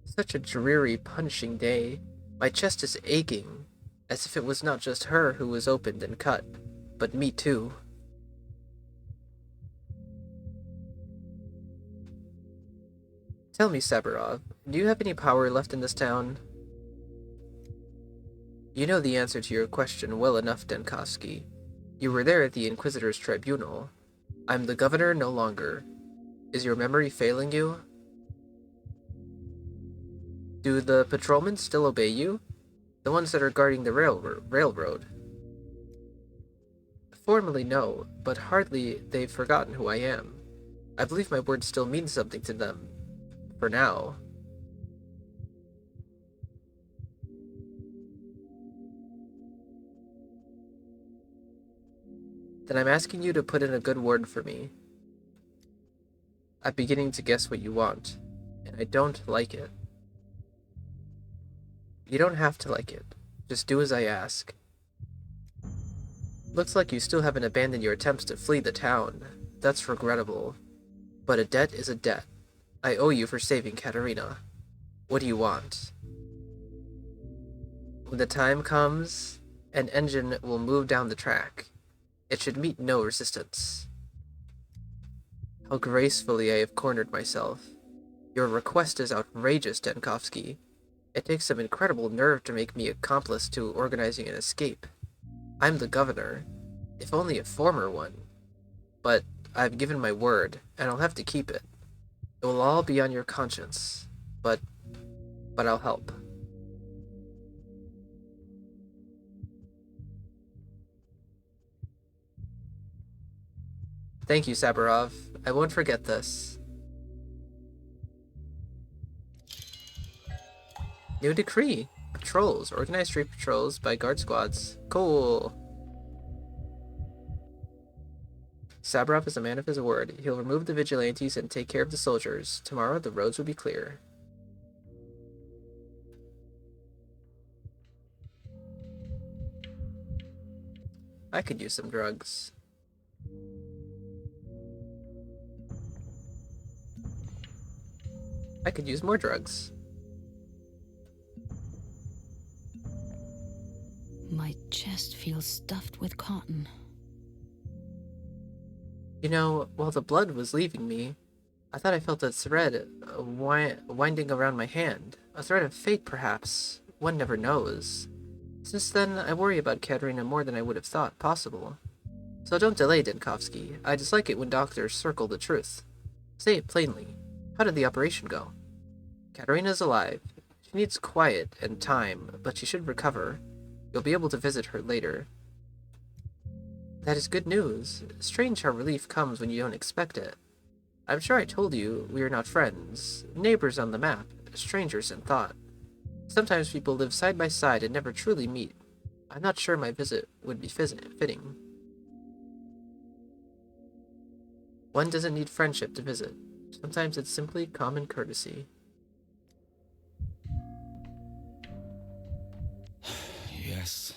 Such a dreary, punishing day. My chest is aching, as if it was not just her who was opened and cut, but me too. Tell me, Saburov, do you have any power left in this town? You know the answer to your question well enough, Denkovsky. You were there at the Inquisitor's tribunal. I'm the governor no longer. Is your memory failing you? Do the patrolmen still obey you? The ones that are guarding the railroad. Formally, no, but hardly they've forgotten who I am. I believe my word still means something to them. For now. Then I'm asking you to put in a good word for me. I'm beginning to guess what you want, and I don't like it. You don't have to like it. Just do as I ask. Looks like you still haven't abandoned your attempts to flee the town. That's regrettable. But a debt is a debt. I owe you for saving Katerina. What do you want? When the time comes, an engine will move down the track. It should meet no resistance. How gracefully I have cornered myself. Your request is outrageous, Denkovsky. It takes some incredible nerve to make me accomplice to organizing an escape. I'm the governor, if only a former one. But I've given my word, and I'll have to keep it. It will all be on your conscience, but I'll help. Thank you, Saburov. I won't forget this. New decree. Patrols. Organized street patrols by guard squads. Cool. Saburov is a man of his word. He'll remove the vigilantes and take care of the soldiers. Tomorrow the roads will be clear. I could use some drugs. I could use more drugs. My chest feels stuffed with cotton. You know, while the blood was leaving me, I thought I felt a thread winding around my hand. A thread of fate, perhaps. One never knows. Since then, I worry about Katerina more than I would have thought possible. So don't delay, Denkovsky. I dislike it when doctors circle the truth. Say it plainly. How did the operation go? Katerina's alive. She needs quiet and time, but she should recover. You'll be able to visit her later. That is good news. Strange how relief comes when you don't expect it. I'm sure I told you we are not friends. Neighbors on the map, strangers in thought. Sometimes people live side by side and never truly meet. I'm not sure my visit would be fitting. One doesn't need friendship to visit. Sometimes it's simply common courtesy. Yes.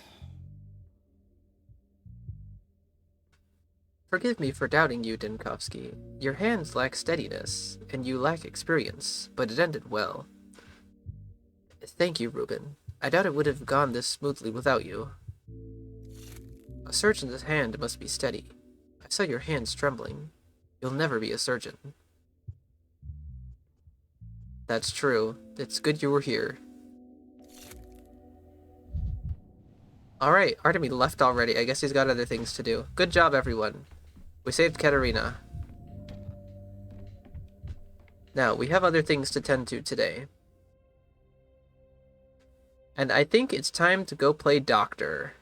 Forgive me for doubting you, Denkovsky. Your hands lack steadiness, and you lack experience, but it ended well. Thank you, Reuben. I doubt it would have gone this smoothly without you. A surgeon's hand must be steady. I saw your hands trembling. You'll never be a surgeon. That's true. It's good you were here. Alright, Artemy left already. I guess he's got other things to do. Good job, everyone. We saved Katerina. Now, we have other things to tend to today. And I think it's time to go play doctor.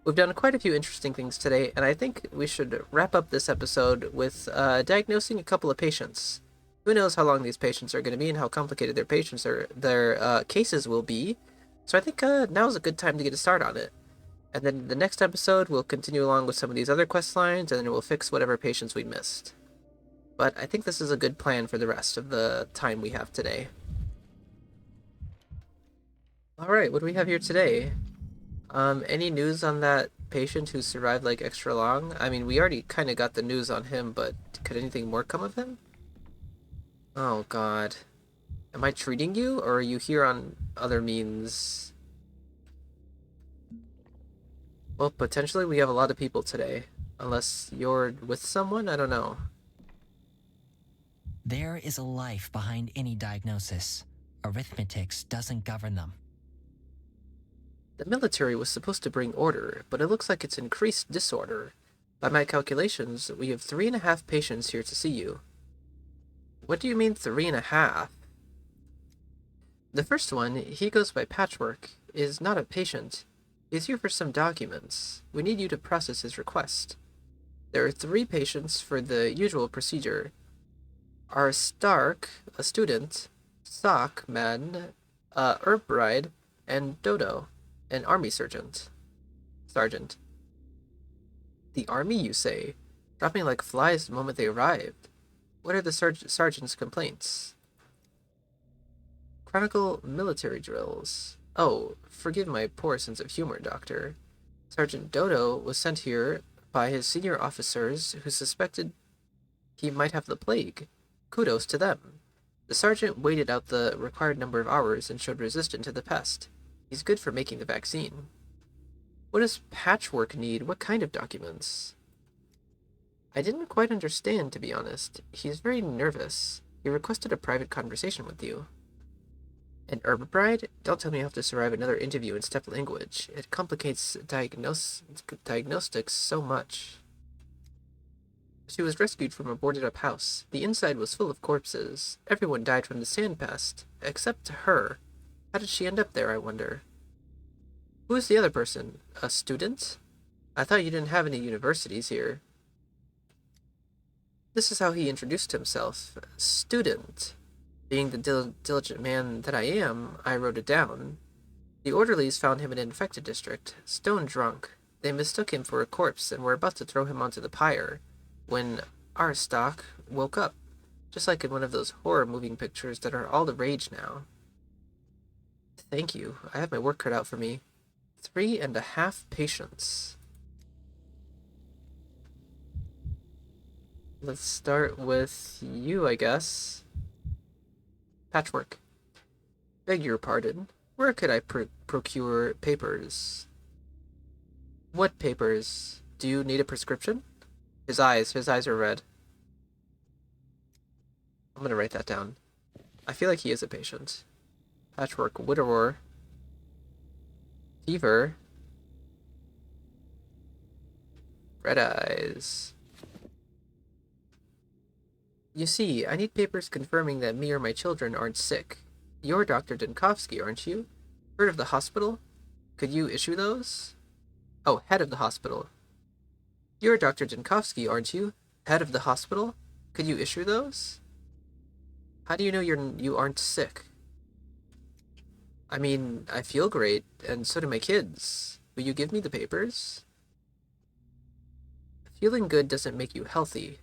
We've done quite a few interesting things today, and I think we should wrap up this episode with diagnosing a couple of patients. Who knows how long these patients are going to be and how complicated their cases will be. So I think now's a good time to get a start on it. And then the next episode, we'll continue along with some of these other quest lines, and then we'll fix whatever patients we missed. But I think this is a good plan for the rest of the time we have today. Alright, what do we have here today? Any news on that patient who survived like extra long? I mean, we already kind of got the news on him, but could anything more come of him? Oh god. Am I treating you, or are you here on other means? Well, potentially we have a lot of people today. Unless you're with someone? I don't know. There is a life behind any diagnosis. Arithmetics doesn't govern them. The military was supposed to bring order, but it looks like it's increased disorder. By my calculations, we have 3.5 patients here to see you. What do you mean 3.5? The first one, he goes by Patchwork, is not a patient. He's here for some documents. We need you to process his request. There are 3 patients for the usual procedure. Are Stark, a student, Sock, man, Herb Bride, and Dodo, an army sergeant. The army, you say? Dropping like flies the moment they arrived. What are the sergeant's complaints? Chronicle military drills. Oh, forgive my poor sense of humor, Doctor. Sergeant Dodo was sent here by his senior officers who suspected he might have the plague. Kudos to them. The sergeant waited out the required number of hours and showed resistance to the pest. He's good for making the vaccine. What does Patchwork need? What kind of documents? I didn't quite understand, to be honest. He's very nervous. He requested a private conversation with you. An Herb Bride? Don't tell me I have to survive another interview in step language. It complicates diagnostics so much. She was rescued from a boarded-up house. The inside was full of corpses. Everyone died from the sand pest, except her. How did she end up there, I wonder? Who is the other person? A student? I thought you didn't have any universities here. This is how he introduced himself. Student. Being the diligent man that I am, I wrote it down. The orderlies found him in an infected district, stone drunk. They mistook him for a corpse and were about to throw him onto the pyre, when Aristok woke up, just like in one of those horror moving pictures that are all the rage now. Thank you. I have my work cut out for me. 3.5 patients. Let's start with you, I guess. Patchwork. Beg your pardon. Where could I procure papers? What papers? Do you need a prescription? His eyes are red. I'm gonna write that down. I feel like he is a patient. Patchwork, widower. Fever. Red eyes. You see, I need papers confirming that me or my children aren't sick. You're Dr. Denkovsky, aren't you? Heard of the hospital? Could you issue those? Oh, head of the hospital. You're Dr. Denkovsky, aren't you? Head of the hospital? Could you issue those? How do you know you aren't sick? I mean, I feel great, and so do my kids. Will you give me the papers? Feeling good doesn't make you healthy.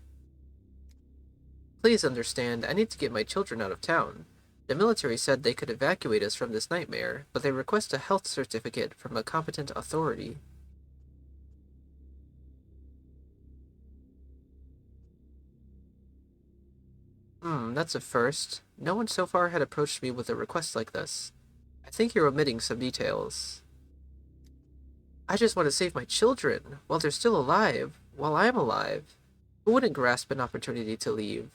Please understand, I need to get my children out of town. The military said they could evacuate us from this nightmare, but they request a health certificate from a competent authority. That's a first. No one so far had approached me with a request like this. I think you're omitting some details. I just want to save my children, while they're still alive, while I'm alive. Who wouldn't grasp an opportunity to leave?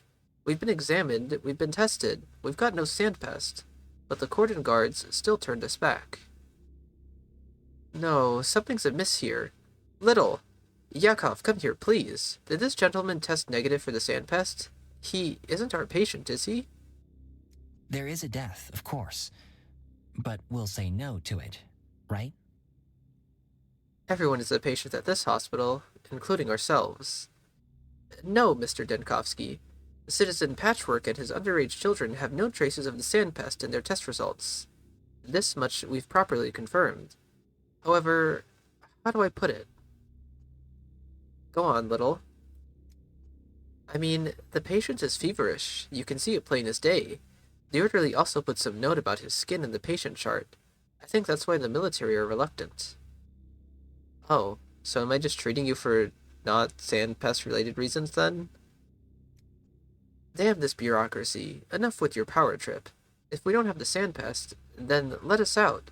We've been examined, we've been tested, we've got no sandpest, but the cordon guards still turned us back. No, something's amiss here. Little! Yakov, come here, please. Did this gentleman test negative for the sandpest? He isn't our patient, is he? There is a death, of course, but we'll say no to it, right? Everyone is a patient at this hospital, including ourselves. No, Mr. Denkovsky. Citizen Patchwork and his underage children have no traces of the sandpest in their test results. This much we've properly confirmed. However, how do I put it? Go on, Little. I mean, the patient is feverish. You can see it plain as day. The orderly also put some note about his skin in the patient chart. I think that's why the military are reluctant. Oh, so am I just treating you for not sandpest-related reasons, then? Damn this bureaucracy. Enough with your power trip. If we don't have the sandpest, then let us out.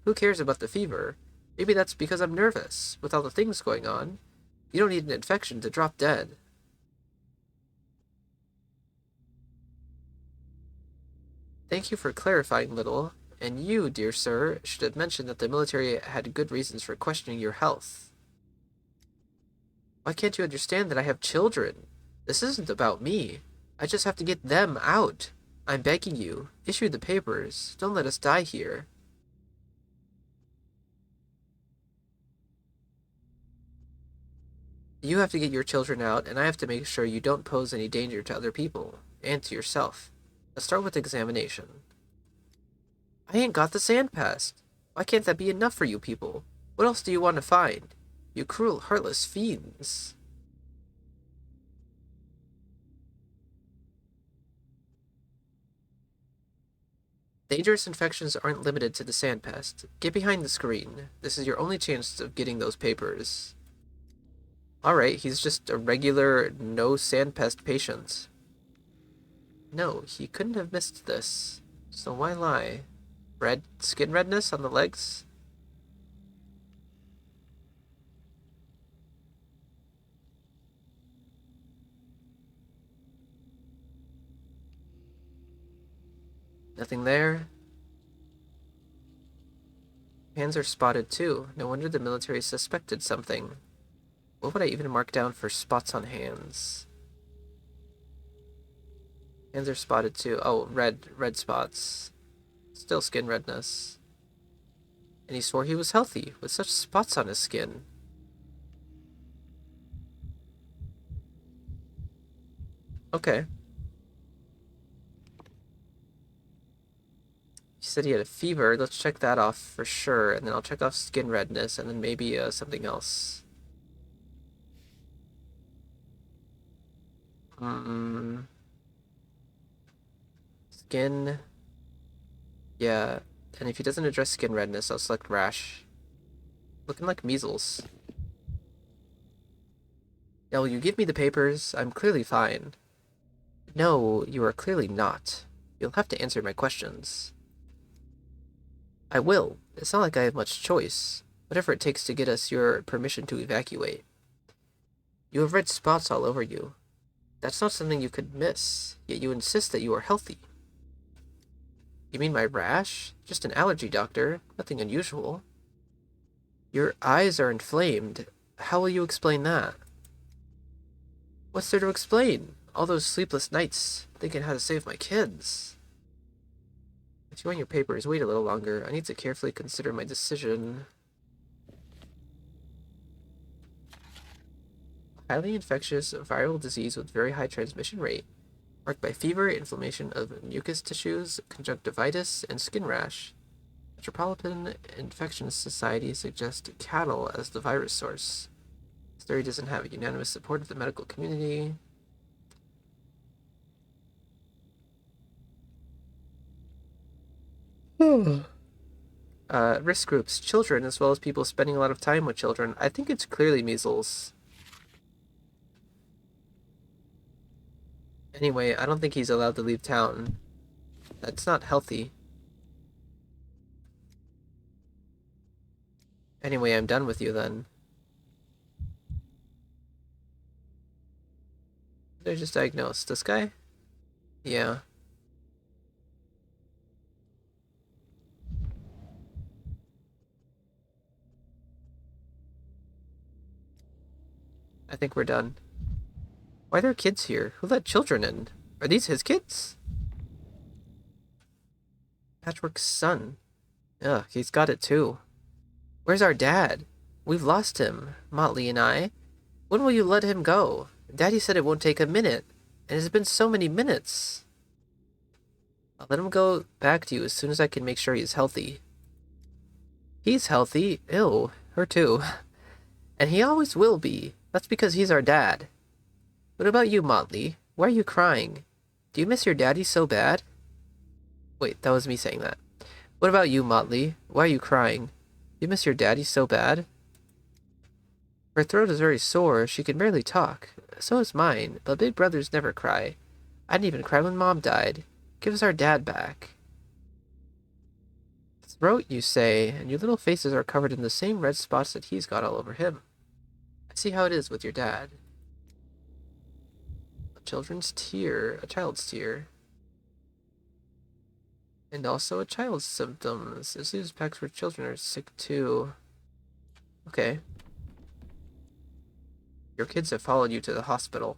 Who cares about the fever? Maybe that's because I'm nervous, with all the things going on. You don't need an infection to drop dead. Thank you for clarifying, Little. And you, dear sir, should have mentioned that the military had good reasons for questioning your health. Why can't you understand that I have children? This isn't about me. I just have to get them out. I'm begging you, issue the papers. Don't let us die here. You have to get your children out, and I have to make sure you don't pose any danger to other people, and to yourself. Let's start with examination. I ain't got the sand past. Why can't that be enough for you people? What else do you want to find? You cruel, heartless fiends. Dangerous infections aren't limited to the sand pest. Get behind the screen. This is your only chance of getting those papers. Alright, he's just a regular, no sand pest patient. No, he couldn't have missed this. So why lie? Red skin redness on the legs? Nothing there. Hands are spotted too. No wonder the military suspected something. What would I even mark down for spots on hands? Hands are spotted too. Oh, red spots. Still skin redness. And he swore he was healthy, with such spots on his skin. Okay. He said he had a fever. Let's check that off for sure. And then I'll check off skin redness, and then maybe something else. Skin. Yeah. And if he doesn't address skin redness, I'll select rash. Looking like measles. Now, will you give me the papers? I'm clearly fine. No, you are clearly not. You'll have to answer my questions. I will. It's not like I have much choice. Whatever it takes to get us your permission to evacuate. You have red spots all over you. That's not something you could miss, yet you insist that you are healthy. You mean my rash? Just an allergy, doctor. Nothing unusual. Your eyes are inflamed. How will you explain that? What's there to explain? All those sleepless nights, thinking how to save my kids. If you want your papers, wait a little longer. I need to carefully consider my decision. Highly infectious viral disease with very high transmission rate, marked by fever, inflammation of mucous tissues, conjunctivitis, and skin rash. Metropolitan Infection Society suggests cattle as the virus source. This theory doesn't have unanimous support of the medical community. Risk groups, children, as well as people spending a lot of time with children. I think it's clearly measles. Anyway, I don't think he's allowed to leave town. That's not healthy. Anyway, I'm done with you then. Did I just diagnose this guy? Yeah. I think we're done. Why are there kids here? Who let children in? Are these his kids? Patchwork's son. Ugh, he's got it too. Where's our dad? We've lost him, Motley and I. When will you let him go? Daddy said it won't take a minute, and it's been so many minutes. I'll let him go back to you as soon as I can make sure he's healthy. He's healthy. Ew, her too. And he always will be. That's because he's our dad. What about you, Motley? Why are you crying? Do you miss your daddy so bad? Wait, that was me saying that. What about you, Motley? Why are you crying? You miss your daddy so bad? Her throat is very sore. She can barely talk. So is mine, but big brothers never cry. I didn't even cry when Mom died. Give us our dad back. Throat, you say, and your little faces are covered in the same red spots that he's got all over him. I see how it is with your dad. A child's tear. And also a child's symptoms. Disease packs where children are sick too. Okay. Your kids have followed you to the hospital.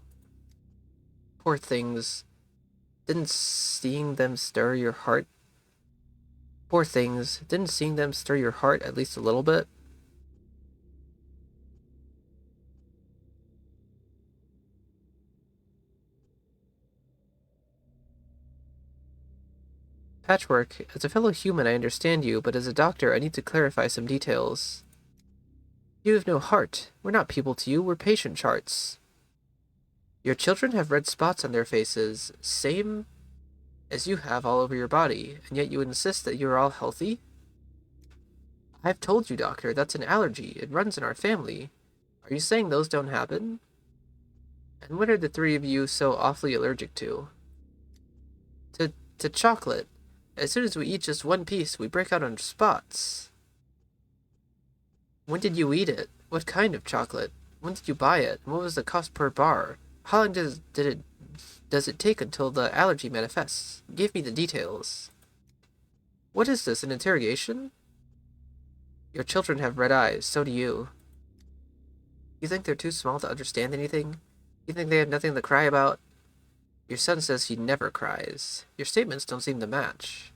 Poor things. Didn't seeing them stir your heart? Poor things. Didn't seeing them stir your heart at least a little bit? Patchwork, as a fellow human I understand you, but as a doctor I need to clarify some details. You have no heart. We're not people to you, we're patient charts. Your children have red spots on their faces, same as you have all over your body, and yet you insist that you are all healthy? I've told you, doctor, that's an allergy. It runs in our family. Are you saying those don't happen? And what are the three of you so awfully allergic to? To chocolate. As soon as we eat just one piece, we break out in spots. When did you eat it? What kind of chocolate? When did you buy it? And what was the cost per bar? How long does it take until the allergy manifests? Give me the details. What is this, an interrogation? Your children have red eyes, so do you. You think they're too small to understand anything? You think they have nothing to cry about? Your son says he never cries. Your statements don't seem to match.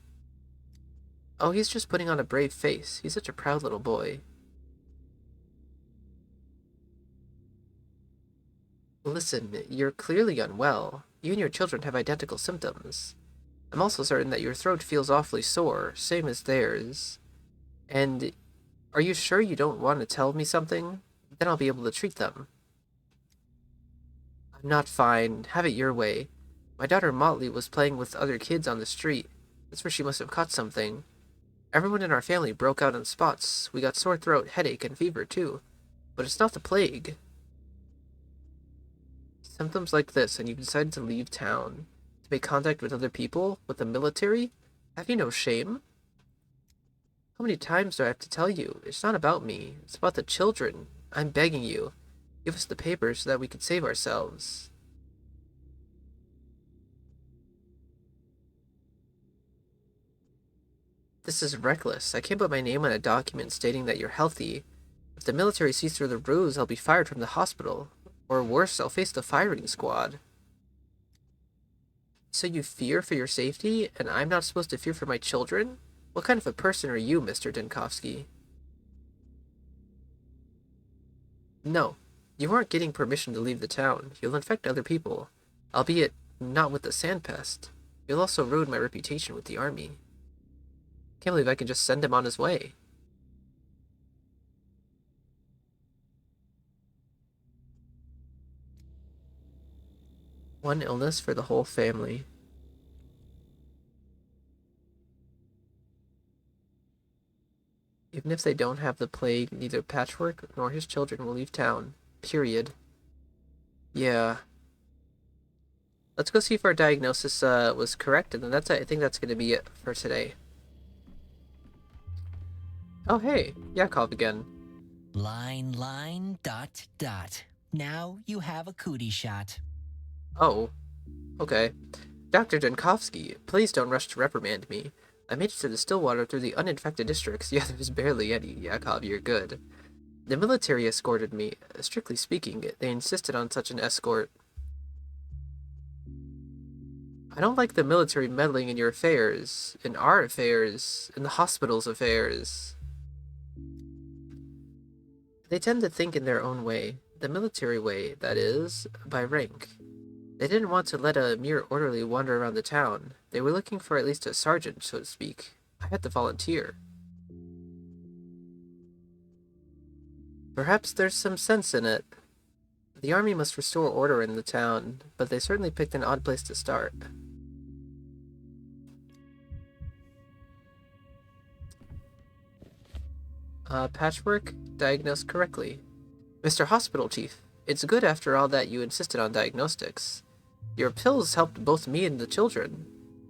Oh, he's just putting on a brave face. He's such a proud little boy. Listen, you're clearly unwell. You and your children have identical symptoms. I'm also certain that your throat feels awfully sore, same as theirs. And are you sure you don't want to tell me something? Then I'll be able to treat them. I'm not fine. Have it your way. My daughter Motley was playing with other kids on the street. That's where she must have caught something. Everyone in our family broke out in spots. We got sore throat, headache, and fever too. But it's not the plague. Symptoms like this, and you've decided to leave town. To make contact with other people? With the military? Have you no shame? How many times do I have to tell you? It's not about me. It's about the children. I'm begging you. Give us the papers so that we can save ourselves. This is reckless. I can't put my name on a document stating that you're healthy. If the military sees through the ruse, I'll be fired from the hospital. Or worse, I'll face the firing squad. So you fear for your safety, and I'm not supposed to fear for my children? What kind of a person are you, Mr. Denkovsky? No, you aren't getting permission to leave the town. You'll infect other people, albeit not with the sandpest. You'll also ruin my reputation with the army. Can't believe I can just send him on his way. One illness for the whole family. Even if they don't have the plague, neither Patchwork nor his children will leave town. Period. Yeah. Let's go see if our diagnosis was correct, and then I think that's going to be it for today. Oh hey, Yakov again. Line, dot, dot. Now you have a cootie shot. Oh, okay. Dr. Denkovsky, please don't rush to reprimand me. I made it to the Stillwater through the uninfected districts. Yeah, there's barely any. Yakov, you're good. The military escorted me. Strictly speaking, they insisted on such an escort. I don't like the military meddling in your affairs, in our affairs, in the hospital's affairs. They tend to think in their own way, the military way, that is, by rank. They didn't want to let a mere orderly wander around the town. They were looking for at least a sergeant, so to speak. I had to volunteer. Perhaps there's some sense in it. The army must restore order in the town, but they certainly picked an odd place to start. Patchwork, diagnosed correctly. Mr. Hospital Chief, it's good after all that you insisted on diagnostics. Your pills helped both me and the children.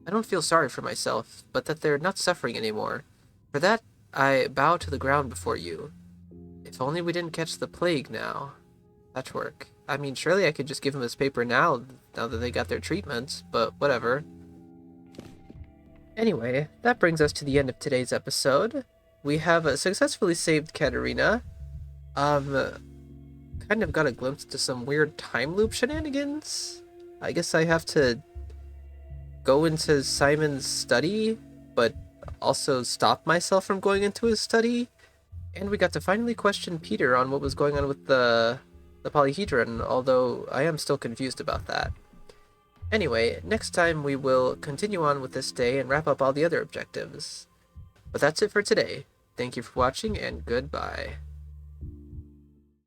I don't feel sorry for myself, but that they're not suffering anymore. For that, I bow to the ground before you. If only we didn't catch the plague now. Patchwork. I mean, surely I could just give him his paper now that they got their treatment, but whatever. Anyway, that brings us to the end of today's episode. We have successfully saved Katerina. Kind of got a glimpse to some weird time loop shenanigans. I guess I have to go into Simon's study, but also stop myself from going into his study. And we got to finally question Peter on what was going on with the polyhedron, although I am still confused about that. Anyway, next time we will continue on with this day and wrap up all the other objectives. But that's it for today. Thank you for watching, and goodbye.